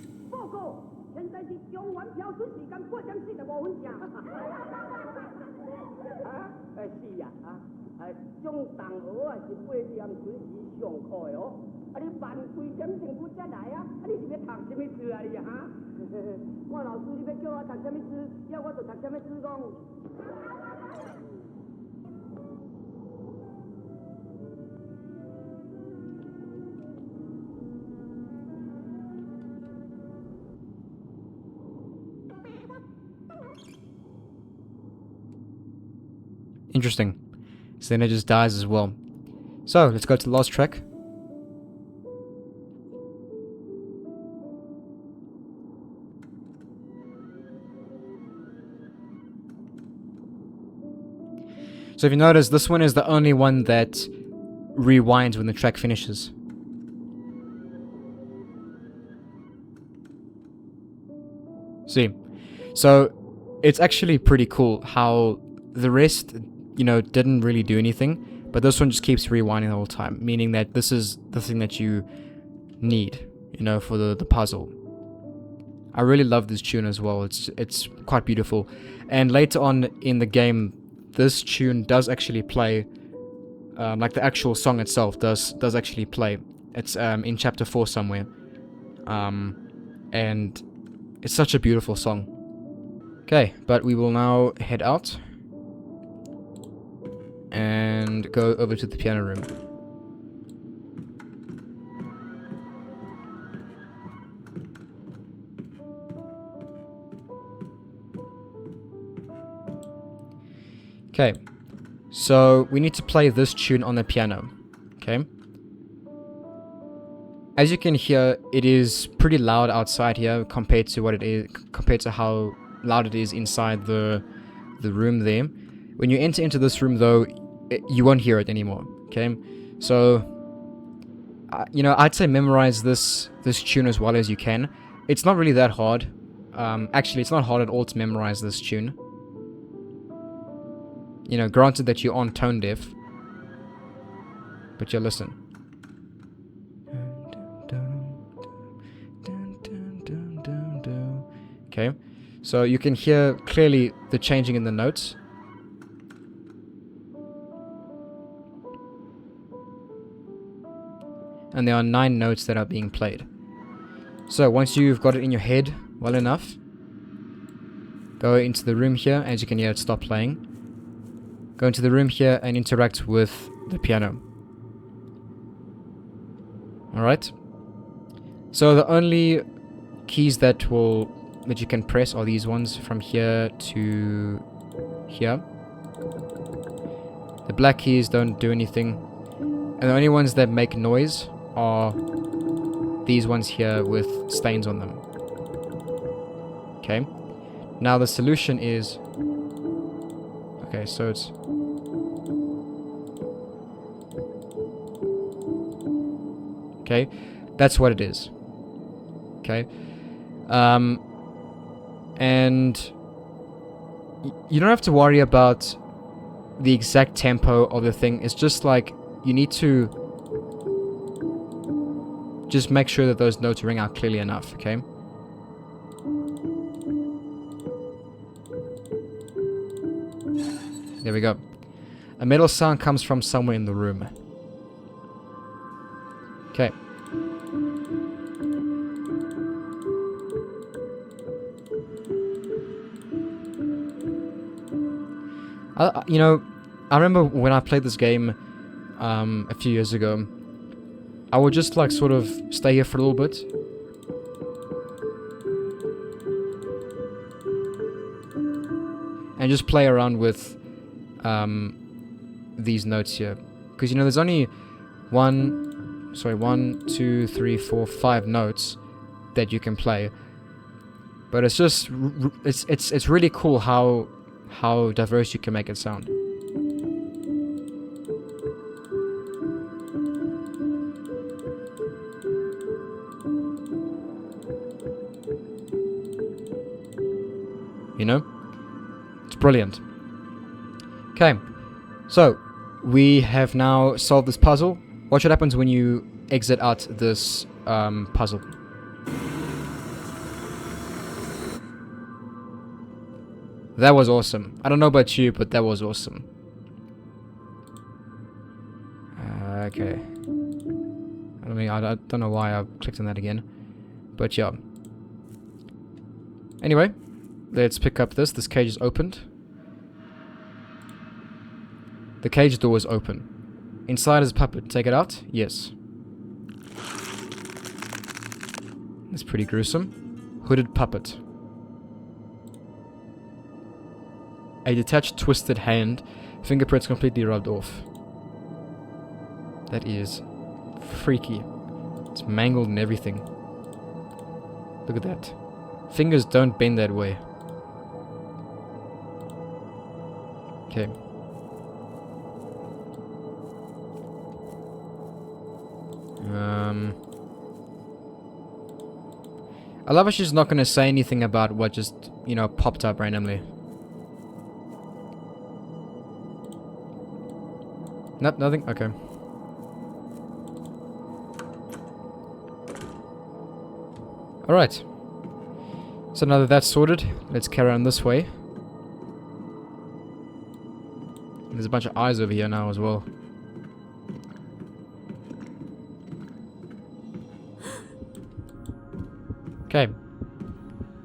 Interesting. So then it just dies as well. So, let's go to the last track. So if you notice, this one is the only one that rewinds when the track finishes. See? So, it's actually pretty cool how the rest, you know, didn't really do anything, but this one just keeps rewinding the whole time, meaning that this is the thing that you need, you know, for the puzzle. I really love this tune as well. It's quite beautiful. And later on in the game, this tune does actually play, like the actual song itself does actually play. It's in chapter 4 somewhere. And it's such a beautiful song. Okay, but we will now head out and go over to the piano room. Okay, so we need to play this tune on the piano. Okay. As you can hear, it is pretty loud outside here compared to how loud it is inside the room there. When you enter into this room, though, you won't hear it anymore. Okay, so you know, I'd say memorize this tune as well as you can. It's not really that hard. Actually, it's not hard at all to memorize this tune. You know, granted that you aren't tone deaf, but you'll listen. Okay, so you can hear clearly the changing in the notes. And there are 9 notes that are being played. So once you've got it in your head well enough, go into the room here. As you can hear, it stopped playing. Go into the room here and interact with the piano. Alright. So the only keys that you can press are these ones from here to here. The black keys don't do anything. And the only ones that make noise are these ones here with stains on them. Okay. Now the solution is... Okay, so it's... Okay, that's what it is. Okay. And you don't have to worry about the exact tempo of the thing. It's just like you need to just make sure that those notes ring out clearly enough, okay? There we go. A metal sound comes from somewhere in the room. Okay. You know, I remember when I played this game a few years ago, I would just like sort of stay here for a little bit. And just play around with these notes here. Because, you know, there's only 1, 2, 3, 4, 5 notes that you can play. But it's just, it's really cool how diverse you can make it sound. You know? It's brilliant. Okay. So, we have now solved this puzzle. Watch what happens when you exit out this puzzle. That was awesome. I don't know about you, but that was awesome. Okay. I mean, I don't know why I clicked on that again. But yeah. Anyway, let's pick up this. This cage is opened. The cage door is open. Inside is a puppet. Take it out? Yes. That's pretty gruesome. Hooded puppet. A detached, twisted hand. Fingerprints completely rubbed off. That is freaky. It's mangled and everything. Look at that. Fingers don't bend that way. Okay. I love how she's not going to say anything about what just, you know, popped up randomly. Nope, nothing? Okay. Alright. So now that that's sorted, let's carry on this way. There's a bunch of eyes over here now as well. Okay.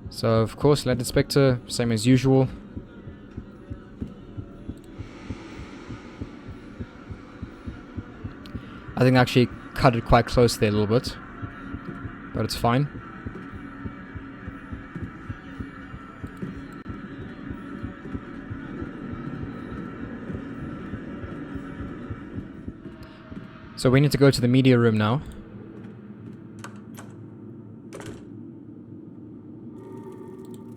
So, of course, Lead Inspector, same as usual. I think I actually cut it quite close there a little bit. But it's fine. So we need to go to the media room now.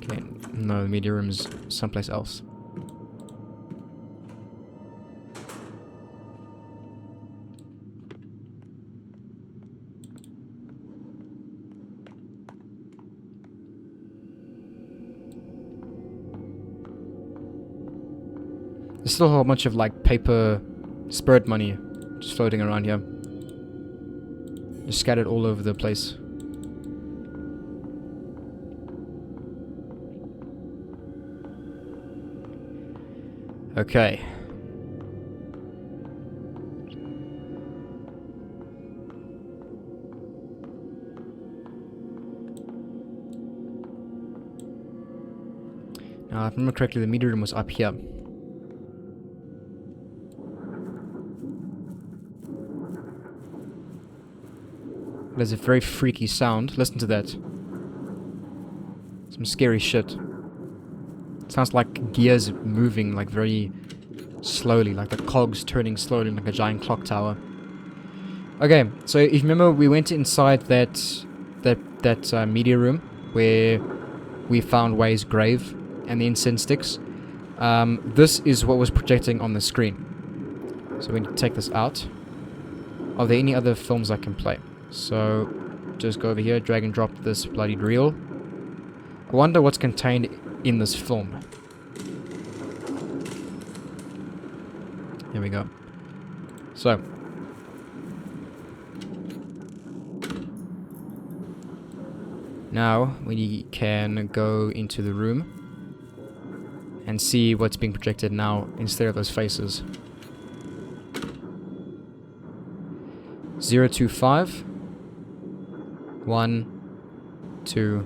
Okay, no, the media room is someplace else. There's still a whole bunch of like paper spirit money just floating around here. Just scattered all over the place. Okay. Now, if I remember correctly, the media room was up here. There's a very freaky sound. Listen to that. Some scary shit. It sounds like gears moving like very slowly, like the cogs turning slowly like a giant clock tower. Okay, so if you remember, we went inside that media room where we found Way's grave and the incense sticks. This is what was projecting on the screen. So we need to take this out. Are there any other films I can play? So, just go over here, drag and drop this bloody reel. I wonder what's contained in this film. Here we go. So. Now, we can go into the room and see what's being projected now instead of those faces. 025 1 2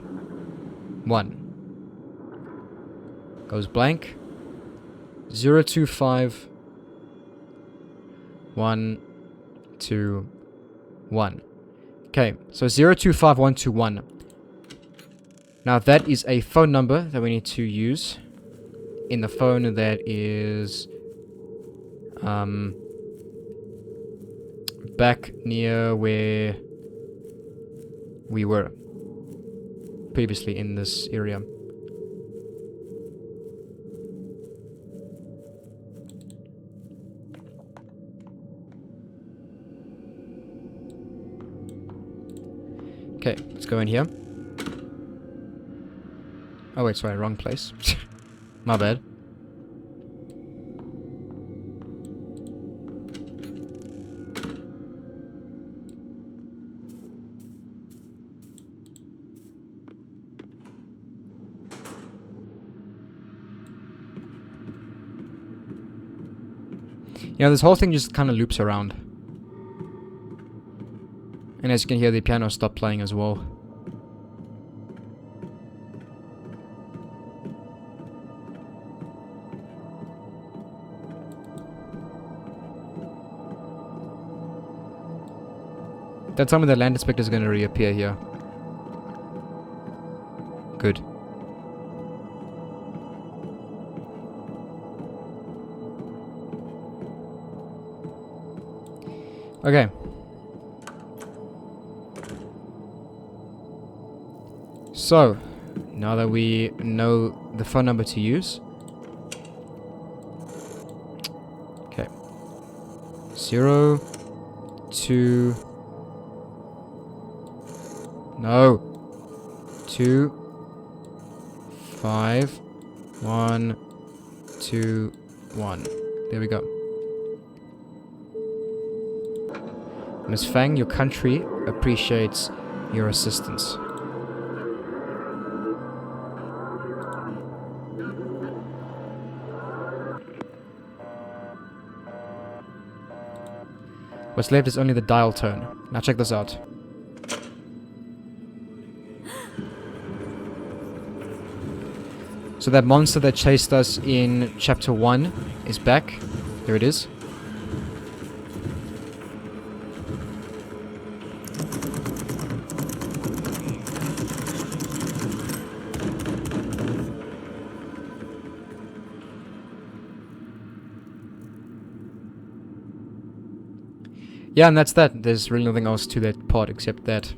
1 goes blank. 025 1 2 1. Okay, so 025121. Now that is a phone number that we need to use in the phone that is back near where we were previously in this area. Okay, let's go in here. Oh wait, sorry, wrong place. My bad. You know, this whole thing just kind of loops around. And as you can hear, the piano stopped playing as well. Don't tell me the land inspector is going to reappear here. Good. Okay. So, now that we know the phone number to use. Okay. 0, 2... No. 2, 5, 1, 2, 1. There we go. Miss Fang, your country appreciates your assistance. What's left is only the dial tone. Now check this out. So that monster that chased us in chapter 1 is back. There it is. Yeah, and that's that. There's really nothing else to that part except that.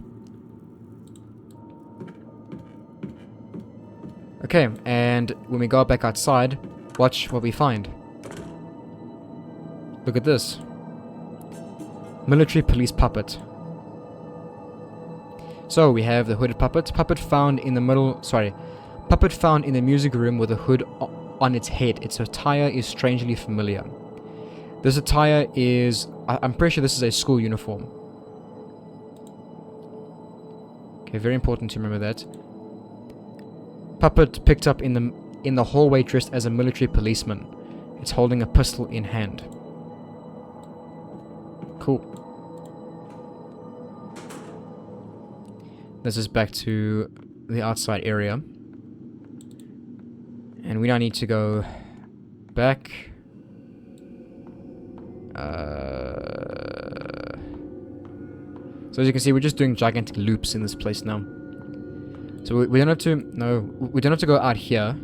Okay, and when we go back outside, watch what we find. Look at this. Military police puppet. So we have the hooded puppet. Puppet found in the Puppet found in the music room with a hood on its head. Its attire is strangely familiar. This attire is... I'm pretty sure this is a school uniform. Okay, very important to remember that. Puppet picked up in the hallway dressed as a military policeman. It's holding a pistol in hand. Cool. This is back to the outside area. And we now need to go back. So as you can see, we're just doing gigantic loops in this place now. So we don't have to... No, we don't have to go out here.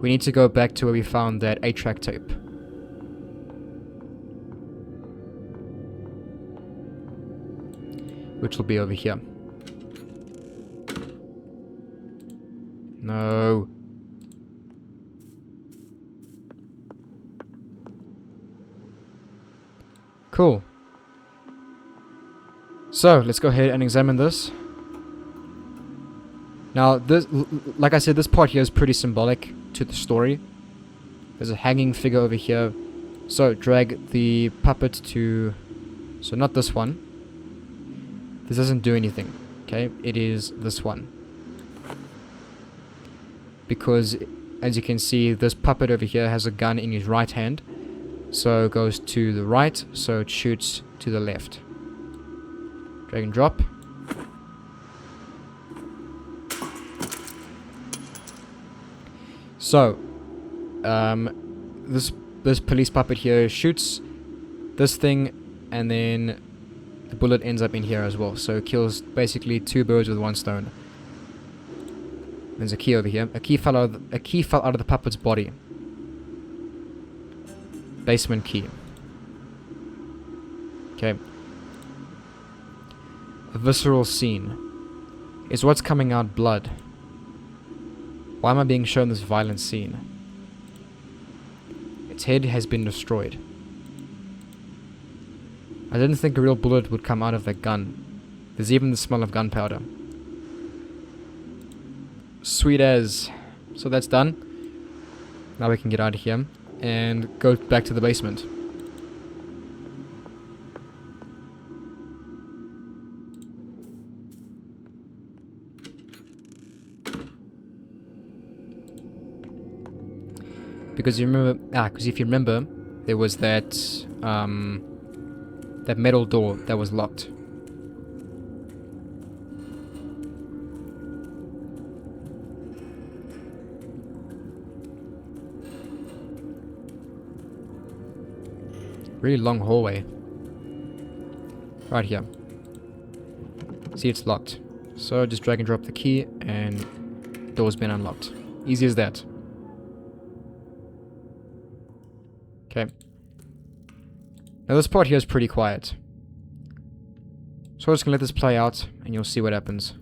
We need to go back to where we found that 8-track tape. Which will be over here. No. Cool. So, let's go ahead and examine this. Now, this, like I said, this part here is pretty symbolic to the story. There's a hanging figure over here. So, drag the puppet to... So, not this one. This doesn't do anything. Okay, it is this one. Because, as you can see, this puppet over here has a gun in his right hand. So, it goes to the right, so it shoots to the left. Drag and drop. So, this police puppet here shoots this thing, and then the bullet ends up in here as well. So it kills basically 2 birds with 1 stone. There's a key over here. A key fell out of the puppet's body. Basement key. Okay. A visceral scene. Is what's coming out blood? Why am I being shown this violent scene? Its head has been destroyed. I didn't think a real bullet would come out of that gun. There's even the smell of gunpowder. Sweet as. So that's done. Now we can get out of here and go back to the basement. Because if you remember, there was that That metal door that was locked. Really long hallway. Right here. See, it's locked. So just drag and drop the key and door's been unlocked. Easy as that. Okay. Now this part here is pretty quiet. So I'm just gonna let this play out and you'll see what happens.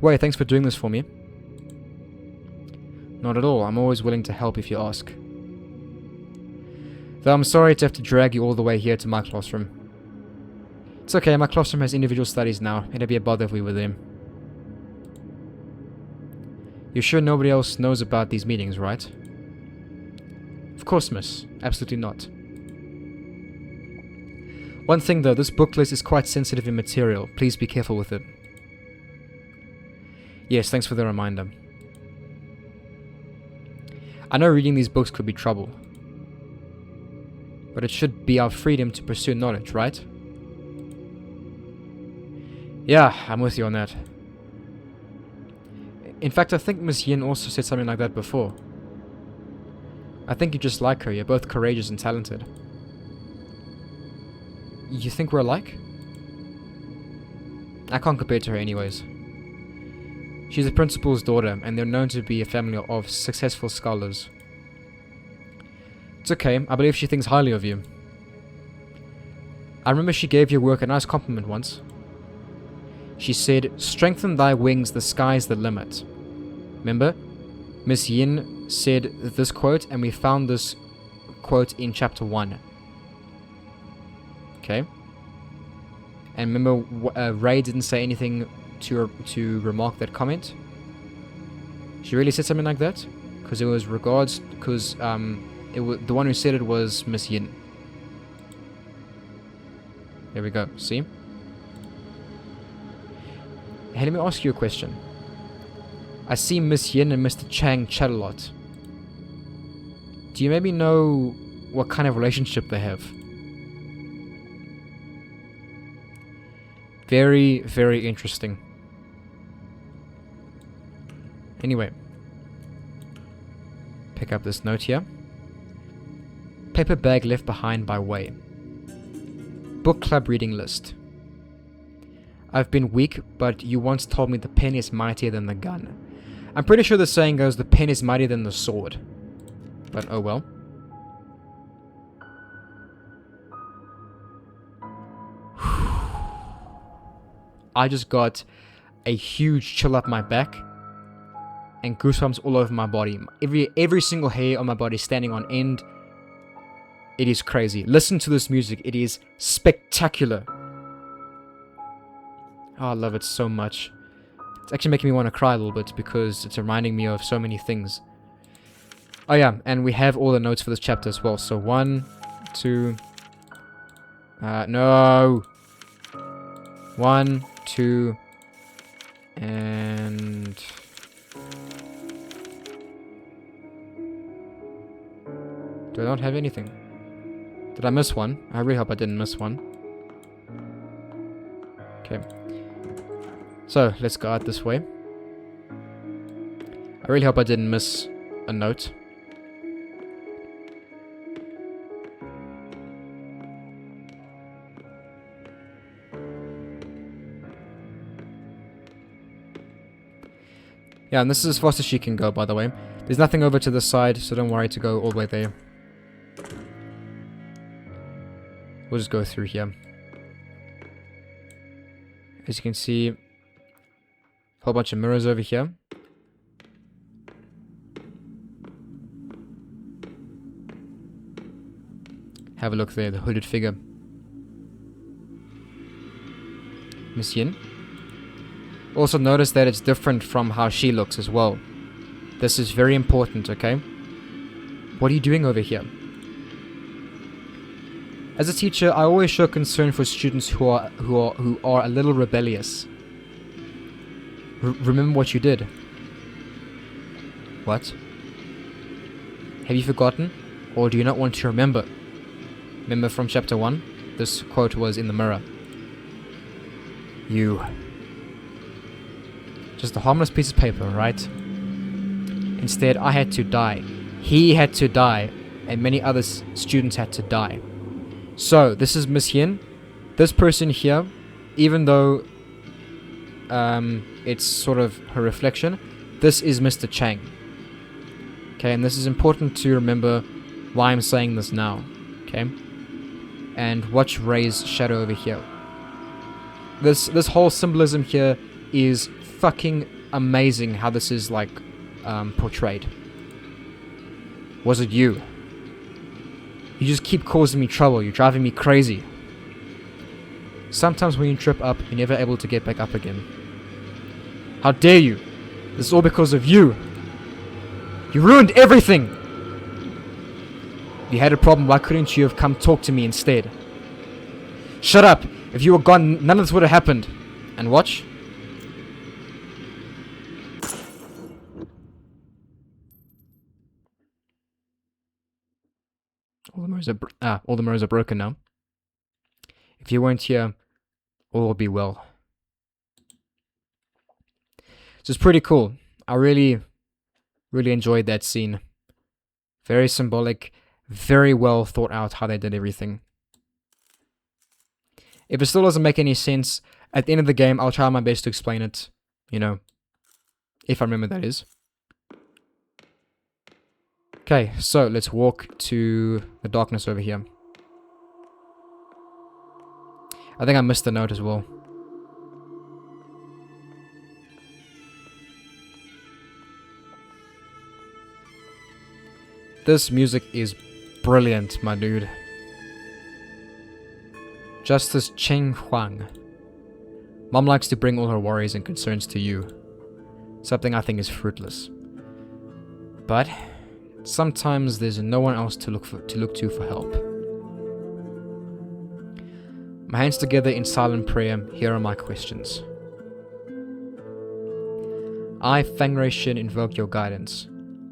Wait, thanks for doing this for me. Not at all, I'm always willing to help if you ask. Though I'm sorry to have to drag you all the way here to my classroom. It's okay, my classroom has individual studies now. It'd be a bother if we were them. You're sure nobody else knows about these meetings, right? Of course, miss. Absolutely not. One thing though, this book list is quite sensitive in material. Please be careful with it. Yes, thanks for the reminder. I know reading these books could be trouble. But it should be our freedom to pursue knowledge, right? Yeah, I'm with you on that. In fact, I think Miss Yin also said something like that before. I think you just like her. You're both courageous and talented. You think we're alike? I can't compare to her anyways. She's the principal's daughter, and they're known to be a family of successful scholars. It's okay, I believe she thinks highly of you. I remember she gave your work a nice compliment once. She said, "Strengthen thy wings, the sky's the limit." Remember? Miss Yin said this quote, and we found this quote in chapter 1. Okay. And remember, Ray didn't say anything to remark that comment. She really said something like that? Because it was regards, because the one who said it was Miss Yin. There we go, see? Hey, let me ask you a question. I see Miss Yin and Mr. Chang chat a lot. Do you maybe know what kind of relationship they have? Very, very interesting. Anyway. Pick up this note here. Paper bag left behind by Wei. Book club reading list. I've been weak, but you once told me the pen is mightier than the gun. I'm pretty sure the saying goes, the pen is mightier than the sword. But oh well. I just got a huge chill up my back and goosebumps all over my body. Every single hair on my body standing on end. It is crazy. Listen to this music. It is spectacular. Oh, I love it so much. It's actually making me want to cry a little bit because it's reminding me of so many things. Oh yeah, and we have all the notes for this chapter as well. So 1, 2... no! 1, 2... and... do I not have anything? Did I miss one? I really hope I didn't miss one. Okay. So, let's go out this way. I really hope I didn't miss a note. Yeah, and this is as fast as she can go, by the way. There's nothing over to this side, so don't worry to go all the way there. We'll just go through here. As you can see, a whole bunch of mirrors over here. Have a look there, the hooded figure. Miss Yin. Also notice that it's different from how she looks as well. This is very important, okay? What are you doing over here? As a teacher, I always show concern for students who are a little rebellious. Remember what you did. What? Have you forgotten? Or do you not want to remember? Remember from chapter 1? This quote was in the mirror. You. Just a harmless piece of paper, right? Instead, I had to die. He had to die. And many other students had to die. So, this is Miss Yin. This person here, even though it's sort of her reflection, this is Mr. Chang. Okay, and this is important to remember why I'm saying this now. Okay? And watch Ray's shadow over here. This whole symbolism here is fucking amazing how this is like portrayed. Was it you? You just keep causing me trouble. You're driving me crazy. Sometimes when you trip up, you're never able to get back up again. How dare you? This is all because of you. You ruined everything. If you had a problem, why couldn't you have come talk to me instead? Shut up. If you were gone, none of this would have happened. And watch. All the mirrors are broken now. If you weren't here, all will be well. So it's pretty cool. I really enjoyed that scene. Very symbolic, very well thought out how they did everything. If it still doesn't make any sense, at the end of the game, I'll try my best to explain it. You know, if I remember, that is. Okay, so let's walk to the darkness over here. I think I missed the note as well. This music is brilliant, my dude. Justice Cheng Huang. Mom likes to bring all her worries and concerns to you. Something I think is fruitless. But sometimes there's no one else to look to for help. My hands together in silent prayer, here are my questions. I, Fang Shin, invoke your guidance.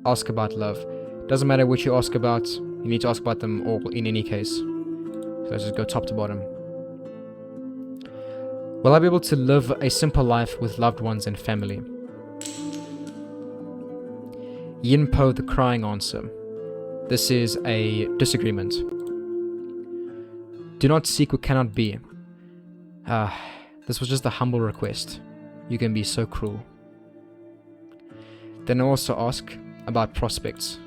Ask about love. Doesn't matter which you ask about, you need to ask about them all in any case. So let's just go top to bottom. Will I be able to live a simple life with loved ones and family? Yin Po, the crying answer. This is a disagreement. Do not seek what cannot be. This was just a humble request. You can be so cruel. Then I also ask about prospects.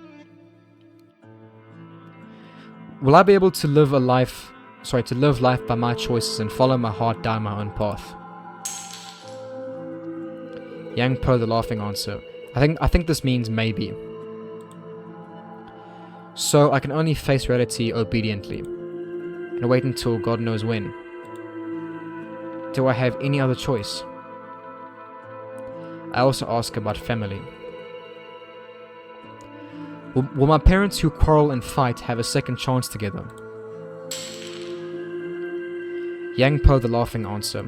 Will I be able to live life by my choices and follow my heart down my own path? Yang Po, the laughing answer. I think this means maybe. So I can only face reality obediently and wait until God knows when. Do I have any other choice? I also ask about family. Will my parents who quarrel and fight have a second chance together? Yang Po, the laughing answer.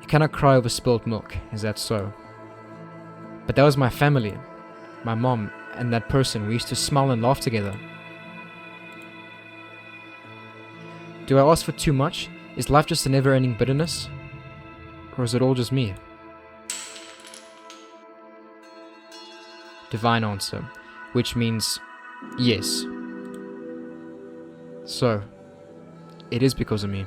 You cannot cry over spilled milk, is that so? But that was my family, my mom, and that person. We used to smile and laugh together. Do I ask for too much? Is life just a never-ending bitterness? Or is it all just me? Divine answer, which means yes. So, it is because of me.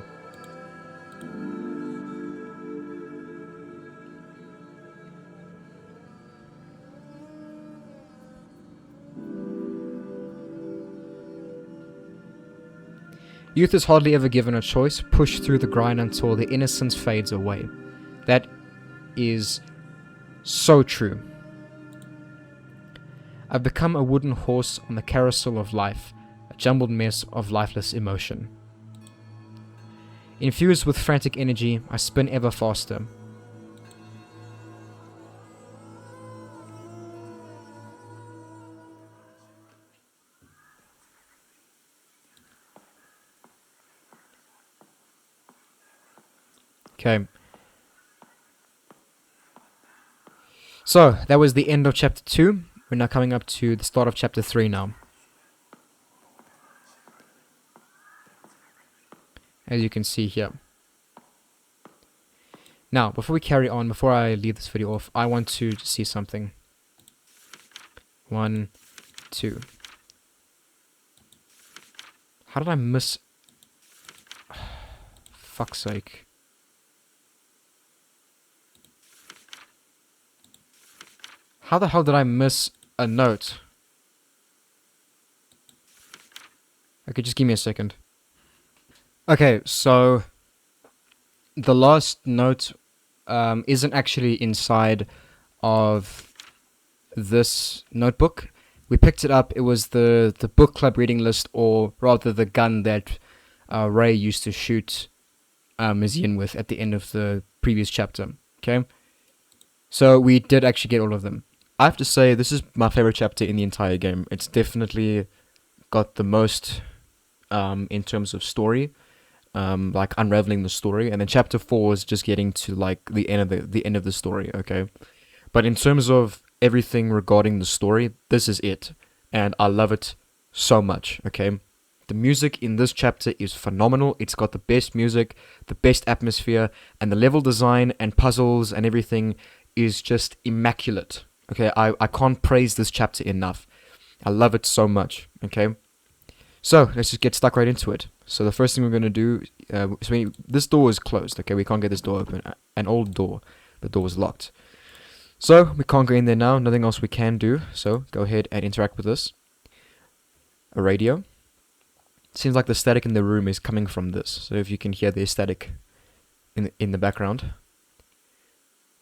Youth is hardly ever given a choice, pushed through the grind until the innocence fades away. That is so true. I've become a wooden horse on the carousel of life, a jumbled mess of lifeless emotion. Infused with frantic energy, I spin ever faster. Okay. So, that was the end of chapter 2. We're now coming up to the start of chapter 3 now. As you can see here. Now, before we carry on, before I leave this video off, I want to see something. 1, 2. How did I miss... Fuck's sake. How the hell did I miss a note? Okay, just give me a second. Okay, so... The last note isn't actually inside of this notebook. We picked it up. It was the book club reading list, or rather the gun that Ray used to shoot Yin with at the end of the previous chapter. Okay? So we did actually get all of them. I have to say, this is my favorite chapter in the entire game. It's definitely got the most in terms of story. Like unraveling the story, and then chapter 4 is just getting to like the end of the story, okay? But in terms of everything regarding the story, this is it, and I love it so much, okay? The music in this chapter is phenomenal. It's got the best music, the best atmosphere, and the level design and puzzles and everything is just immaculate, okay? I can't praise this chapter enough. I love it so much, okay? So, let's just get stuck right into it. So the first thing we're going to do, this door is closed, okay? We can't get this door open. An old door. The door was locked. So, we can't go in there now. Nothing else we can do. So, go ahead and interact with this. A radio. Seems like the static in the room is coming from this. So, if you can hear the static in the background.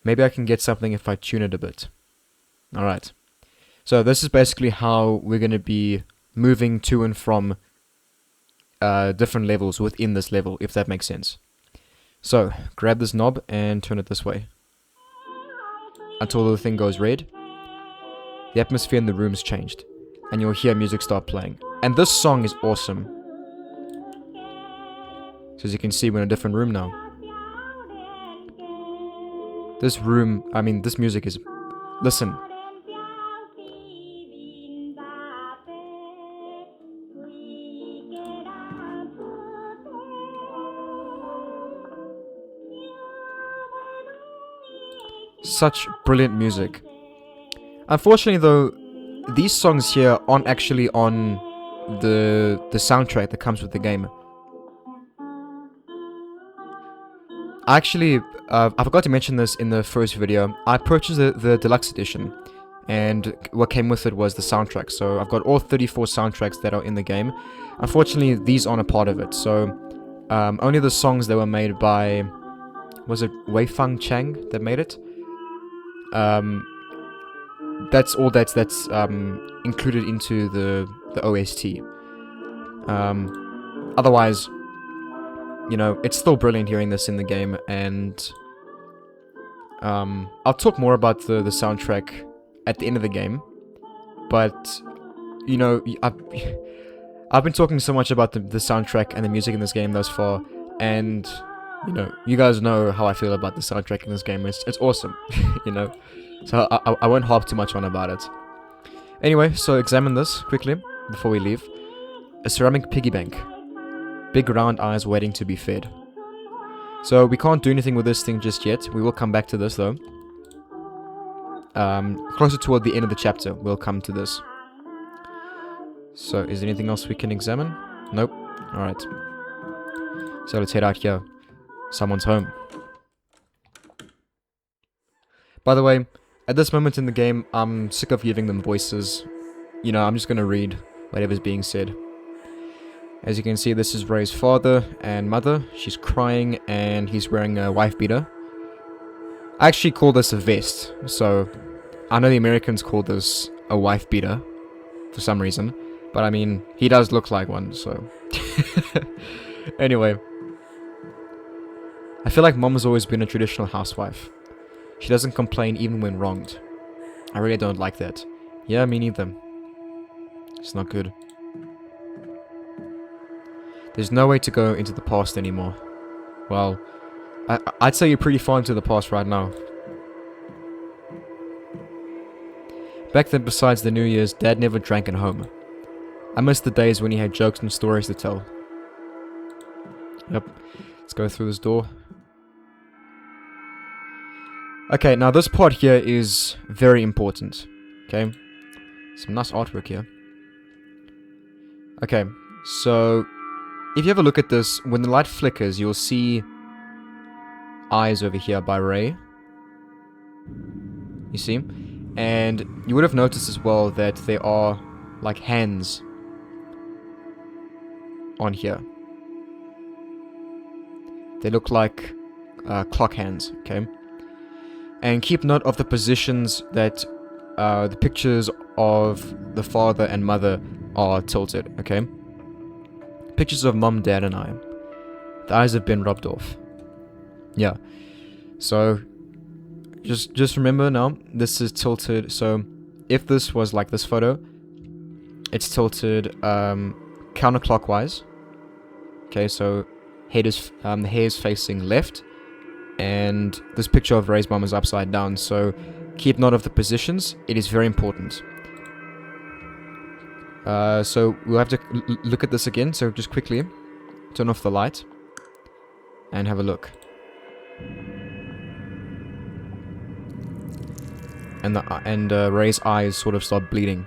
Maybe I can get something if I tune it a bit. Alright. So, this is basically how we're going to be moving to and from different levels within this level, if that makes sense. So, grab this knob and turn it this way. Until the thing goes red. The atmosphere in the room's changed. And you'll hear music start playing. And this song is awesome. So as you can see, we're in a different room now. This music is... Listen. Such brilliant music. Unfortunately though, these songs here aren't actually on the soundtrack that comes with the game. I forgot to mention this in the first video. I purchased the deluxe edition, and what came with it was the soundtrack. So I've got all 34 soundtracks that are in the game. Unfortunately, these aren't a part of it. So only the songs that were made by, was it Fang Chung that made it? That's all that's included into the OST. Otherwise, you know, it's still brilliant hearing this in the game, and I'll talk more about the soundtrack at the end of the game. But you know, I've been talking so much about the soundtrack and the music in this game thus far, and you know, you guys know how I feel about the soundtrack in this game. It's awesome, you know. So I won't harp too much on about it. Anyway, so examine this quickly before we leave. A ceramic piggy bank. Big round eyes waiting to be fed. So we can't do anything with this thing just yet. We will come back to this though. Closer toward the end of the chapter, we'll come to this. So is there anything else we can examine? Nope. Alright. So let's head out here. Someone's home. By the way, at this moment in the game, I'm sick of giving them voices. You know, I'm just gonna read whatever's being said. As you can see, this is Ray's father and mother. She's crying and he's wearing a wife beater. I actually call this a vest, so I know the Americans call this a wife beater for some reason, but I mean, he does look like one, so... Anyway. I feel like Mom has always been a traditional housewife. She doesn't complain even when wronged. I really don't like that. Yeah, me neither. It's not good. There's no way to go into the past anymore. Well, I'd say you're pretty far into the past right now. Back then, besides the New Year's, Dad never drank at home. I miss the days when he had jokes and stories to tell. Yep. Let's go through this door. Okay, now this part here is very important. Okay. Some nice artwork here. Okay, so if you have a look at this, when the light flickers, you'll see eyes over here by Ray. You see? And you would have noticed as well that there are like hands on here. They look like clock hands, okay? And keep note of the positions that the pictures of the father and mother are tilted, okay? Pictures of mom, dad, and I. The eyes have been rubbed off. Yeah. So, just remember now, this is tilted. So, if this was like this photo, it's tilted counterclockwise. Okay, so the hair is facing left, and this picture of Ray's mom is upside down. So, keep note of the positions. It is very important. So we'll have to look at this again. So just quickly turn off the light and have a look. And Ray's eyes sort of start bleeding.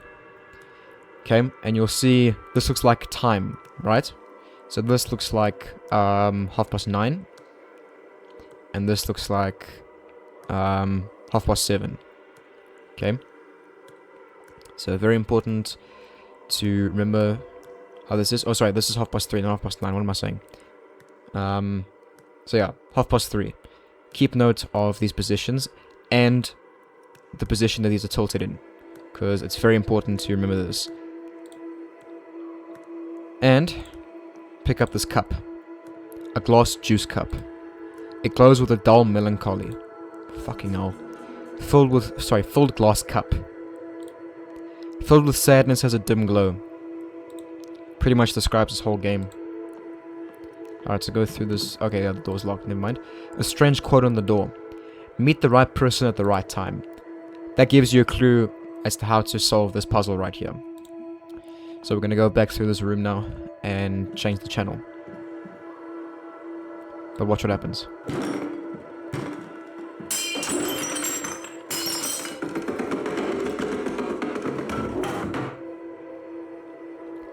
Okay, and you'll see this looks like time, right? So this looks like 9:30, and this looks like 7:30. Okay, so very important to remember how this is. Oh, sorry, this is 3:30, not 9:30. What am I saying? So yeah, 3:30. Keep note of these positions and the position that these are tilted in, because it's very important to remember this. And pick up this cup, a glass juice cup. It glows with a dull melancholy. Fucking hell. Filled glass cup. Filled with sadness has a dim glow. Pretty much describes this whole game. Alright, so go through this. Okay, yeah, the door's locked, never mind. A strange quote on the door. Meet the right person at the right time. That gives you a clue as to how to solve this puzzle right here. So we're gonna go back through this room now and change the channel. But watch what happens.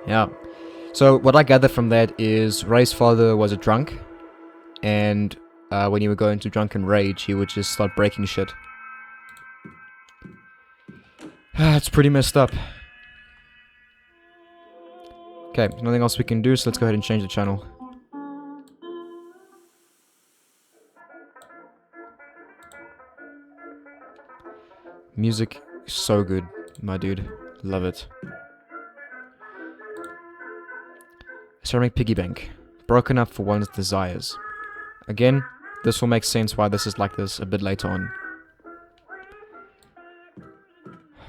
Yeah. So what I gathered from that is Ray's father was a drunk, and when he would go into drunken rage, he would just start breaking shit. It's pretty messed up. Okay, nothing else we can do, so let's go ahead and change the channel. Music is so good, my dude. Love it. Ceramic piggy bank. Broken up for one's desires. Again, this will make sense why this is like this a bit later on.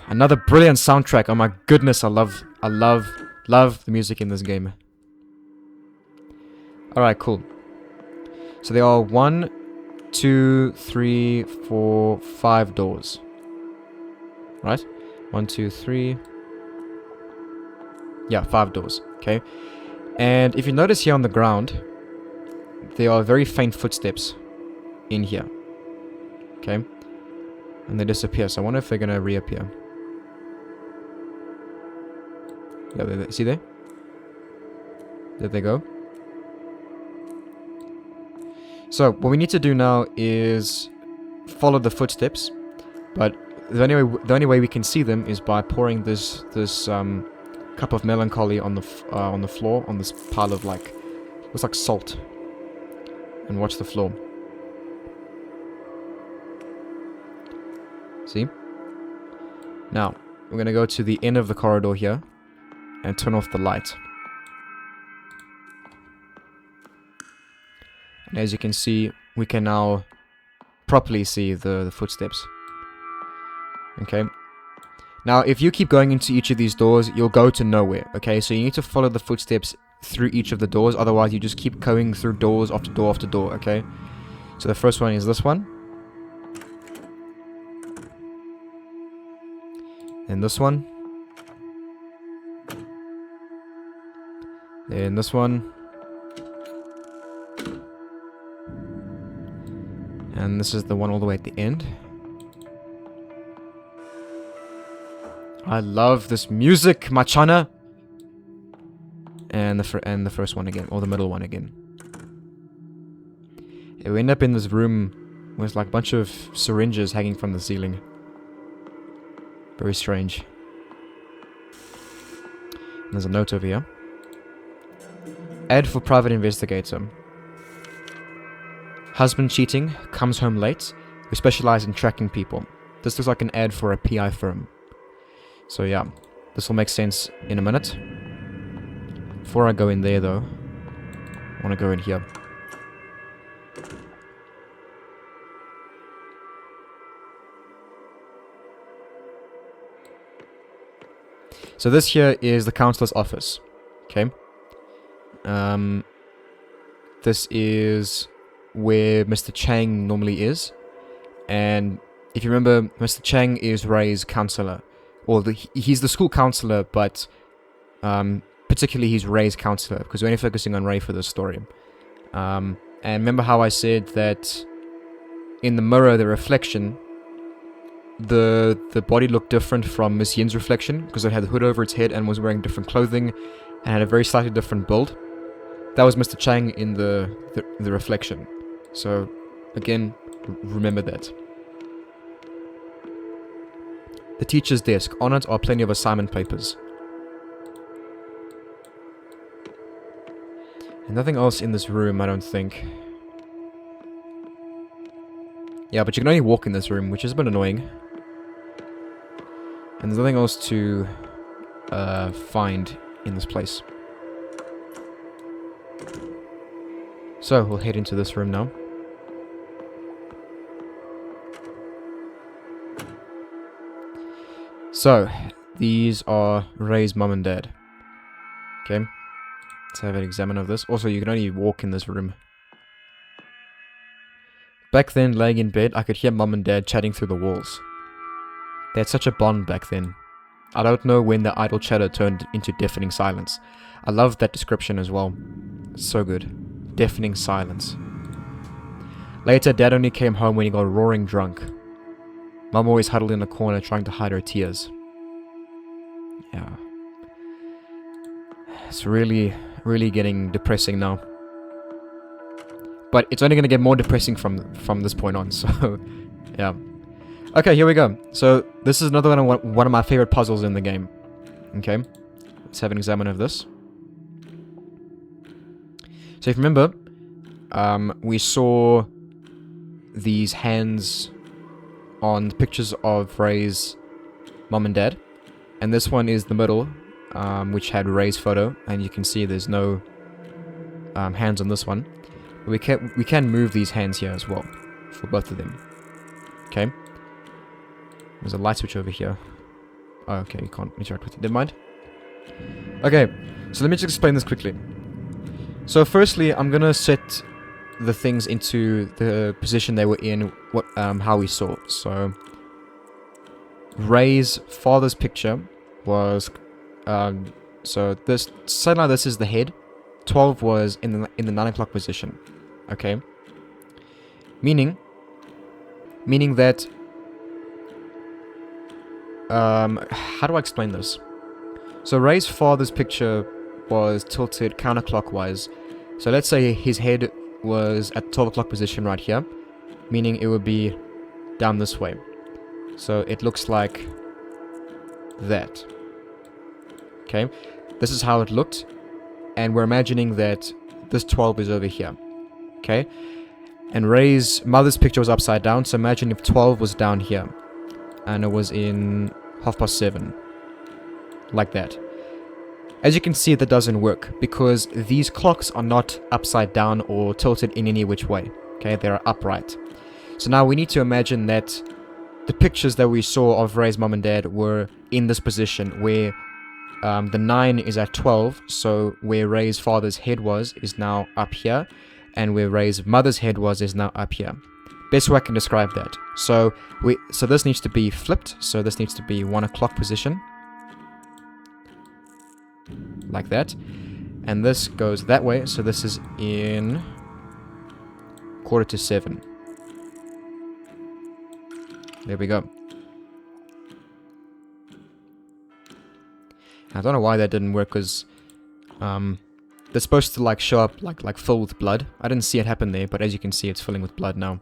Another brilliant soundtrack. Oh my goodness, I love the music in this game. Alright, cool. So there are 1, 2, 3, 4, 5 doors. Right? 1, 2, 3. Yeah, 5 doors. Okay. And if you notice here on the ground, there are very faint footsteps in here. Okay. And they disappear. So I wonder if they're going to reappear. Yeah, see there? There they go. So what we need to do now is follow the footsteps, but the only way we can see them is by pouring this cup of melancholy on the floor, on this pile of like, looks like salt, and watch the floor. See? Now we're gonna go to the end of the corridor here and turn off the light. And as you can see, we can now properly see the footsteps. Okay. Now, if you keep going into each of these doors, you'll go to nowhere. Okay, so you need to follow the footsteps through each of the doors. Otherwise, you just keep going through doors after door after door. Okay. So the first one is this one. Then this one. Then this one. And this is the one all the way at the end. I love this music, Machana. And the first one again, or the middle one again. Yeah, we end up in this room with like a bunch of syringes hanging from the ceiling. Very strange. And there's a note over here. Ad for private investigator. Husband cheating, comes home late. We specialize in tracking people. This looks like an ad for a PI firm. So yeah, this will make sense in a minute. Before I go in there though, I want to go in here. So this here is the counselor's office. Okay. This is where Mr. Chang normally is. And if you remember, Mr. Chang is Ray's counselor. Or he's the school counselor, but particularly he's Ray's counselor, because we're only focusing on Ray for this story. And remember how I said that in the mirror, the reflection, the body looked different from Miss Yin's reflection, because it had the hood over its head and was wearing different clothing, and had a very slightly different build. That was Mr. Chang in the reflection. So, again, remember that. The teacher's desk. On it are plenty of assignment papers. And nothing else in this room, I don't think. Yeah, but you can only walk in this room, which is a bit annoying. And there's nothing else to find in this place. So, we'll head into this room now. So, these are Ray's mum and dad. Okay. Let's have an examine of this. Also, you can only walk in this room. Back then, laying in bed, I could hear mum and dad chatting through the walls. They had such a bond back then. I don't know when the idle chatter turned into deafening silence. I love that description as well. It's so good. Deafening silence. Later, Dad only came home when he got roaring drunk. Mum always huddled in a corner trying to hide her tears. Yeah. It's really, really getting depressing now. But it's only going to get more depressing from this point on, so yeah. Okay, here we go. So this is another one of my favorite puzzles in the game. Okay, let's have an examine of this. So if you remember, we saw these hands on pictures of Ray's mom and dad, and this one is the middle, which had Ray's photo, and you can see there's no hands on this one. We can move these hands here as well for both of them. Okay. There's a light switch over here. Oh, okay, you can't interact with it. Never mind. Okay, so let me just explain this quickly. So firstly, I'm gonna set the things into the position they were in, how we saw. So Ray's father's picture was, so this, say now this is the head. 12 was in the 9 o'clock position. Okay. Meaning that, how do I explain this? So Ray's father's picture was tilted counterclockwise. So let's say his head was at 12 o'clock position right here, meaning it would be down this way. So it looks like that. Okay, this is how it looked, and we're imagining that this 12 is over here. Okay, and Ray's mother's picture was upside down, so imagine if 12 was down here, and it was in 7:30, like that. As you can see, that doesn't work, because these clocks are not upside down or tilted in any which way. Okay, they're upright. So now we need to imagine that the pictures that we saw of Ray's mom and dad were in this position, where the 9 is at 12, so where Ray's father's head was is now up here, and where Ray's mother's head was is now up here. Best way I can describe that. So this needs to be flipped. So this needs to be 1 o'clock position. Like that. And this goes that way. So this is in 6:45. There we go. I don't know why that didn't work, because they're supposed to like show up like fill with blood. I didn't see it happen there, but as you can see, it's filling with blood now.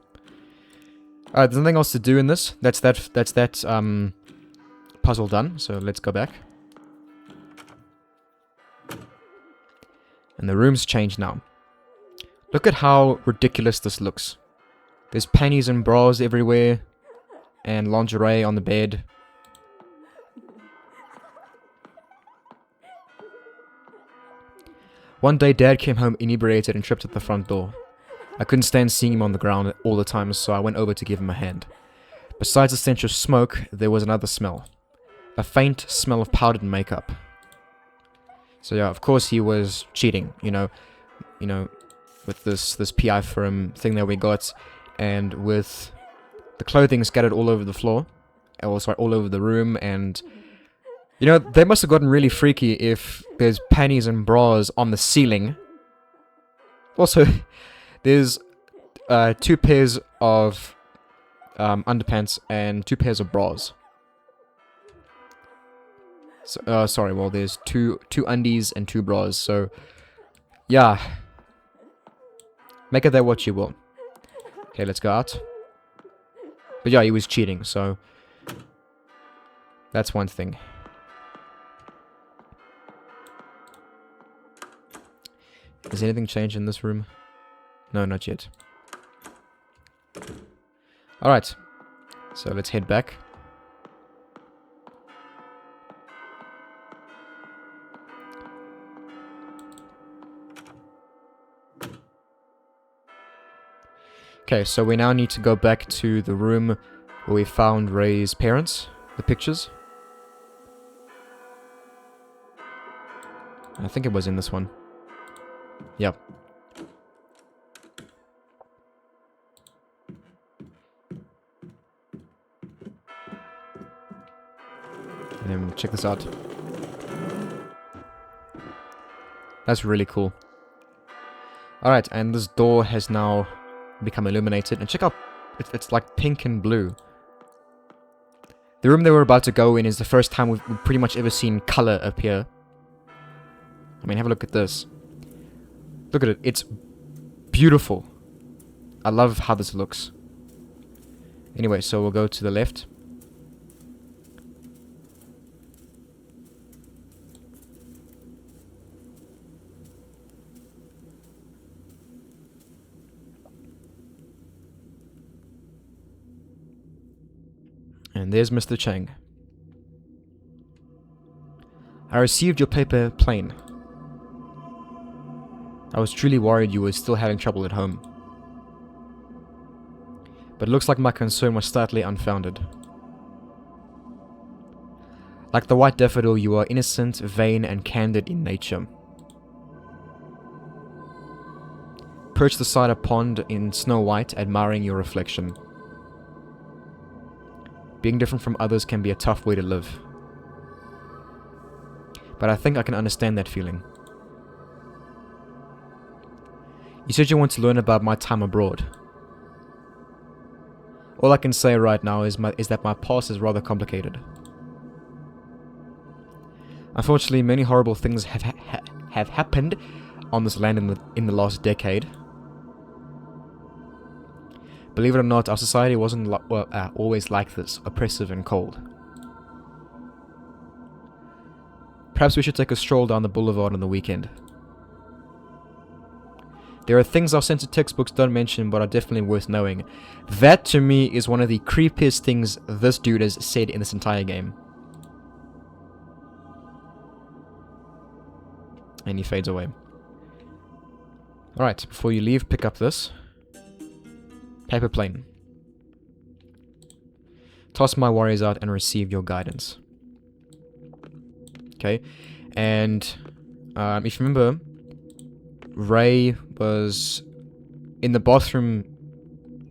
There's nothing else to do in this. That's that puzzle done. So let's go back. And the room's changed now. Look at how ridiculous this looks. There's panties and bras everywhere, and lingerie on the bed. One day, Dad came home inebriated and tripped at the front door. I couldn't stand seeing him on the ground all the time, so I went over to give him a hand. Besides the stench of smoke, there was another smell. A faint smell of powdered makeup. So yeah, of course he was cheating, you know, with this PI firm thing that we got, and with the clothing scattered all over the floor, or sorry, all over the room, and you know, they must have gotten really freaky if there's panties and bras on the ceiling. Also, there's 2 pairs of underpants and 2 pairs of bras. So, sorry, well, there's two undies and 2 bras, so yeah. Make of that what you will. Okay, let's go out. But yeah, he was cheating, so that's one thing. Has anything changed in this room? No, not yet. Alright. So let's head back. Okay, so we now need to go back to the room where we found Ray's parents, the pictures. I think it was in this one. Yep. And then check this out. That's really cool. Alright, and this door has now become illuminated. And check out, it's like pink and blue. The room they were about to go in is the first time we've pretty much ever seen color appear. I mean, have a look at this. Look at it. It's beautiful. I love how this looks. Anyway, so we'll go to the left. And there's Mr. Chung. I received your paper plane. I was truly worried you were still having trouble at home. But it looks like my concern was slightly unfounded. Like the white daffodil, you are innocent, vain, and candid in nature. Perched beside a pond in Snow White, admiring your reflection. Being different from others can be a tough way to live. But I think I can understand that feeling. You said you want to learn about my time abroad. All I can say right now is that my past is rather complicated. Unfortunately, many horrible things have happened on this land in the last decade. Believe it or not, our society wasn't always like this, oppressive and cold. Perhaps we should take a stroll down the boulevard on the weekend. There are things our censored textbooks don't mention but are definitely worth knowing. That, to me, is one of the creepiest things this dude has said in this entire game. And he fades away. Alright, before you leave, pick up this. Paper plane. Toss my worries out and receive your guidance. Okay, and if you remember, Ray was in the bathroom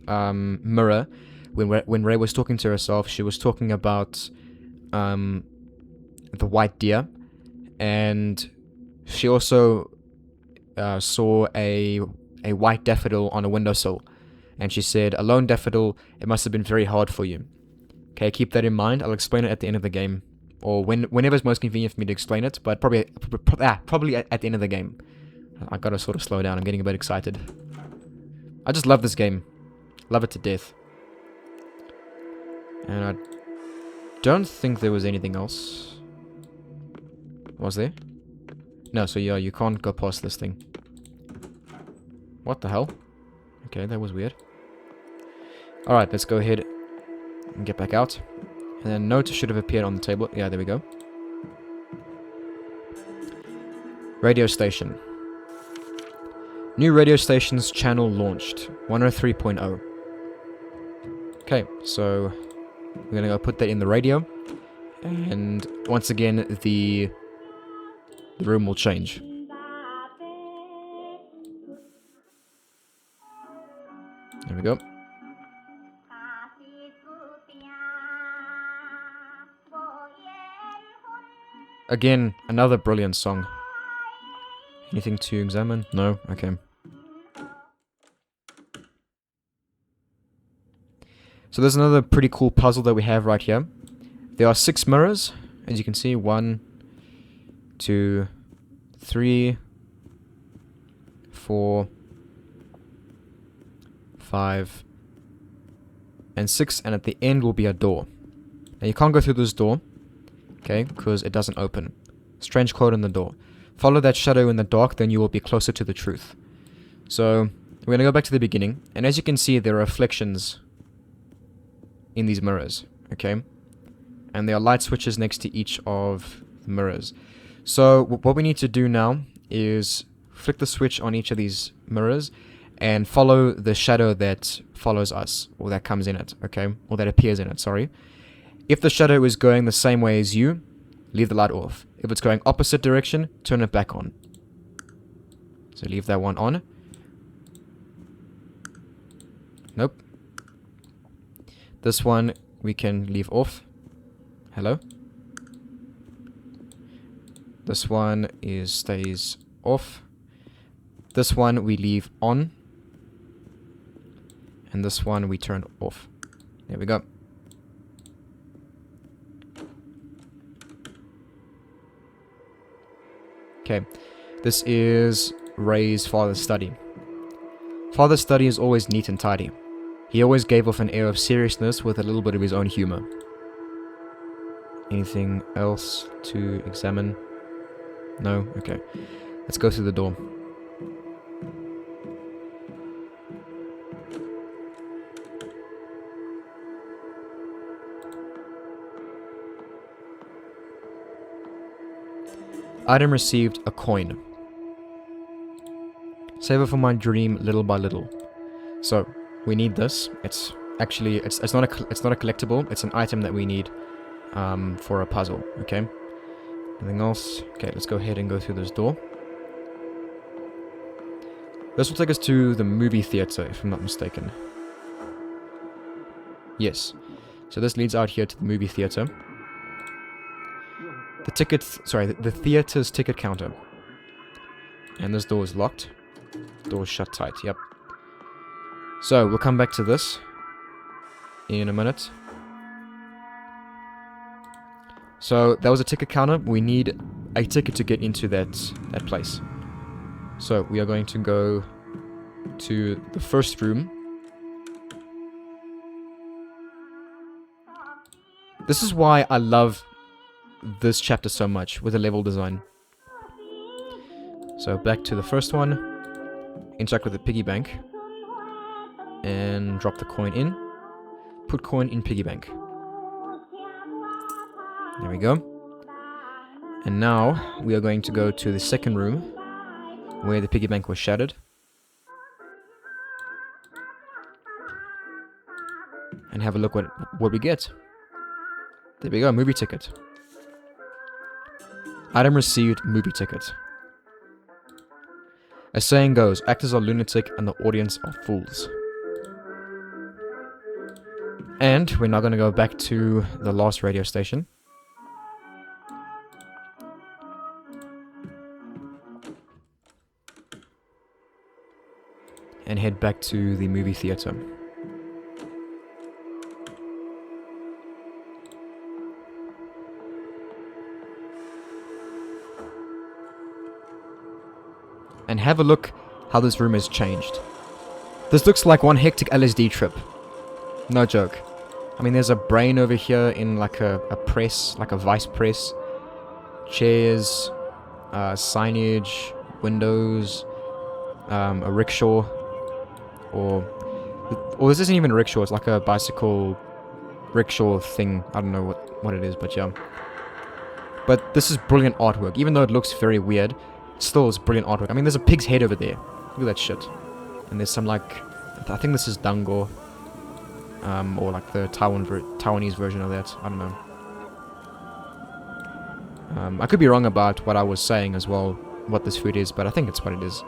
mirror, when Ray was talking to herself, she was talking about the white deer, and she also saw a white daffodil on a windowsill, and she said, "A lone daffodil, it must have been very hard for you." Okay, keep that in mind. I'll explain it at the end of the game, or whenever it's most convenient for me to explain it, but probably at the end of the game. I gotta sort of slow down. I'm getting a bit excited. I just love this game. Love it to death. And I don't think there was anything else. Was there? No, so yeah, you can't go past this thing. What the hell? Okay, that was weird. Alright, let's go ahead and get back out. And then note should have appeared on the table. Yeah, there we go. Radio station. New radio station's channel launched. 103.0. Okay, so we're gonna go put that in the radio. And once again, the room will change. There we go. Again, another brilliant song. Anything to examine? No? Okay. So there's another pretty cool puzzle that we have right here. There are 6 mirrors, as you can see. 1, 2, 3, 4, 5, and 6, and at the end will be a door. Now you can't go through this door, okay, because it doesn't open. Strange code on the door. Follow that shadow in the dark, then you will be closer to the truth. So, we're going to go back to the beginning, and as you can see, there are reflections in these mirrors, okay? And there are light switches next to each of the mirrors. So, what we need to do now is flick the switch on each of these mirrors and follow the shadow that follows us, or that comes in it, okay? Or that appears in it, sorry. If the shadow is going the same way as you, leave the light off. If it's going opposite direction, turn it back on. So leave that one on. Nope. This one we can leave off. Hello? This one stays off. This one we leave on. And this one we turn off. There we go. Okay, this is Ray's father's study. Father's study is always neat and tidy. He always gave off an air of seriousness with a little bit of his own humor. Anything else to examine? No? Okay. Let's go through the door. Item received, a coin. Save it for my dream little by little. So, we need this. It's actually, it's not a collectible, it's an item that we need for a puzzle, okay? Anything else? Okay, let's go ahead and go through this door. This will take us to the movie theater, if I'm not mistaken. Yes. So this leads out here to the movie theater. The theater's ticket counter. And this door is locked. Door is shut tight, yep. So, we'll come back to this in a minute. So, that was a ticket counter. We need a ticket to get into that place. So, we are going to go to the first room. This is why I love this chapter so much with the level design. So back to the first one, interact with the piggy bank, and drop the coin in. Put coin in piggy bank. There we go. And now we are going to go to the second room where the piggy bank was shattered. And have a look what we get. There we go, movie ticket. Item received, movie ticket. A saying goes, actors are lunatic and the audience are fools. And we're now going to go back to the last radio station. And head back to the movie theater. And have a look how this room has changed. This looks like one hectic LSD trip. No joke. I mean, there's a brain over here in like a press, like a vice press. Chairs, signage, windows, a rickshaw. Or this isn't even a rickshaw, it's like a bicycle rickshaw thing. I don't know what it is, but yeah. But this is brilliant artwork. Even though it looks very weird, still is brilliant artwork. I mean, there's a pig's head over there. Look at that shit. And there's some like, I think this is dango. Or like the Taiwanese version of that. I don't know. I could be wrong about what I was saying as well, what this food is, but I think it's what it is.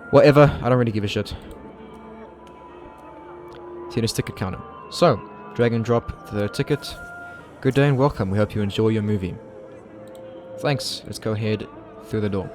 Whatever, I don't really give a shit. Tina's ticket counter. So, drag and drop the ticket. Good day and welcome. We hope you enjoy your movie. Thanks. Let's go ahead through the door.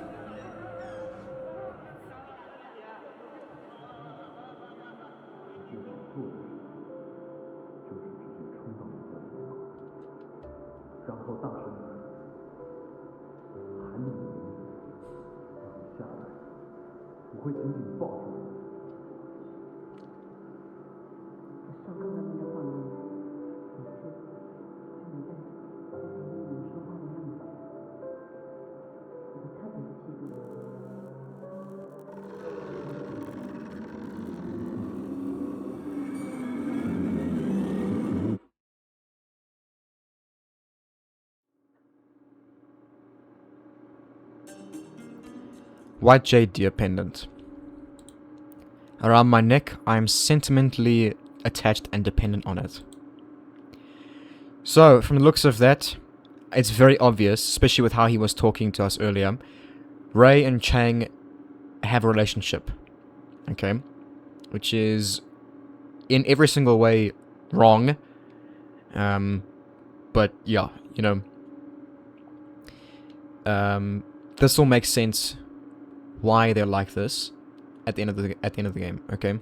White jade deer pendant. Around my neck, I am sentimentally attached and dependent on it. So, from the looks of that, it's very obvious, especially with how he was talking to us earlier. Ray and Chang have a relationship. Okay? Which is, in every single way, wrong. But, yeah, you know. This all makes sense why they're like this at the end of the game, okay?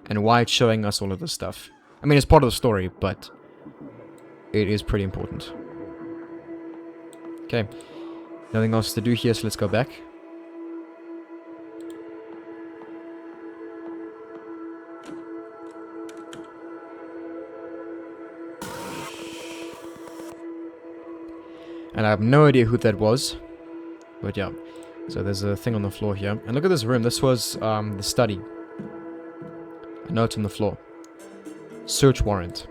And why it's showing us all of this stuff. I mean, it's part of the story, but it is pretty important. Okay, nothing else to do here, so let's go back. And I have no idea who that was, but yeah. So there's a thing on the floor here. And look at this room. This was the study. A note on the floor. Search warrant.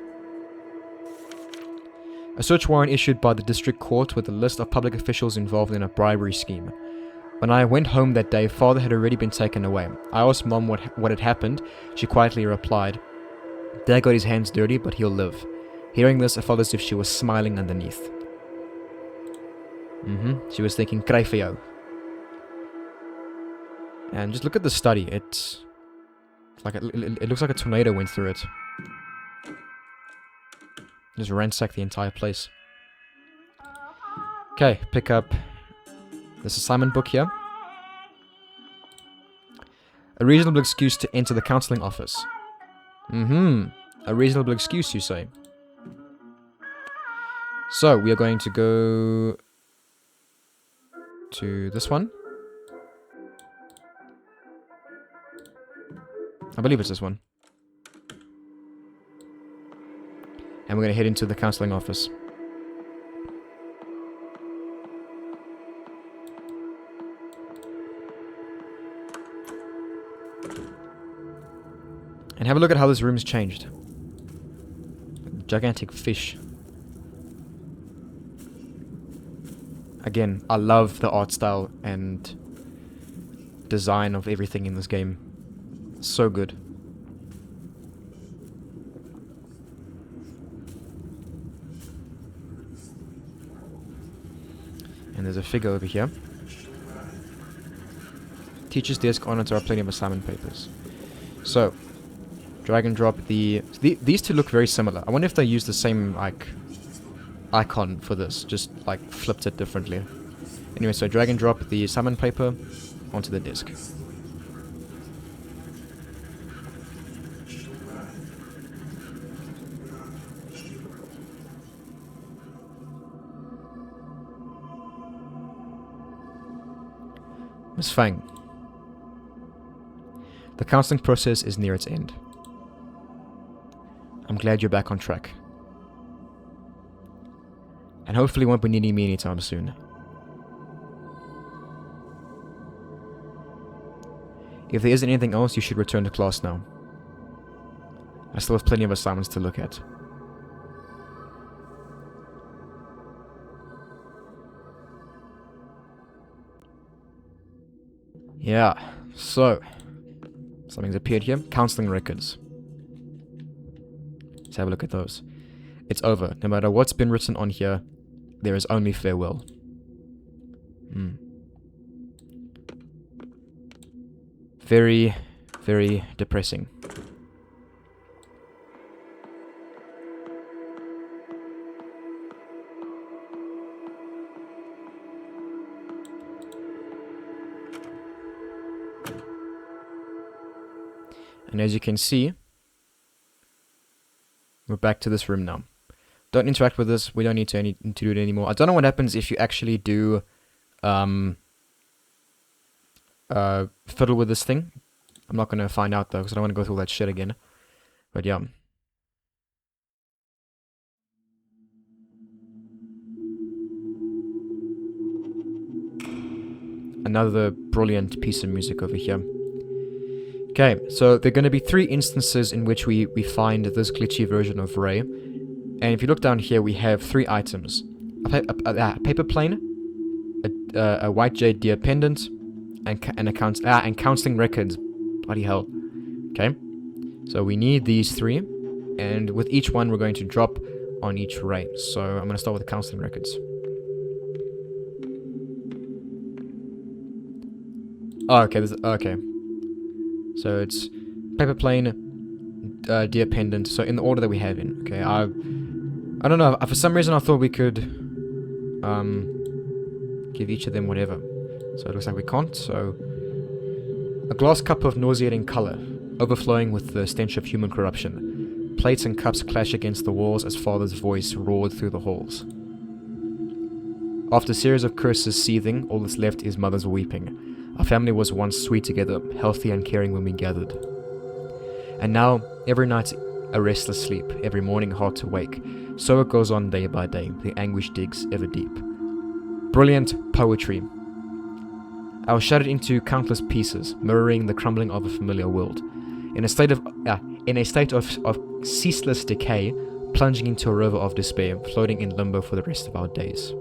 A search warrant issued by the district court with a list of public officials involved in a bribery scheme. When I went home that day, father had already been taken away. I asked mom what had happened. She quietly replied, Dad got his hands dirty, but he'll live. Hearing this, I felt as if she was smiling underneath. She was thinking, kry vir jou. And just look at the study. It looks like a tornado went through it. Just ransacked the entire place. Okay, pick up this assignment book here. A reasonable excuse to enter the counseling office. A reasonable excuse, you say. So, we are going to go to this one. I believe it's this one. And we're going to head into the counseling office. And have a look at how this room's changed. Gigantic fish. Again, I love the art style and design of everything in this game. So good. And there's a figure over here. teacher's desk on it there are plenty of assignment papers. So, drag and drop these two look very similar. I wonder if they use the same, like, icon for this, just, like, flipped it differently. Anyway, so drag and drop the assignment paper onto the disk. Miss Fang. The counseling process is near its end. I'm glad you're back on track. And hopefully won't be needing me anytime soon. If there isn't anything else, you should return to class now. I still have plenty of assignments to look at. Yeah, so something's appeared here. Counseling records. Let's have a look at those. It's over. No matter what's been written on here, there is only farewell. Very, very depressing. And as you can see, we're back to this room now. Don't interact with this. We don't need to do it anymore. I don't know what happens if you actually do fiddle with this thing. I'm not going to find out though, because I don't want to go through all that shit again. But yeah. Another brilliant piece of music over here. Okay, so there are going to be 3 instances in which we find this glitchy version of Ray. And if you look down here, we have 3 items. A paper plane, a white jade deer pendant, and counseling records. Bloody hell. Okay, so we need these 3. And with each one, we're going to drop on each Ray. So I'm going to start with the counseling records. Oh, okay, okay. So it's paper plane, deer pendant. So in the order that we have in. Okay, I don't know. For some reason I thought we could give each of them whatever. So it looks like we can't. So a glass cup of nauseating color, overflowing with the stench of human corruption. Plates and cups clash against the walls as father's voice roared through the halls. After a series of curses seething, all that's left is mother's weeping. Our family was once sweet together, healthy and caring when we gathered. And now, every night a restless sleep, every morning hard to wake. So it goes on day by day, the anguish digs ever deep. Brilliant poetry. I was shattered into countless pieces, mirroring the crumbling of a familiar world. In a state of ceaseless decay, plunging into a river of despair, floating in limbo for the rest of our days.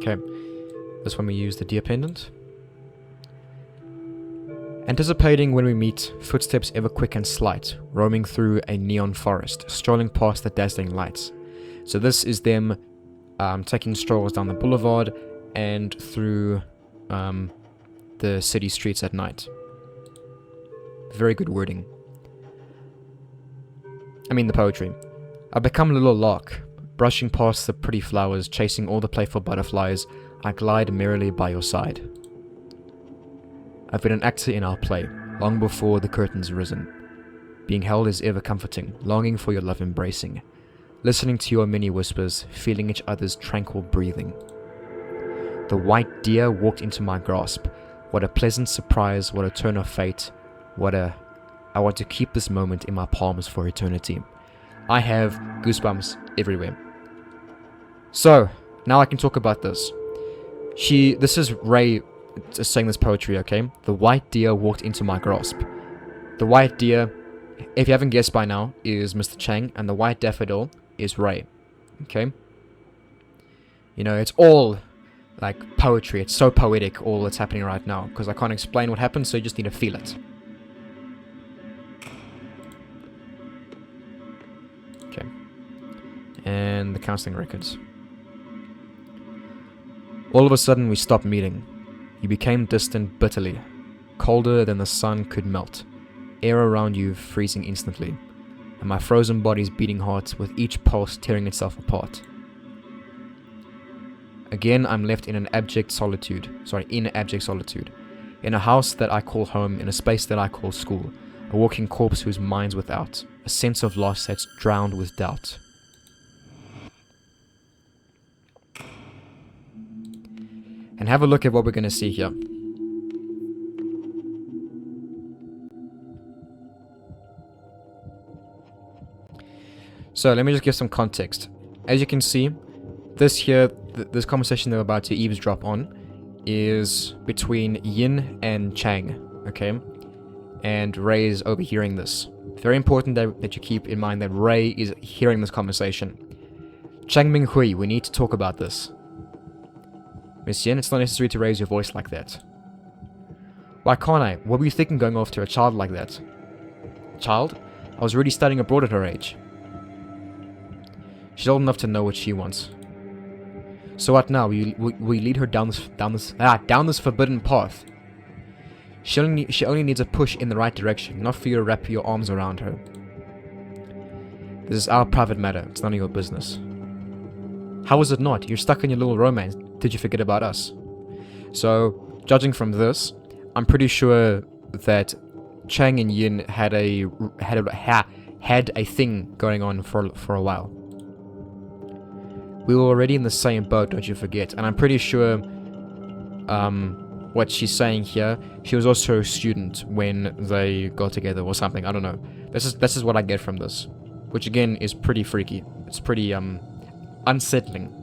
Okay, this one we use the deer pendant. Anticipating when we meet, footsteps ever quick and slight, roaming through a neon forest, strolling past the dazzling lights. So this is them taking strolls down the boulevard and through the city streets at night. Very good wording. I mean the poetry. I become a little lark, brushing past the pretty flowers, chasing all the playful butterflies, I glide merrily by your side. I've been an actor in our play, long before the curtain's risen. Being held is ever comforting, longing for your love embracing, listening to your many whispers, feeling each other's tranquil breathing. The white deer walked into my grasp. What a pleasant surprise, what a turn of fate, I want to keep this moment in my palms for eternity. I have goosebumps everywhere. So, now I can talk about this. This is Ray saying this poetry, okay? The white deer walked into my grasp. The white deer, if you haven't guessed by now, is Mr. Chang, and the white daffodil is Ray. Okay? You know, it's all like poetry. It's so poetic, all that's happening right now, because I can't explain what happened, so you just need to feel it. Okay. And the counseling records. All of a sudden, we stopped meeting. You became distant bitterly, colder than the sun could melt, air around you freezing instantly, and my frozen body's beating heart with each pulse tearing itself apart. Again, I'm left in abject solitude, in a house that I call home, in a space that I call school, a walking corpse whose mind's without, a sense of loss that's drowned with doubt. And have a look at what we're going to see here. So let me just give some context. As you can see, this here, this conversation that we're about to eavesdrop on is between Yin and Chang, okay? And Ray is overhearing this. Very important that you keep in mind that Ray is hearing this conversation. Chang Minghui, we need to talk about this. Miss Yin, it's not necessary to raise your voice like that. Why can't I? What were you thinking going off to a child like that? Child? I was already studying abroad at her age. She's old enough to know what she wants. So what now? We lead her down this forbidden path. She only needs a push in the right direction, not for you to wrap your arms around her. This is our private matter. It's none of your business. How is it not? You're stuck in your little romance. Did you forget about us? So, judging from this, I'm pretty sure that Chang and Yin had a thing going on for a while. We were already in the same boat, don't you forget. And I'm pretty sure what she's saying here, she was also a student when they got together or something. I don't know. This is what I get from this, which again is pretty freaky. It's pretty unsettling.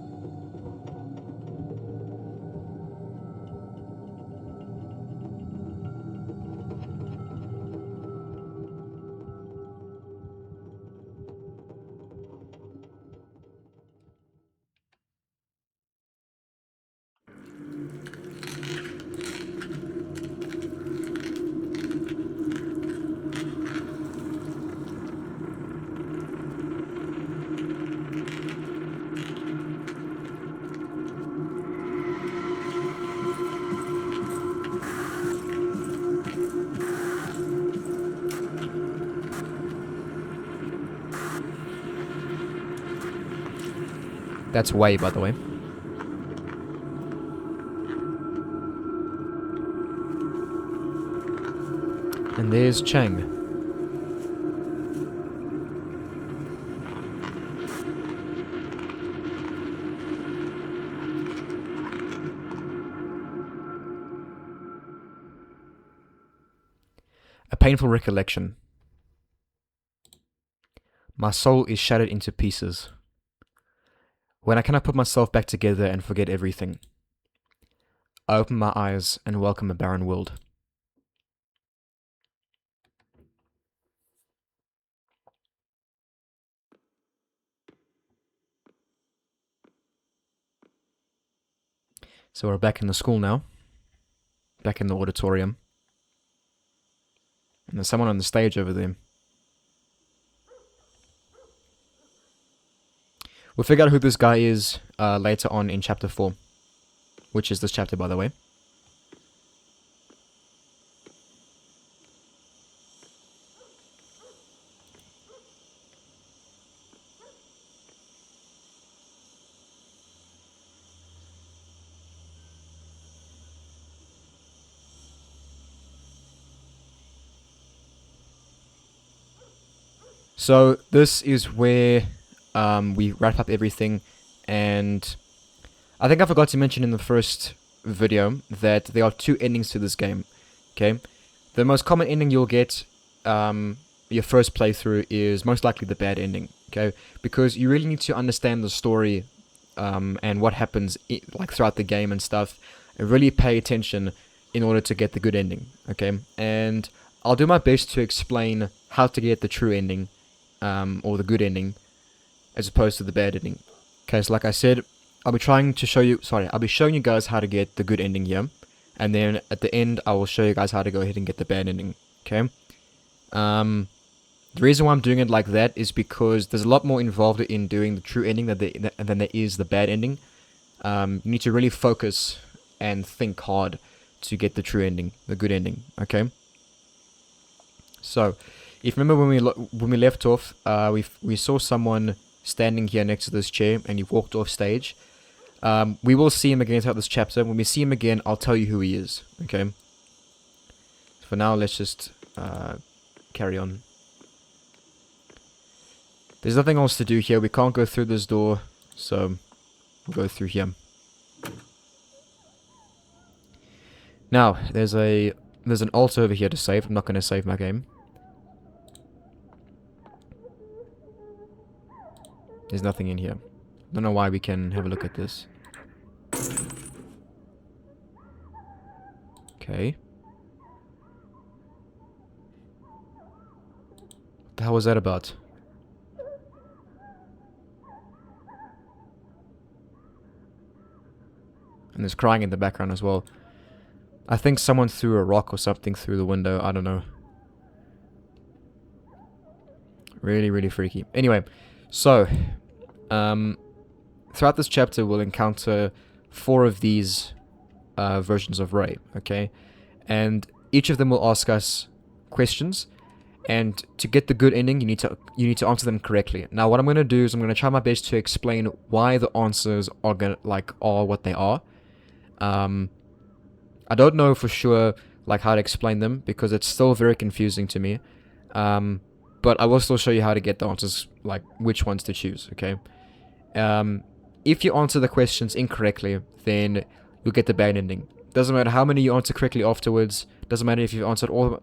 That's Wei, by the way. And there's Chang. A painful recollection. My soul is shattered into pieces. When I cannot put myself back together and forget everything, I open my eyes and welcome a barren world. So we're back in the school now. Back in the auditorium. And there's someone on the stage over there. We'll figure out who this guy is later on in chapter 4. Which is this chapter, by the way. So this is where we wrap up everything, and I think I forgot to mention in the first video that there are two endings to this game. Okay, the most common ending you'll get your first playthrough is most likely the bad ending. Okay, because you really need to understand the story and what happens like throughout the game and stuff, and really pay attention in order to get the good ending. Okay, and I'll do my best to explain how to get the true ending. Or the good ending, as opposed to the bad ending. Okay, so like I said, I'll be showing you guys how to get the good ending here, and then at the end, I will show you guys how to go ahead and get the bad ending. Okay. The reason why I'm doing it like that is because there's a lot more involved in doing the true ending than there is the bad ending. You need to really focus and think hard to get the true ending, the good ending. Okay. So, if you remember when we left off, we saw someone standing here next to this chair, and he walked off stage. We will see him again throughout this chapter. When we see him again, I'll tell you who he is. Okay. For now, let's just carry on. There's nothing else to do here. We can't go through this door, so we'll go through here. Now, there's an altar over here to save. I'm not going to save my game. There's nothing in here. Don't know why. We can have a look at this. Okay. What the hell was that about? And there's crying in the background as well. I think someone threw a rock or something through the window. I don't know. Really, really freaky. Anyway, so throughout this chapter, we'll encounter 4 of these versions of Ray. Okay, and each of them will ask us questions. And to get the good ending, you need to answer them correctly. Now, what I'm gonna do is I'm gonna try my best to explain why the answers are what they are. I don't know for sure how to explain them because it's still very confusing to me. But I will still show you how to get the answers, which ones to choose. Okay. If you answer the questions incorrectly, then you'll get the bad ending. Doesn't matter how many you answer correctly afterwards. Doesn't matter if you've answered all.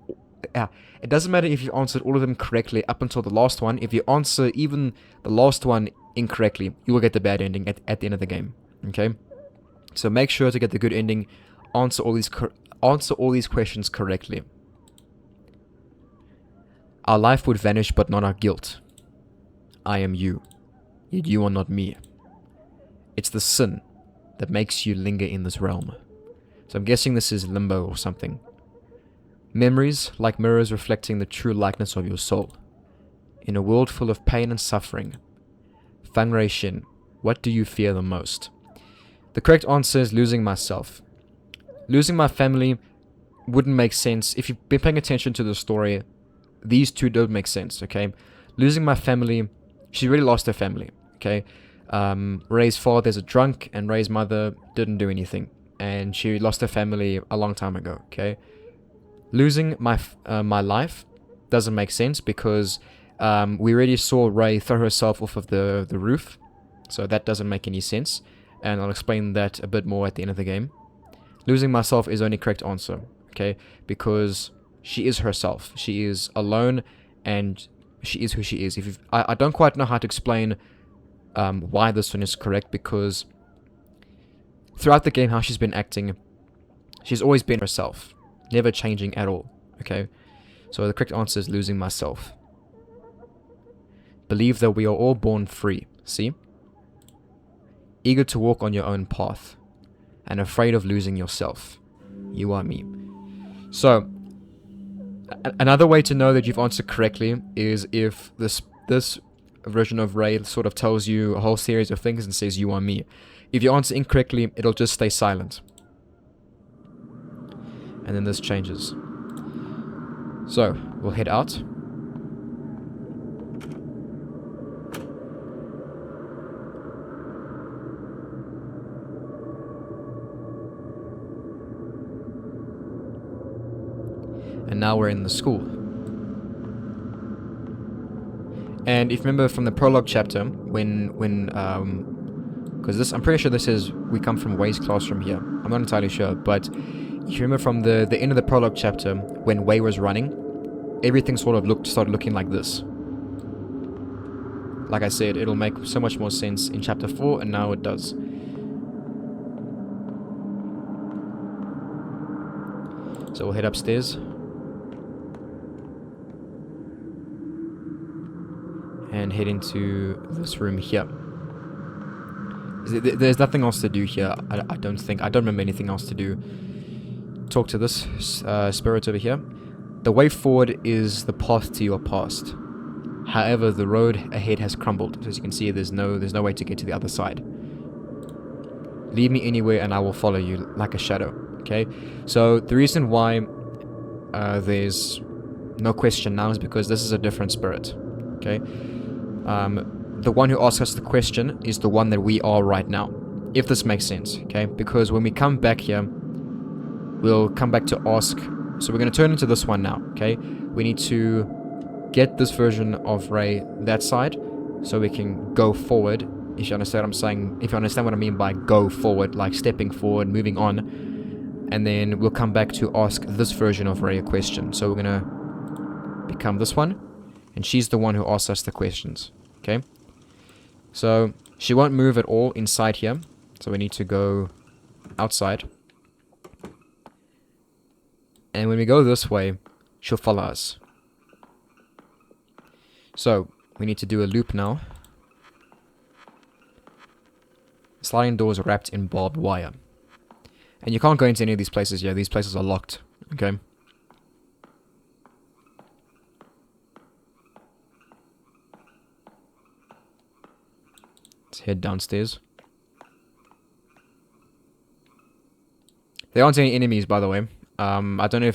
It doesn't matter if you answered all of them correctly up until the last one. If you answer even the last one incorrectly, you will get the bad ending at the end of the game. Okay. So make sure to get the good ending. Answer all these questions correctly. Our life would vanish, but not our guilt. I am you, yet you are not me. It's the sin that makes you linger in this realm. So I'm guessing this is limbo or something. Memories, like mirrors reflecting the true likeness of your soul. In a world full of pain and suffering. Fang Shin, what do you fear the most? The correct answer is losing myself. Losing my family wouldn't make sense. If you've been paying attention to the story, these two don't make sense, okay? Losing my family, she really lost her family, okay? Ray's father's a drunk, and Ray's mother didn't do anything. And she lost her family a long time ago, okay? Losing my life doesn't make sense because we already saw Ray throw herself off of the roof. So that doesn't make any sense. And I'll explain that a bit more at the end of the game. Losing myself is the only correct answer, okay? Because she is herself. She is alone, and she is who she is. I don't quite know how to explain why this one is correct, because throughout the game, how she's been acting, she's always been herself, never changing at all, okay? So the correct answer is losing myself. Believe that we are all born free, see? Eager to walk on your own path, and afraid of losing yourself. You are me. So, another way to know that you've answered correctly is if this version of Ray sort of tells you a whole series of things and says you are me. If you answer incorrectly, it'll just stay silent. And then this changes. So, we'll head out. And now we're in the school. And if you remember from the prologue chapter, because I'm pretty sure this is, we come from Wei's classroom here. I'm not entirely sure, but if you remember from the end of the prologue chapter, when Wei was running, everything sort of started looking like this. Like I said, it'll make so much more sense in chapter 4, and now it does. So we'll head upstairs. And head into this room here. There's nothing else to do here, I don't think. I don't remember anything else to do. Talk to this spirit over here. The way forward is the path to your past. However, the road ahead has crumbled. So as you can see, there's no way to get to the other side. Lead me anywhere and I will follow you like a shadow. Okay? So the reason why there's no question now is because this is a different spirit. Okay? The one who asks us the question is the one that we are right now. If this makes sense. Okay? Because when we come back here, we'll come back to ask. So we're going to turn into this one now. Okay? We need to get this version of Ray that side so we can go forward. If you understand what I'm saying, if you understand what I mean by go forward, like stepping forward, moving on, and then we'll come back to ask this version of Ray a question. So we're gonna become this one, and she's the one who asks us the questions. Okay? So she won't move at all inside here, so we need to go outside. And when we go this way, she'll follow us. So we need to do a loop now. Sliding doors wrapped in barbed wire. And you can't go into any of these places yet. These places are locked. Okay? Let's head downstairs. There aren't any enemies, by the way. I don't know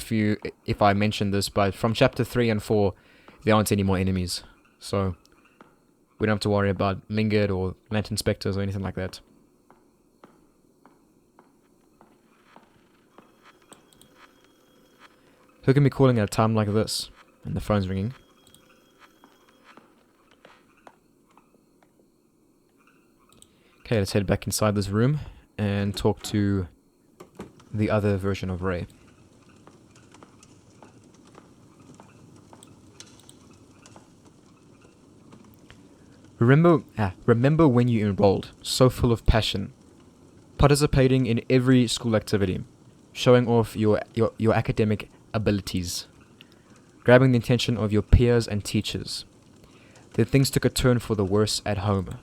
if I mentioned this, but from chapter 3 and 4, there aren't any more enemies. So we don't have to worry about Lingard or Lantern Spectres or anything like that. Who can be calling at a time like this? And the phone's ringing. Okay, let's head back inside this room and talk to the other version of Ray. Remember when you enrolled, so full of passion, participating in every school activity, showing off your academic abilities, grabbing the attention of your peers and teachers. Then things took a turn for the worse at home.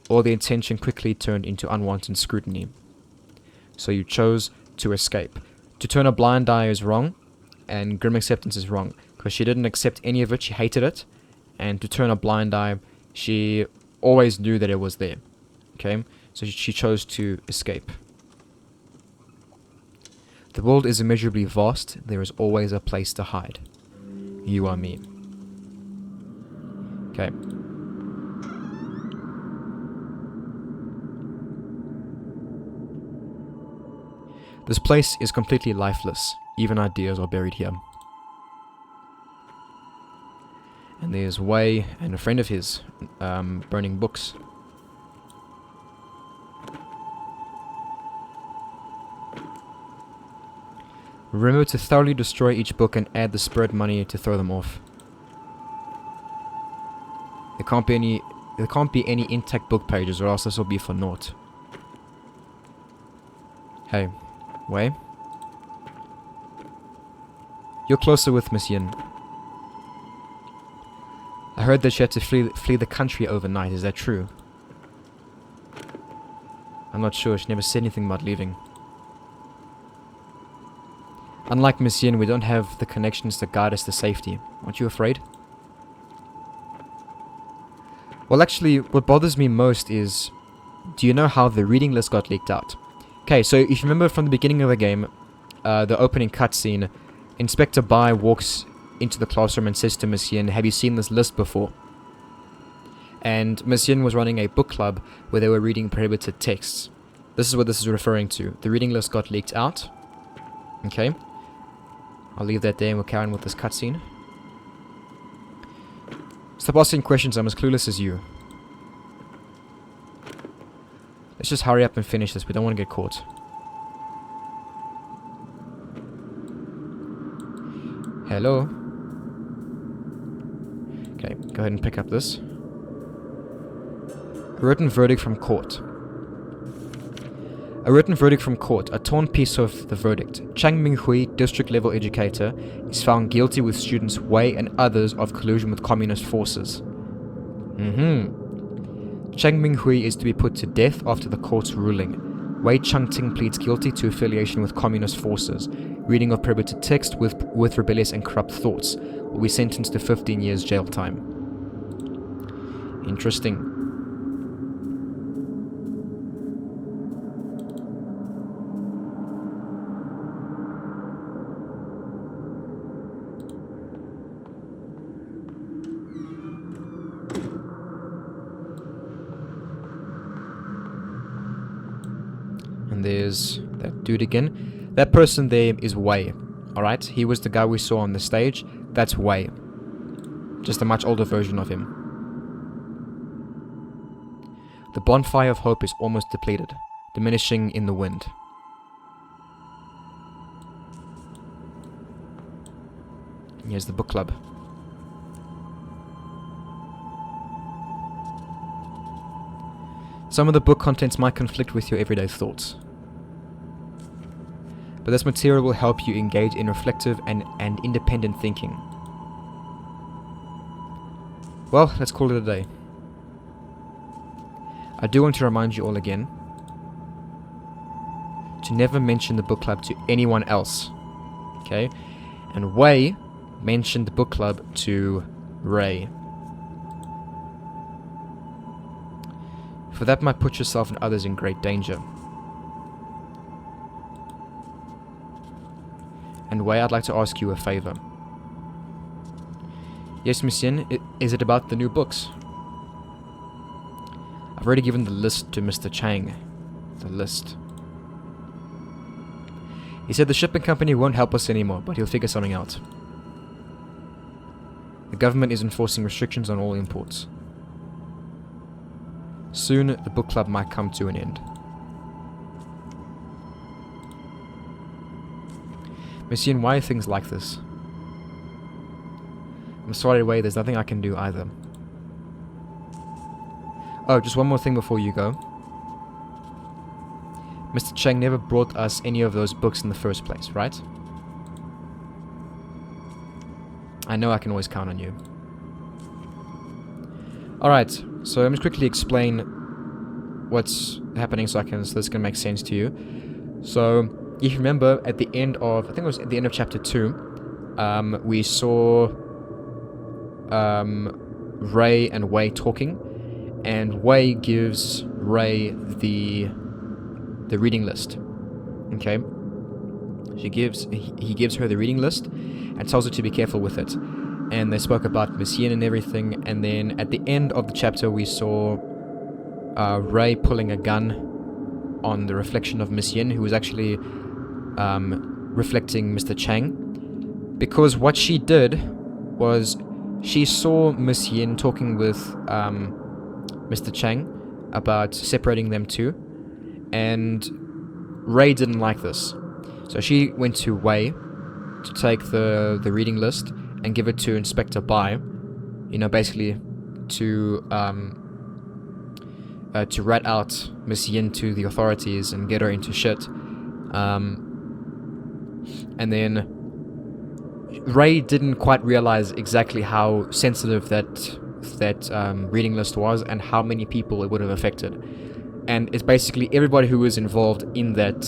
All the attention quickly turned into unwanted scrutiny. So you chose to escape. To turn a blind eye is wrong, and grim acceptance is wrong, because she didn't accept any of it, she hated it, and to turn a blind eye, she always knew that it was there. Okay? So she chose to escape. The world is immeasurably vast. There is always a place to hide. You are me. Okay. This place is completely lifeless. Even ideas are buried here. And there's Wei and a friend of his burning books. Remember to thoroughly destroy each book and add the spirit money to throw them off. There can't be any intact book pages, or else this will be for naught. Hey, Wei? You're closer with Miss Yin. I heard that she had to flee the country overnight. Is that true? I'm not sure. She never said anything about leaving. Unlike Miss Yin, we don't have the connections to guide us to safety. Aren't you afraid? Well, actually, what bothers me most is... Do you know how the reading list got leaked out? Okay, so if you remember from the beginning of the game, the opening cutscene, Inspector Bai walks into the classroom and says to Miss Yin, have you seen this list before? And Miss Yin was running a book club where they were reading prohibited texts. This is what this is referring to. The reading list got leaked out. Okay. I'll leave that there and we'll carry on with this cutscene. Stop asking questions, I'm as clueless as you. Let's just hurry up and finish this, we don't want to get caught. Hello? Okay, go ahead and pick up this. A written verdict from court. A written verdict from court, a torn piece of the verdict. Chung Minghui, district level educator, is found guilty with students Wei and others of collusion with communist forces. Chung Minghui is to be put to death after the court's ruling. Wei Ting pleads guilty to affiliation with communist forces, reading of prohibited text with rebellious and corrupt thoughts, will be sentenced to 15 years jail time. Interesting. And there's that dude again. That person there is Wei. Alright? He was the guy we saw on the stage. That's Wei. Just a much older version of him. The bonfire of hope is almost depleted, diminishing in the wind. And here's the book club. Some of the book contents might conflict with your everyday thoughts, but this material will help you engage in reflective and independent thinking. Well, let's call it a day. I do want to remind you all again to never mention the book club to anyone else. Okay? And Wei mentioned the book club to Ray. For that might put yourself and others in great danger. And Wei, I'd like to ask you a favor. Yes, Miss Shin, is it about the new books? I've already given the list to Mr. Chang. The list. He said the shipping company won't help us anymore, but he'll figure something out. The government is enforcing restrictions on all imports. Soon, the book club might come to an end. Miss Shin, why are things like this? I'm sorry, Wei, there's nothing I can do either. Oh, just one more thing before you go. Mr. Chang never brought us any of those books in the first place, right? I know I can always count on you. Alright, so let me quickly explain what's happening so this can make sense to you. So, if you remember, at the end of, I think it was at the end of chapter 2, we saw Ray and Wei talking, and Wei gives Ray the reading list. Okay? He gives her the reading list and tells her to be careful with it. And they spoke about Miss Yin and everything, and then at the end of the chapter we saw Ray pulling a gun on the reflection of Miss Yin, who was actually reflecting Mr. Chang, because what she did was she saw Miss Yin talking with Mr. Chang about separating them two, and Ray didn't like this, so she went to Wei to take the reading list and give it to Inspector Bai, you know, basically to rat out Miss Yin to the authorities and get her into shit. And then Ray didn't quite realize exactly how sensitive that reading list was and how many people it would have affected. And it's basically everybody who was involved in that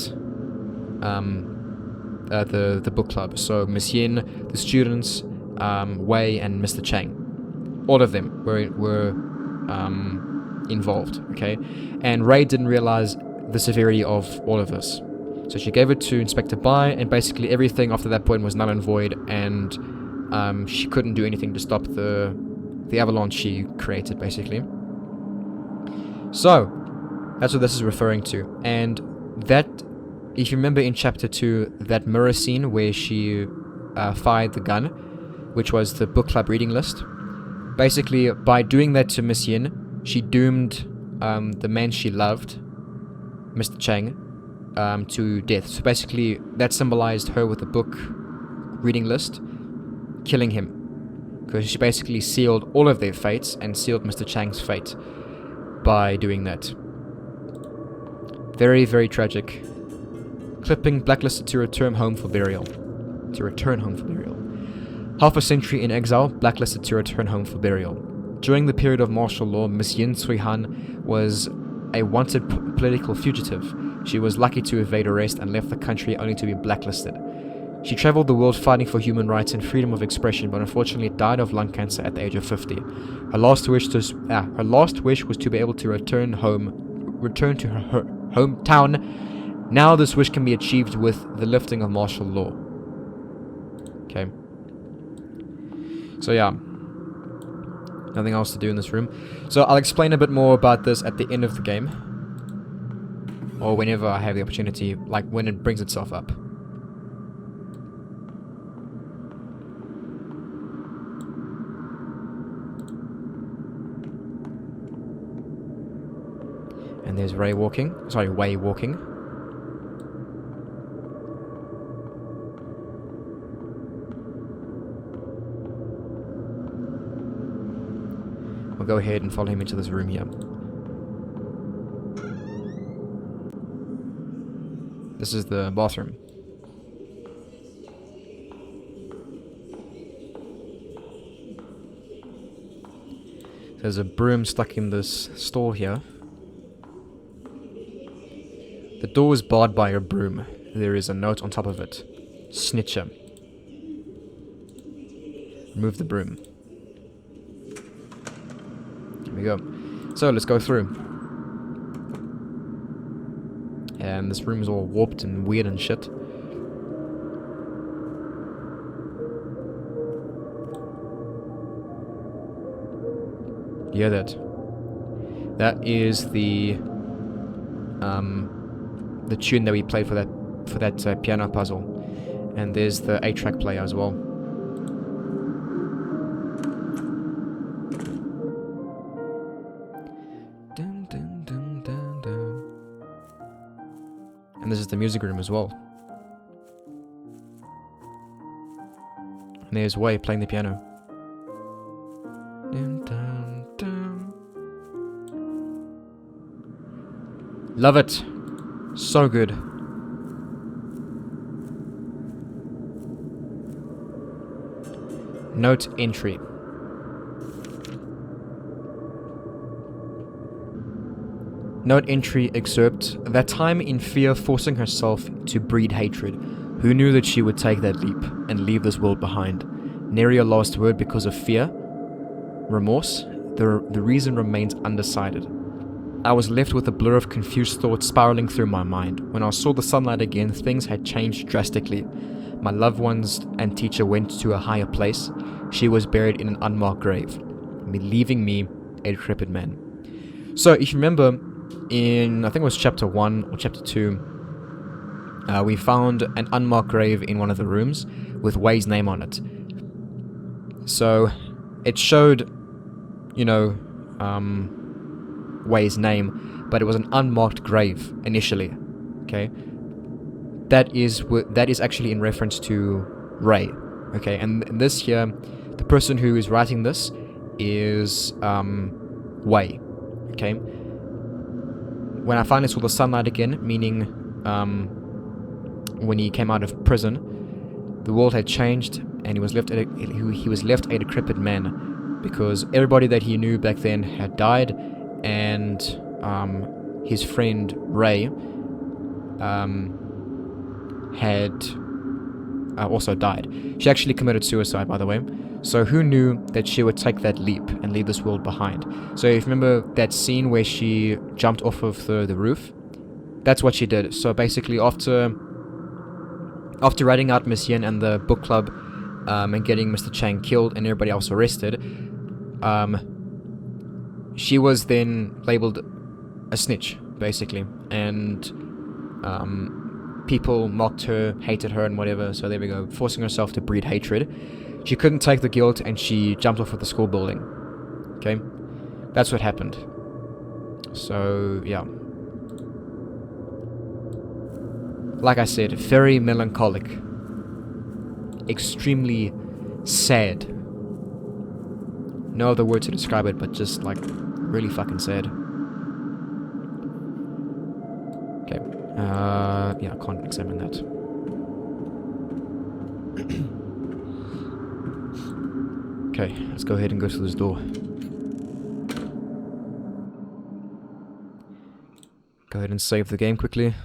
the book club. So Miss Yin, the students, Wei, and Mr. Chang. All of them were involved, okay? And Ray didn't realize the severity of all of this. So she gave it to Inspector Bai, and basically everything after that point was null and void, and she couldn't do anything to stop the avalanche she created, basically. So, that's what this is referring to. And that, if you remember in chapter 2, that mirror scene where she fired the gun, which was the book club reading list, basically, by doing that to Miss Yin, she doomed the man she loved, Mr. Chang, to death. So basically, that symbolized her with the book reading list, killing him. Because she basically sealed all of their fates and sealed Mr. Chang's fate by doing that. Very, very tragic. Clipping, blacklisted to return home for burial. Half a century in exile, blacklisted to return home for burial. During the period of martial law, Miss Yin Cui-han was a wanted political fugitive. She was lucky to evade arrest and left the country only to be blacklisted. She traveled the world fighting for human rights and freedom of expression, but unfortunately died of lung cancer at the age of 50. Her last wish was to be able to return to her hometown. Now this wish can be achieved with the lifting of martial law. Okay. So yeah. Nothing else to do in this room. So I'll explain a bit more about this at the end of the game. Or whenever I have the opportunity, like when it brings itself up. And there's Wei walking. We'll go ahead and follow him into this room here. This is the bathroom. There's a broom stuck in this stall here. The door is barred by a broom. There is a note on top of it. Snitcher. Remove the broom. Here we go. So let's go through. And this room is all warped and weird and shit. You hear that? That is the tune that we played for that piano puzzle. And there's the 8-track player as well. Dun, dun, dun, dun, dun. And this is the music room as well. And there's Wei playing the piano. Dun, dun, dun. Love it. So good. Note entry. Note entry excerpt. That time in fear forcing herself to breed hatred. Who knew that she would take that leap and leave this world behind? Nary a last word because of fear. Remorse. The reason remains undecided. I was left with a blur of confused thoughts spiraling through my mind. When I saw the sunlight again, things had changed drastically. My loved ones and teacher went to a higher place. She was buried in an unmarked grave, leaving me a decrepit man. So, if you remember, in, I think it was chapter 1 or chapter 2, we found an unmarked grave in one of the rooms with Wei's name on it. So, it showed, you know, Wei's name, but it was an unmarked grave initially. Okay, that is actually in reference to Ray. Okay, and this here, the person who is writing this is Wei. Okay, when I finally saw the sunlight again, meaning when he came out of prison, the world had changed, and he was left a decrepit man because everybody that he knew back then had died. And his friend Ray had also died. She actually committed suicide, by the way. So who knew that she would take that leap and leave this world behind? So if you remember that scene where she jumped off of the roof, that's what she did. So basically after ratting out Miss Yin and the book club and getting Mr. Chang killed and everybody else arrested, she was then labeled a snitch, basically, and people mocked her, hated her, and whatever. So there we go, forcing herself to breed hatred. She couldn't take the guilt, and she jumped off of the school building. Okay, that's what happened. So yeah, like I said, very melancholic, extremely sad. No other word to describe it, but just like really fucking sad. Okay. Yeah, I can't examine that. Okay, let's go ahead and go through this door. Go ahead and save the game quickly.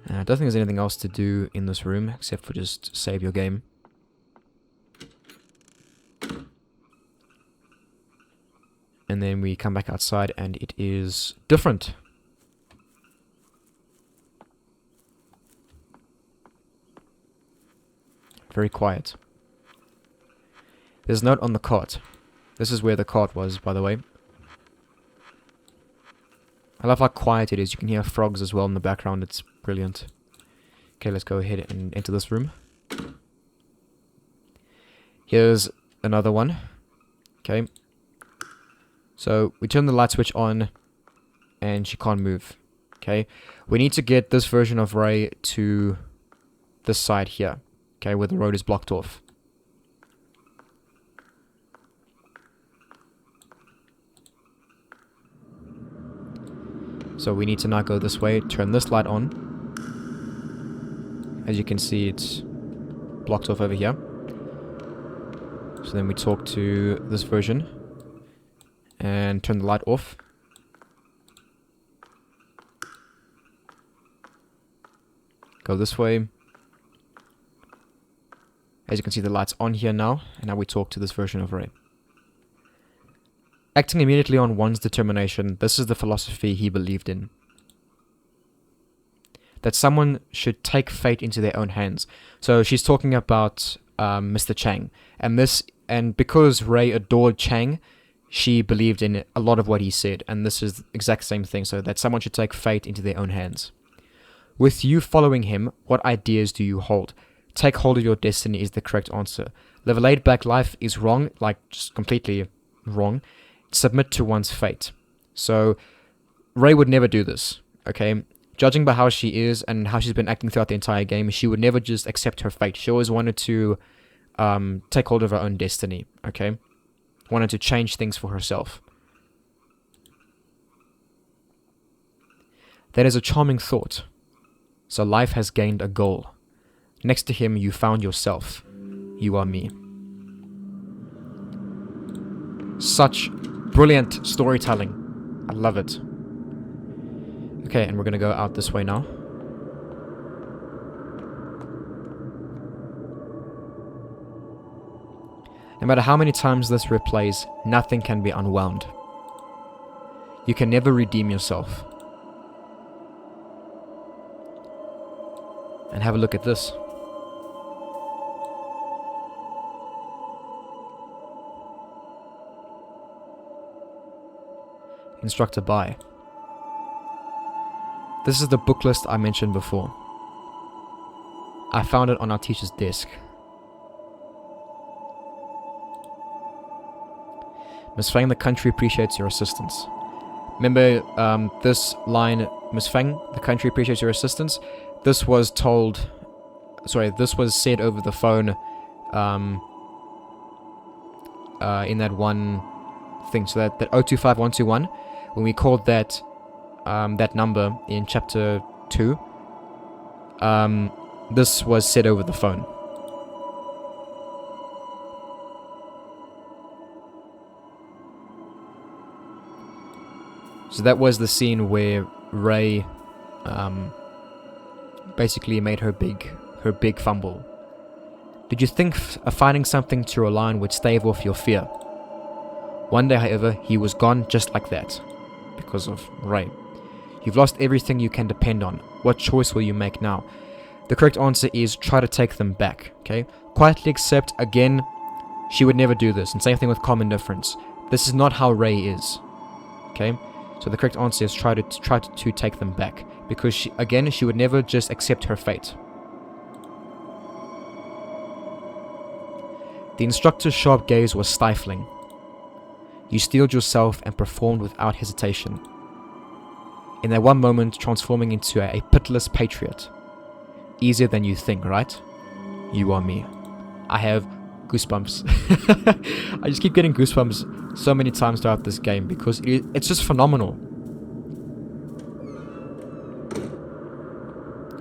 I don't think there's anything else to do in this room except for just save your game. And then we come back outside and it is different. Very quiet. There's a note on the cart. This is where the cart was, by the way. I love how quiet it is. You can hear frogs as well in the background. It's brilliant. Okay, let's go ahead and enter this room. Here's another one. Okay. So, we turn the light switch on, and she can't move. Okay. We need to get this version of Ray to this side here. Okay, where the road is blocked off. So we need to now go this way, turn this light on. As you can see, it's blocked off over here. So then we talk to this version and turn the light off. Go this way. As you can see, the light's on here now, and now we talk to this version of Ray. Acting immediately on one's determination, this is the philosophy he believed in. That someone should take fate into their own hands. So she's talking about Mr. Chang. And because Ray adored Chang, she believed in a lot of what he said. And this is the exact same thing. So that someone should take fate into their own hands. With you following him, what ideas do you hold? Take hold of your destiny is the correct answer. Live a laid-back life is wrong, like just completely wrong. Submit to one's fate. So, Ray would never do this, okay? Judging by how she is and how she's been acting throughout the entire game, she would never just accept her fate. She always wanted to take hold of her own destiny, okay? Wanted to change things for herself. That is a charming thought. So life has gained a goal. Next to him, you found yourself. You are me. Such brilliant storytelling. I love it. Okay, and we're gonna go out this way now. No matter how many times this replays, nothing can be unwound. You can never redeem yourself. And have a look at this. Instructor by. This is the book list I mentioned before. I found it on our teacher's desk. Miss Fang, the country appreciates your assistance. Remember this line, Miss Fang, the country appreciates your assistance? This was said over the phone in that one thing. So that 025121, when we called that that number in chapter 2, this was said over the phone. So that was the scene where Ray basically made her big fumble. Did you think finding something to rely on would stave off your fear? One day, however, he was gone just like that, because of Ray. You've lost everything you can depend on. What choice will you make now? The correct answer is try to take them back, okay? Quietly accept, again, she would never do this, and same thing with calm indifference. This is not how Ray is, okay? So the correct answer is try to take them back, because she would never just accept her fate. The instructor's sharp gaze was stifling. You steeled yourself and performed without hesitation. In that one moment, transforming into a pitiless patriot. Easier than you think, right? You are me. I have goosebumps. I just keep getting goosebumps so many times throughout this game because it's just phenomenal.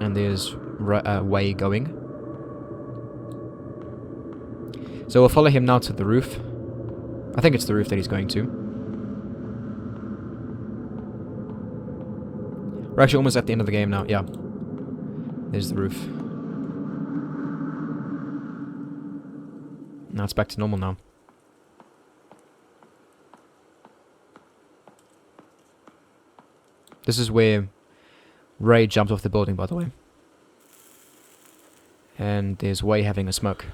And there's Wei going. So we'll follow him now to the roof. I think it's the roof that he's going to. We're actually almost at the end of the game now, yeah. There's the roof. Now it's back to normal now. This is where Ray jumped off the building, by the way. And there's Wei having a smoke.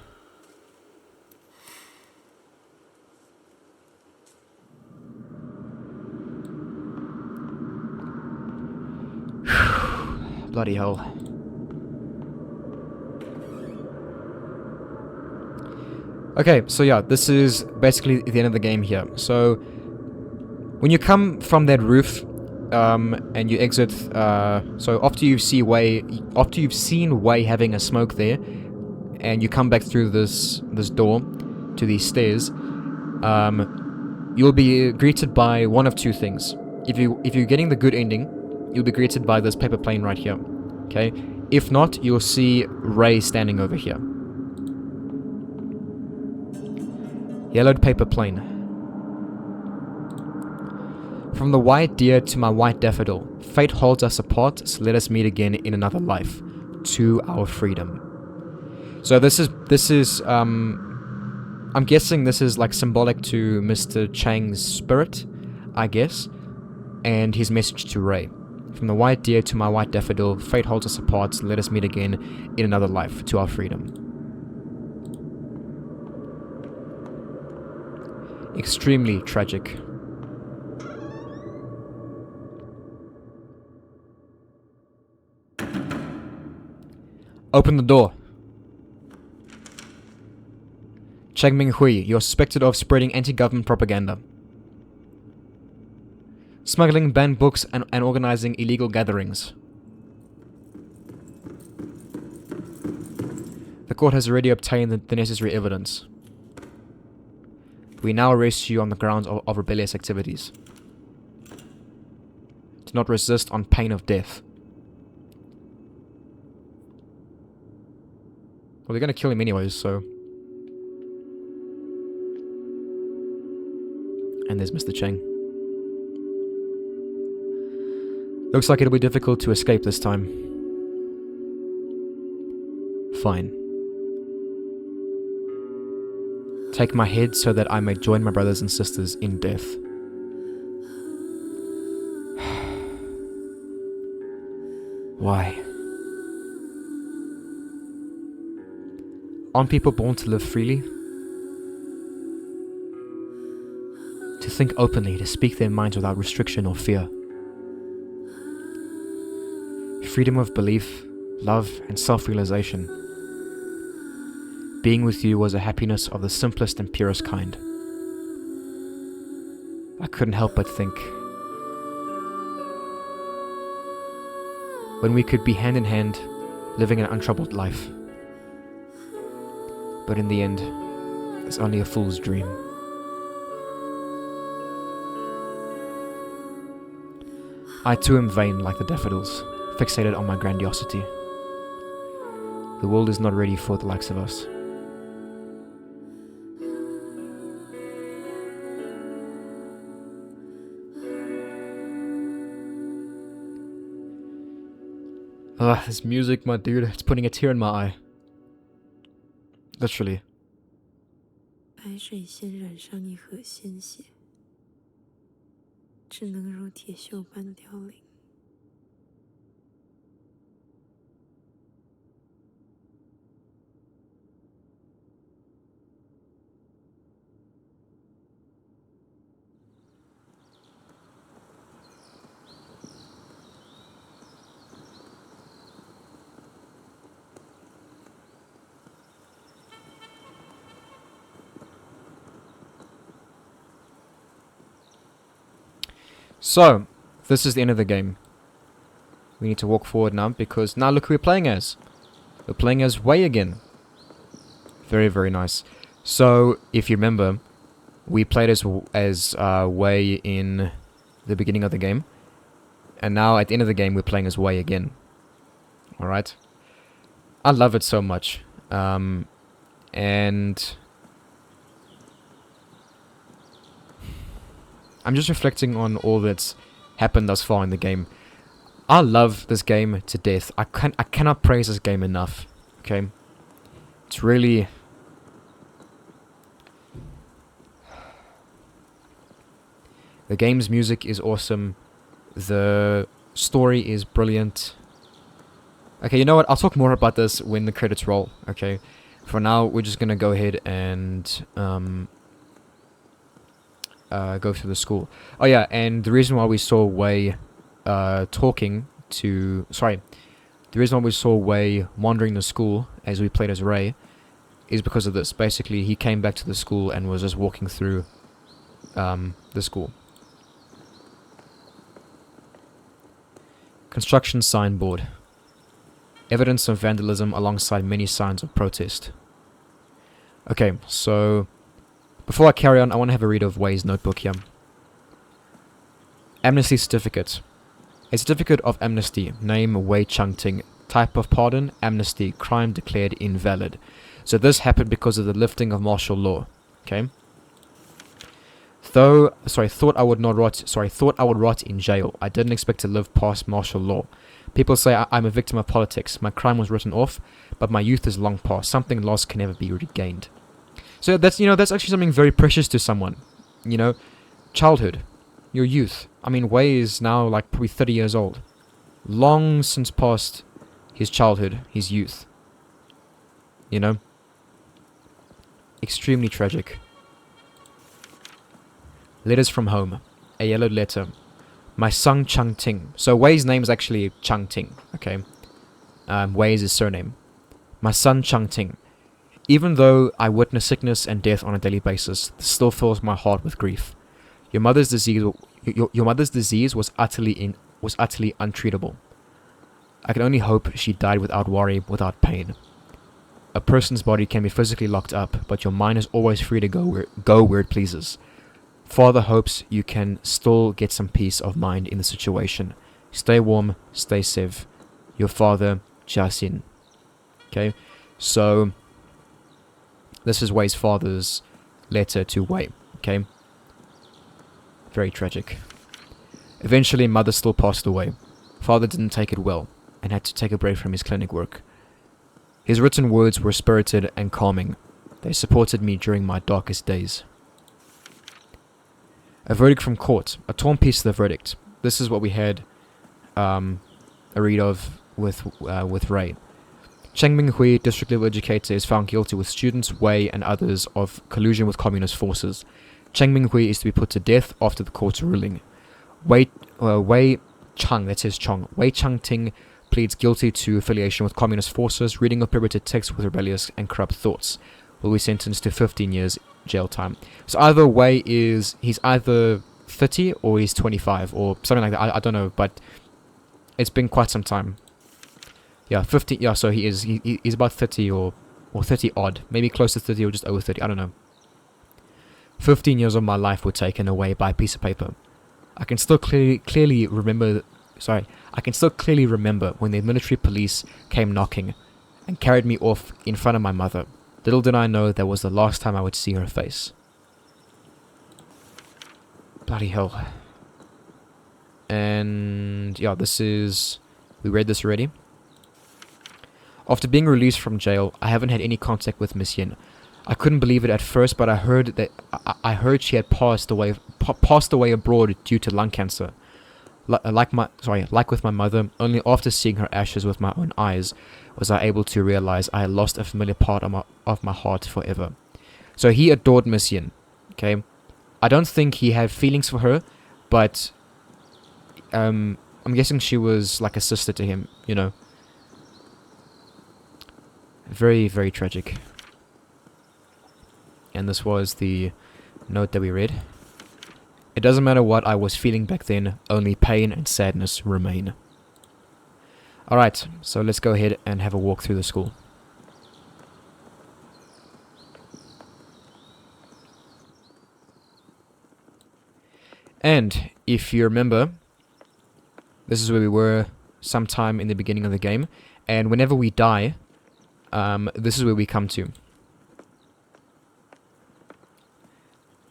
Bloody hell. Okay, so yeah, this is basically the end of the game here. So, when you come from that roof, and you exit, so after you've seen Wei having a smoke there, and you come back through this door to these stairs, you'll be greeted by one of two things. If you're getting the good ending, you'll be greeted by this paper plane right here. Okay? If not, you'll see Ray standing over here. Yellowed paper plane. From the white deer to my white daffodil, fate holds us apart, so let us meet again in another life, to our freedom. So this is I'm guessing this is like symbolic to Mr. Chang's spirit, I guess, and his message to Ray. From the white deer to my white daffodil, fate holds us apart, so let us meet again in another life, to our freedom. Extremely tragic. Open the door. Cheng Minghui, you're suspected of spreading anti-government propaganda, smuggling banned books, and organizing illegal gatherings. The court has already obtained the necessary evidence. We now arrest you on the grounds of rebellious activities. Do not resist on pain of death. Well, they're gonna kill him anyways, so... And there's Mr. Cheng. Looks like it'll be difficult to escape this time. Fine. Take my head so that I may join my brothers and sisters in death. Why? Aren't people born to live freely? To think openly, to speak their minds without restriction or fear. Freedom of belief, love, and self-realization. Being with you was a happiness of the simplest and purest kind. I couldn't help but think, when we could be hand in hand, living an untroubled life. But in the end, it's only a fool's dream. I too am vain like the daffodils, fixated on my grandiosity. The world is not ready for the likes of us. This music, my dude, it's putting a tear in my eye. Literally. 白水仙染上一河鲜血，只能如铁锈般凋零。So, this is the end of the game. We need to walk forward now, because now look who we're playing as. We're playing as Wei again. Very, very nice. So, if you remember, we played as Wei in the beginning of the game. And now, at the end of the game, we're playing as Wei again. Alright? I love it so much. And... I'm just reflecting on all that's happened thus far in the game. I love this game to death. I cannot praise this game enough. Okay, it's really. The game's music is awesome. The story is brilliant. Okay, you know what? I'll talk more about this when the credits roll. Okay, for now we're just gonna go ahead and go through the school. Oh yeah, and the reason why we saw Wei talking to... Sorry. The reason why we saw Wei wandering the school as we played as Ray is because of this. Basically, he came back to the school and was just walking through the school. Construction signboard. Evidence of vandalism alongside many signs of protest. Okay, so before I carry on, I want to have a read of Wei's notebook here. Amnesty certificate. A certificate of amnesty. Name Wei Ting. Type of pardon, amnesty. Crime declared invalid. So this happened because of the lifting of martial law. Okay. Thought I would rot in jail. I didn't expect to live past martial law. People say I'm a victim of politics. My crime was written off, but my youth is long past. Something lost can never be regained. So that's actually something very precious to someone. You know, childhood, your youth. I mean, Wei is now like probably 30 years old. Long since past his childhood, his youth. You know? Extremely tragic. Letters from home. A yellow letter. My son Chung Ting. So Wei's name is actually Chung Ting, okay? Wei is his surname. My son Chung Ting. Even though I witness sickness and death on a daily basis, this still fills my heart with grief. Your mother's disease was utterly untreatable. I can only hope she died without worry, without pain. A person's body can be physically locked up, but your mind is always free to go where it pleases. Father hopes you can still get some peace of mind in the situation. Stay warm, stay safe. Your father, Jiaxin. Okay, so this is Wei's father's letter to Wei. Okay, very tragic. Eventually, mother still passed away. Father didn't take it well and had to take a break from his clinic work. His written words were spirited and calming. They supported me during my darkest days. A verdict from court. A torn piece of the verdict. This is what we had a read of with Ray. Cheng Minghui, district level educator, is found guilty with students, Wei, and others of collusion with communist forces. Cheng Minghui is to be put to death after the court's ruling. Wei Chung, that says Chung. Wei Ting pleads guilty to affiliation with communist forces, reading of pirated texts with rebellious and corrupt thoughts. Will be sentenced to 15 years jail time. So either Wei he's either 30 or he's 25 or something like that. I don't know, but it's been quite some time. Yeah, 50. Yeah, so he's about 30 or 30 odd, maybe close to 30 or just over 30. I don't know. 15 years of my life were taken away by a piece of paper. I can still clearly remember when the military police came knocking and carried me off in front of my mother. Little did I know that was the last time I would see her face. Bloody hell. And yeah, we read this already. After being released from jail, I haven't had any contact with Miss Yin. I couldn't believe it at first, but I heard she had passed away abroad due to lung cancer. Like with my mother, only after seeing her ashes with my own eyes was I able to realize I had lost a familiar part of my heart forever. So he adored Miss Yin. Okay, I don't think he had feelings for her, but I'm guessing she was like a sister to him. You know, very, very tragic. And this was the note that we read. It doesn't matter what I was feeling back then, only pain and sadness remain. Alright, so let's go ahead and have a walk through the school. And if you remember, this is where we were sometime in the beginning of the game, and whenever we die, this is where we come to.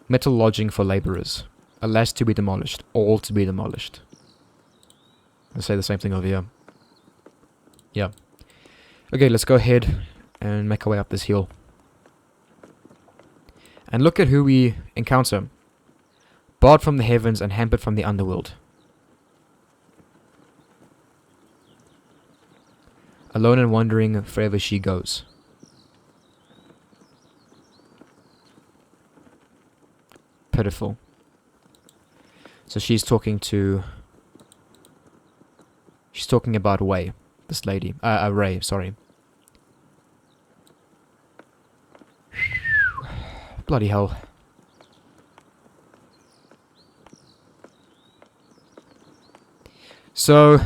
Metal lodging for laborers. Alas, to be demolished. All to be demolished. Let's say the same thing over here. Yeah. Okay, let's go ahead and make our way up this hill. And look at who we encounter. Barred from the heavens and hampered from the underworld. Alone and wandering, forever she goes. Pitiful. So she's talking about Wei, this lady. Ray, sorry. Bloody hell. So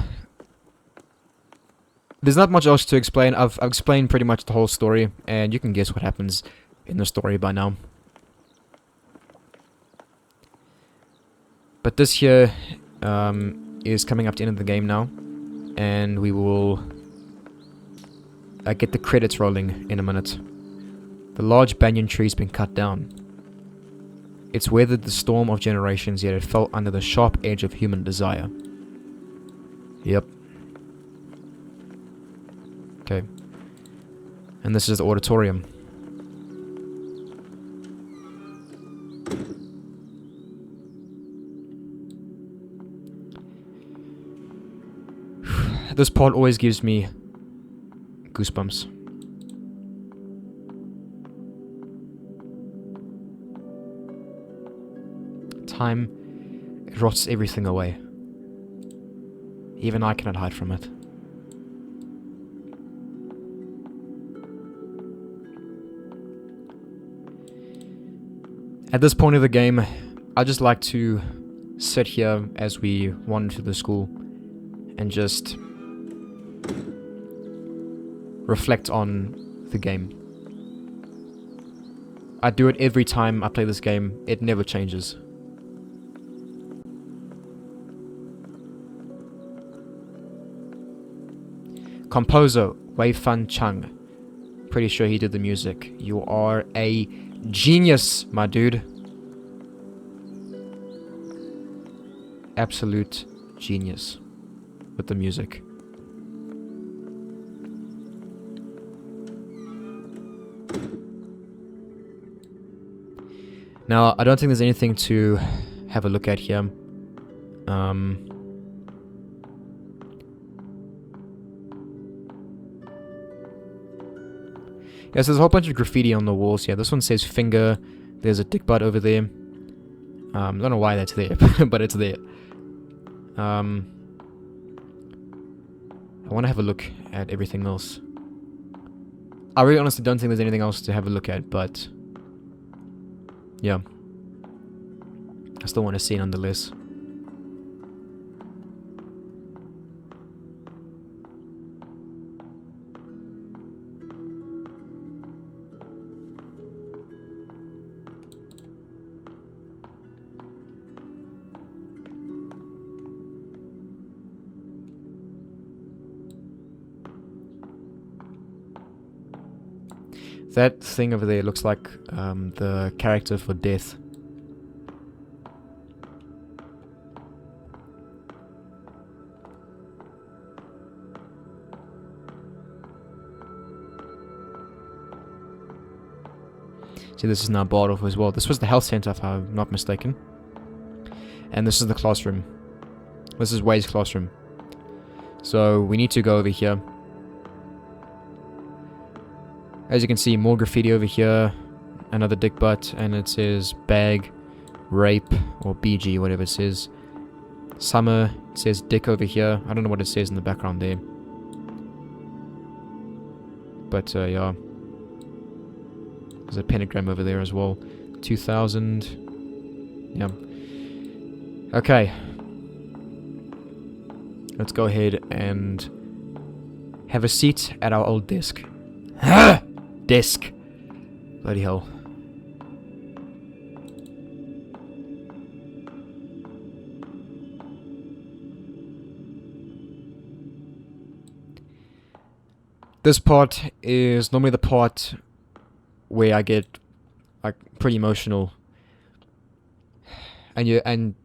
there's not much else to explain. I've explained pretty much the whole story, and you can guess what happens in the story by now. But this here is coming up to the end of the game now, and we will get the credits rolling in a minute. The large banyan tree's been cut down. It's weathered the storm of generations, yet it fell under the sharp edge of human desire. Yep. Okay. And this is the auditorium. This part always gives me goosebumps. Time, it rots everything away. Even I cannot hide from it. At this point of the game, I just like to sit here as we wander to the school and just reflect on the game. I do it every time I play this game. It never changes. Composer Wei Fan Chung. Pretty sure he did the music. You are a genius, my dude. Absolute genius with the music. Now, I don't think there's anything to have a look at here. Yes, there's a whole bunch of graffiti on the walls. Yeah, this one says finger. There's a dick butt over there. I don't know why that's there, but it's there. I want to have a look at everything else. I really honestly don't think there's anything else to have a look at, but yeah. I still want to see it nonetheless. That thing over there looks like the character for Death. See, this is now barred off as well. This was the health center, if I'm not mistaken. And this is the classroom. This is Wei's classroom. So we need to go over here. As you can see, more graffiti over here, another dick butt, and it says bag, rape, or BG, whatever it says. Summer, it says dick over here. I don't know what it says in the background there. But, yeah. There's a pentagram over there as well. 2000. Yeah. Okay. Let's go ahead and have a seat at our old desk. Desk. Bloody hell. This part is normally the part where I get like pretty emotional. And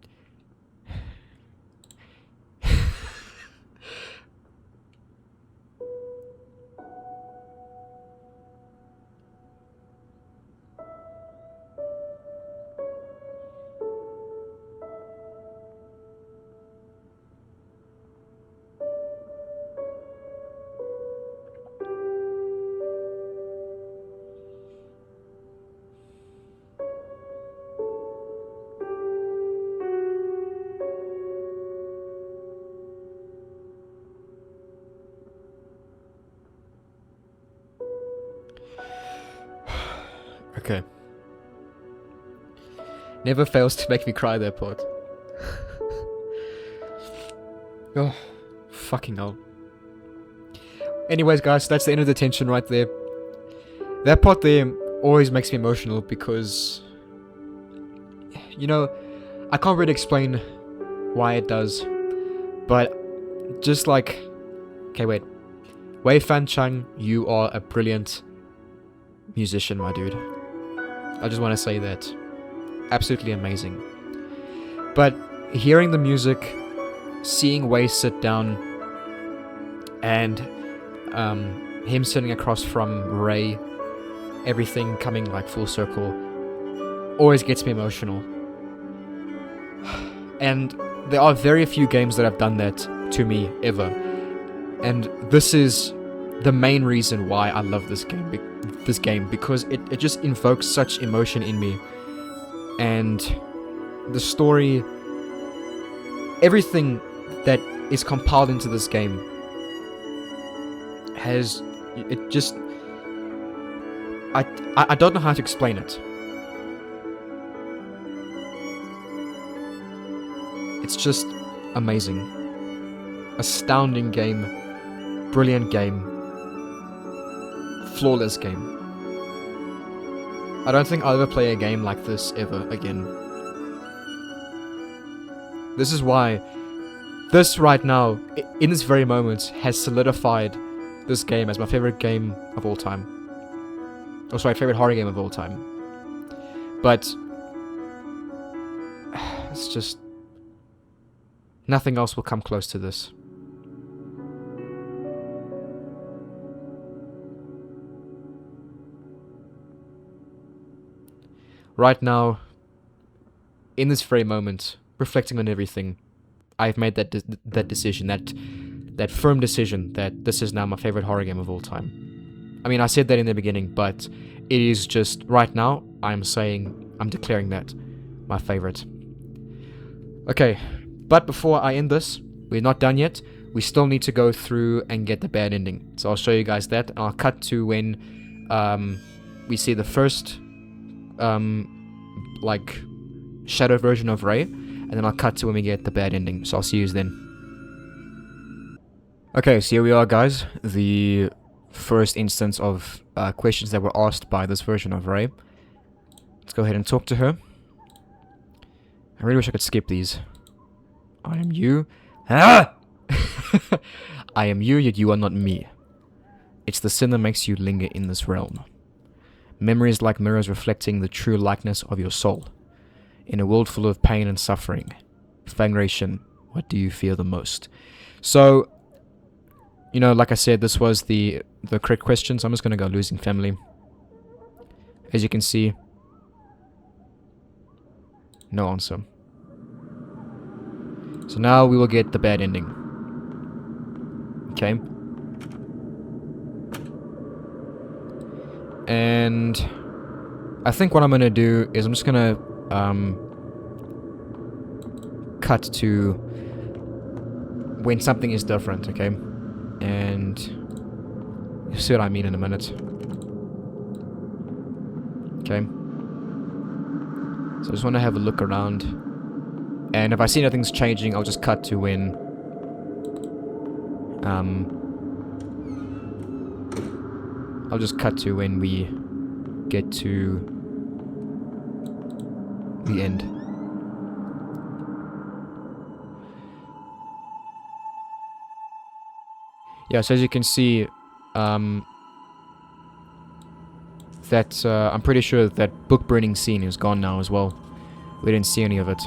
Okay. Never fails to make me cry, that part. Oh, fucking hell. Anyways, guys, that's the end of Detention right there. That part there always makes me emotional because, you know, I can't really explain why it does, but just like, okay, wait. Fan Chung, you are a brilliant musician, my dude. I just want to say that. Absolutely amazing. But hearing the music, seeing Wei sit down, and him sitting across from Ray, everything coming like full circle, always gets me emotional. And there are very few games that have done that to me ever. And this is the main reason why I love this game, because it just invokes such emotion in me. And the story, everything that is compiled into this game has, it just, I don't know how to explain it. It's just amazing. Astounding game. Brilliant game. Flawless game. I don't think I'll ever play a game like this ever again. This is why this right now, in this very moment, has solidified this game as my favorite game of all time. Oh, sorry, favorite horror game of all time. But it's just, nothing else will come close to this. Right now, in this very moment, reflecting on everything, I've made that decision, that firm decision that this is now my favorite horror game of all time. I mean, I said that in the beginning, but it is just, right now, I'm declaring that my favorite. Okay, but before I end this, we're not done yet. We still need to go through and get the bad ending. So I'll show you guys that, and I'll cut to when we see the first like shadow version of Ray, and then I'll cut to when we get the bad ending. So I'll see you then. Okay, so here we are, guys. The first instance of questions that were asked by this version of Ray. Let's go ahead and talk to her. I really wish I could skip these. I am you. Ah! I am you, yet you are not me. It's the sin that makes you linger in this realm. Memories like mirrors reflecting the true likeness of your soul. In a world full of pain and suffering. Fang Shin, what do you fear the most? So, you know, like I said, this was the correct question, so I'm just going to go losing family. As you can see, no answer. So now we will get the bad ending. Okay. And I think what I'm going to do is I'm just going to cut to when something is different, okay? And you'll see what I mean in a minute. Okay. So I just want to have a look around. And if I see nothing's changing, I'll just cut to when I'll just cut to when we get to the end. Yeah, so as you can see, that I'm pretty sure that book burning scene is gone now as well. We didn't see any of it.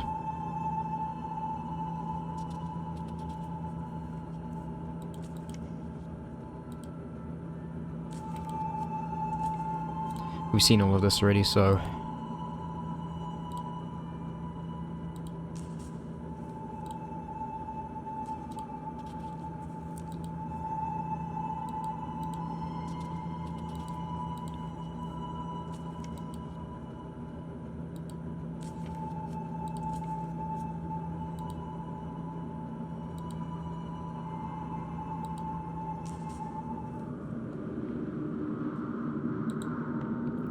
We've seen all of this already, so...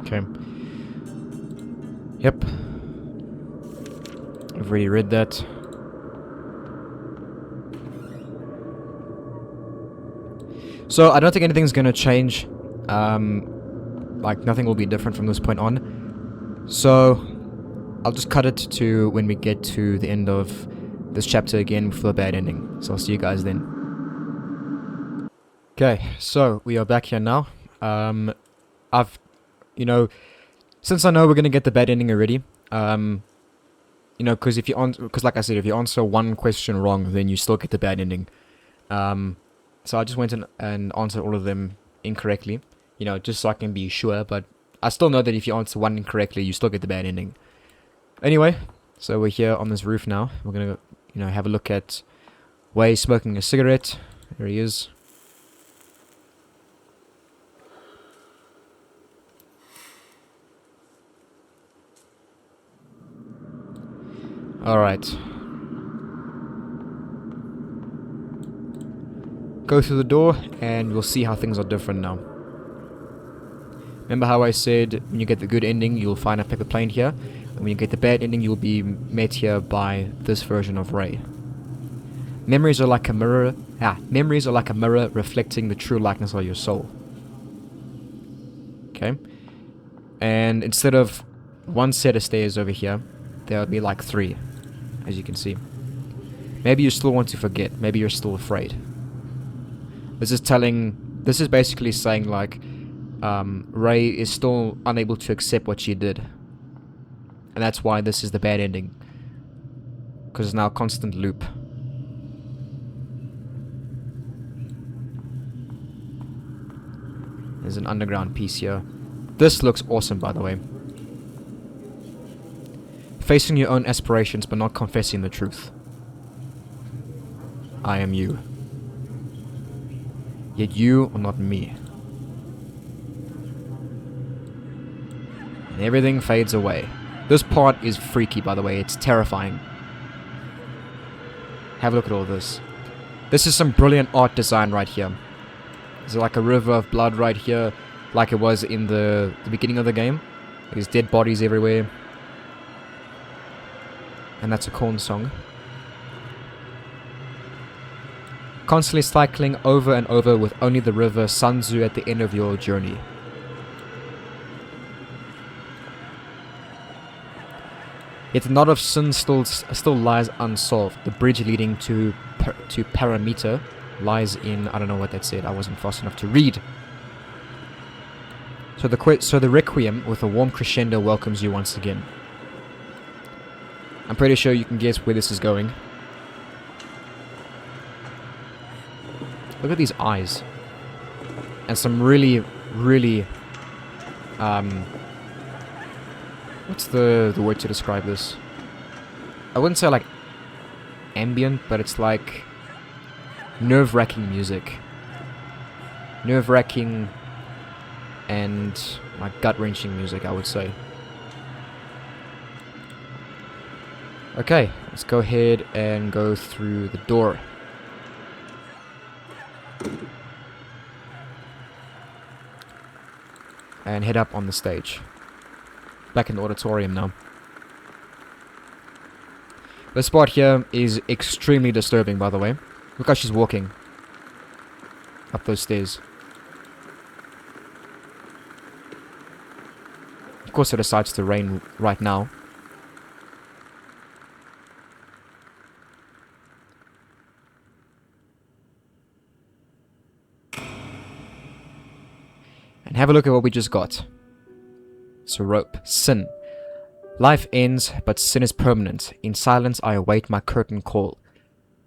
Okay. Yep. I've already read that. So, I don't think anything's gonna change. Like, nothing will be different from this point on. So, I'll just cut it to when we get to the end of this chapter again for the bad ending. So, I'll see you guys then. Okay, so, we are back here now. I've, since I know we're gonna get the bad ending already, because because like I said, if you answer one question wrong, then you still get the bad ending. So I just went and answered all of them incorrectly, just so I can be sure, but I still know that if you answer one incorrectly, you still get the bad ending. Anyway, so we're here on this roof now. We're gonna, have a look at Wei smoking a cigarette. There he is. Alright. Go through the door, and we'll see how things are different now. Remember how I said when you get the good ending, you'll find a paper plane here, and when you get the bad ending, you'll be met here by this version of Ray. Memories are like a mirror. Memories are like a mirror reflecting the true likeness of your soul. Okay, and instead of one set of stairs over here, there'll be like 3, as you can see. Maybe you still want to forget. Maybe you're still afraid. This is basically saying like, Ray is still unable to accept what she did. And that's why this is the bad ending. Because it's now a constant loop. There's an underground piece here. This looks awesome, by the way. Facing your own aspirations but not confessing the truth. I am you. Yet you are not me. And everything fades away. This part is freaky, by the way. It's terrifying. Have a look at all this. This is some brilliant art design right here. There's like a river of blood right here, like it was in the beginning of the game. There's dead bodies everywhere. And that's a corn song. Constantly cycling over and over with only the river Sanzu at the end of your journey. Yet the knot of sin still lies unsolved. The bridge leading to Parameter lies in... I don't know what that said. I wasn't fast enough to read. So the Requiem with a warm crescendo welcomes you once again. I'm pretty sure you can guess where this is going. Look at these eyes. And some really, really... what's the word to describe this? I wouldn't say like ambient, but it's like nerve-wracking music. Nerve-wracking and like gut-wrenching music, I would say. Okay, let's go ahead and go through the door. And head up on the stage. Back in the auditorium now. This spot here is extremely disturbing, by the way. Look how she's walking up those stairs. Of course it decides to rain right now. And have a look at what we just got. It's a rope. Sin. Life ends, but sin is permanent. In silence, I await my curtain call.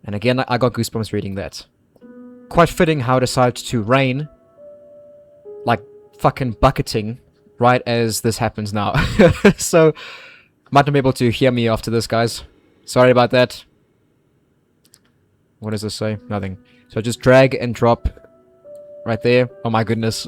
And again, I got goosebumps reading that. Quite fitting how it decides to rain, like fucking bucketing, right as this happens now. So, might not be able to hear me after this, guys. Sorry about that. What does this say? Nothing. So just drag and drop right there. Oh my goodness.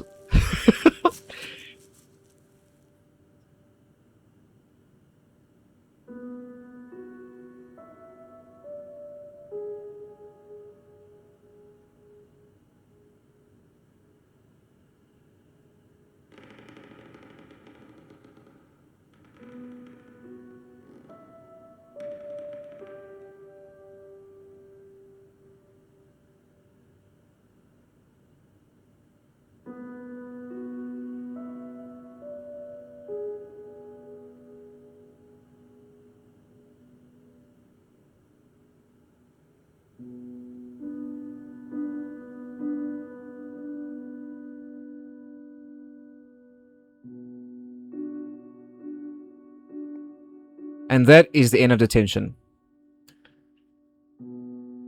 And that is the end of Detention.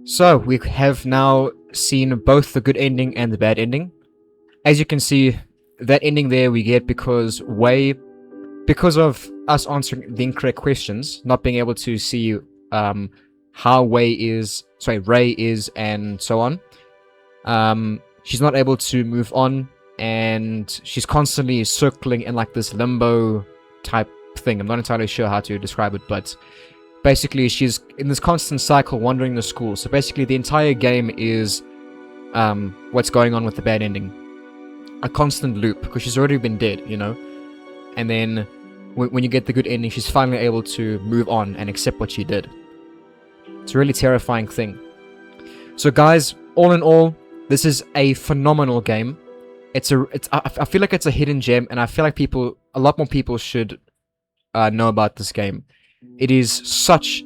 So, we have now seen both the good ending and the bad ending. As you can see, that ending there we get because of us answering the incorrect questions, not being able to see how Ray is, and so on. She's not able to move on, and she's constantly circling in like this limbo type thing. I'm not entirely sure how to describe it, but basically she's in this constant cycle wandering the school. So basically the entire game is what's going on with the bad ending. A constant loop, because she's already been dead, you know? And then when you get the good ending, she's finally able to move on and accept what she did. It's a really terrifying thing. So guys, all in all, this is a phenomenal game. I feel like it's a hidden gem, and I feel like a lot more people should know about this game. It is such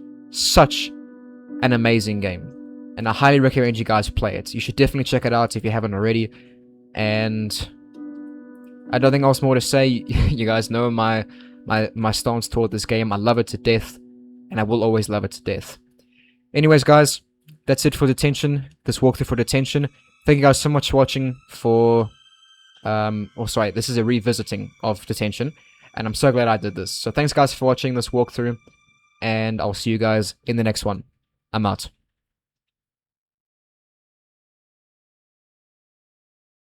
an amazing game, and I highly recommend you guys play it. You should definitely check it out if you haven't already. And I don't think else more to say. You guys know my stance toward this game. I love it to death, and I will always love it to death. Anyways, guys, that's it for Detention. This walkthrough for Detention. Thank you guys so much for watching. This is a revisiting of Detention, and I'm so glad I did this. So thanks guys for watching this walkthrough, and I'll see you guys in the next one. I'm out.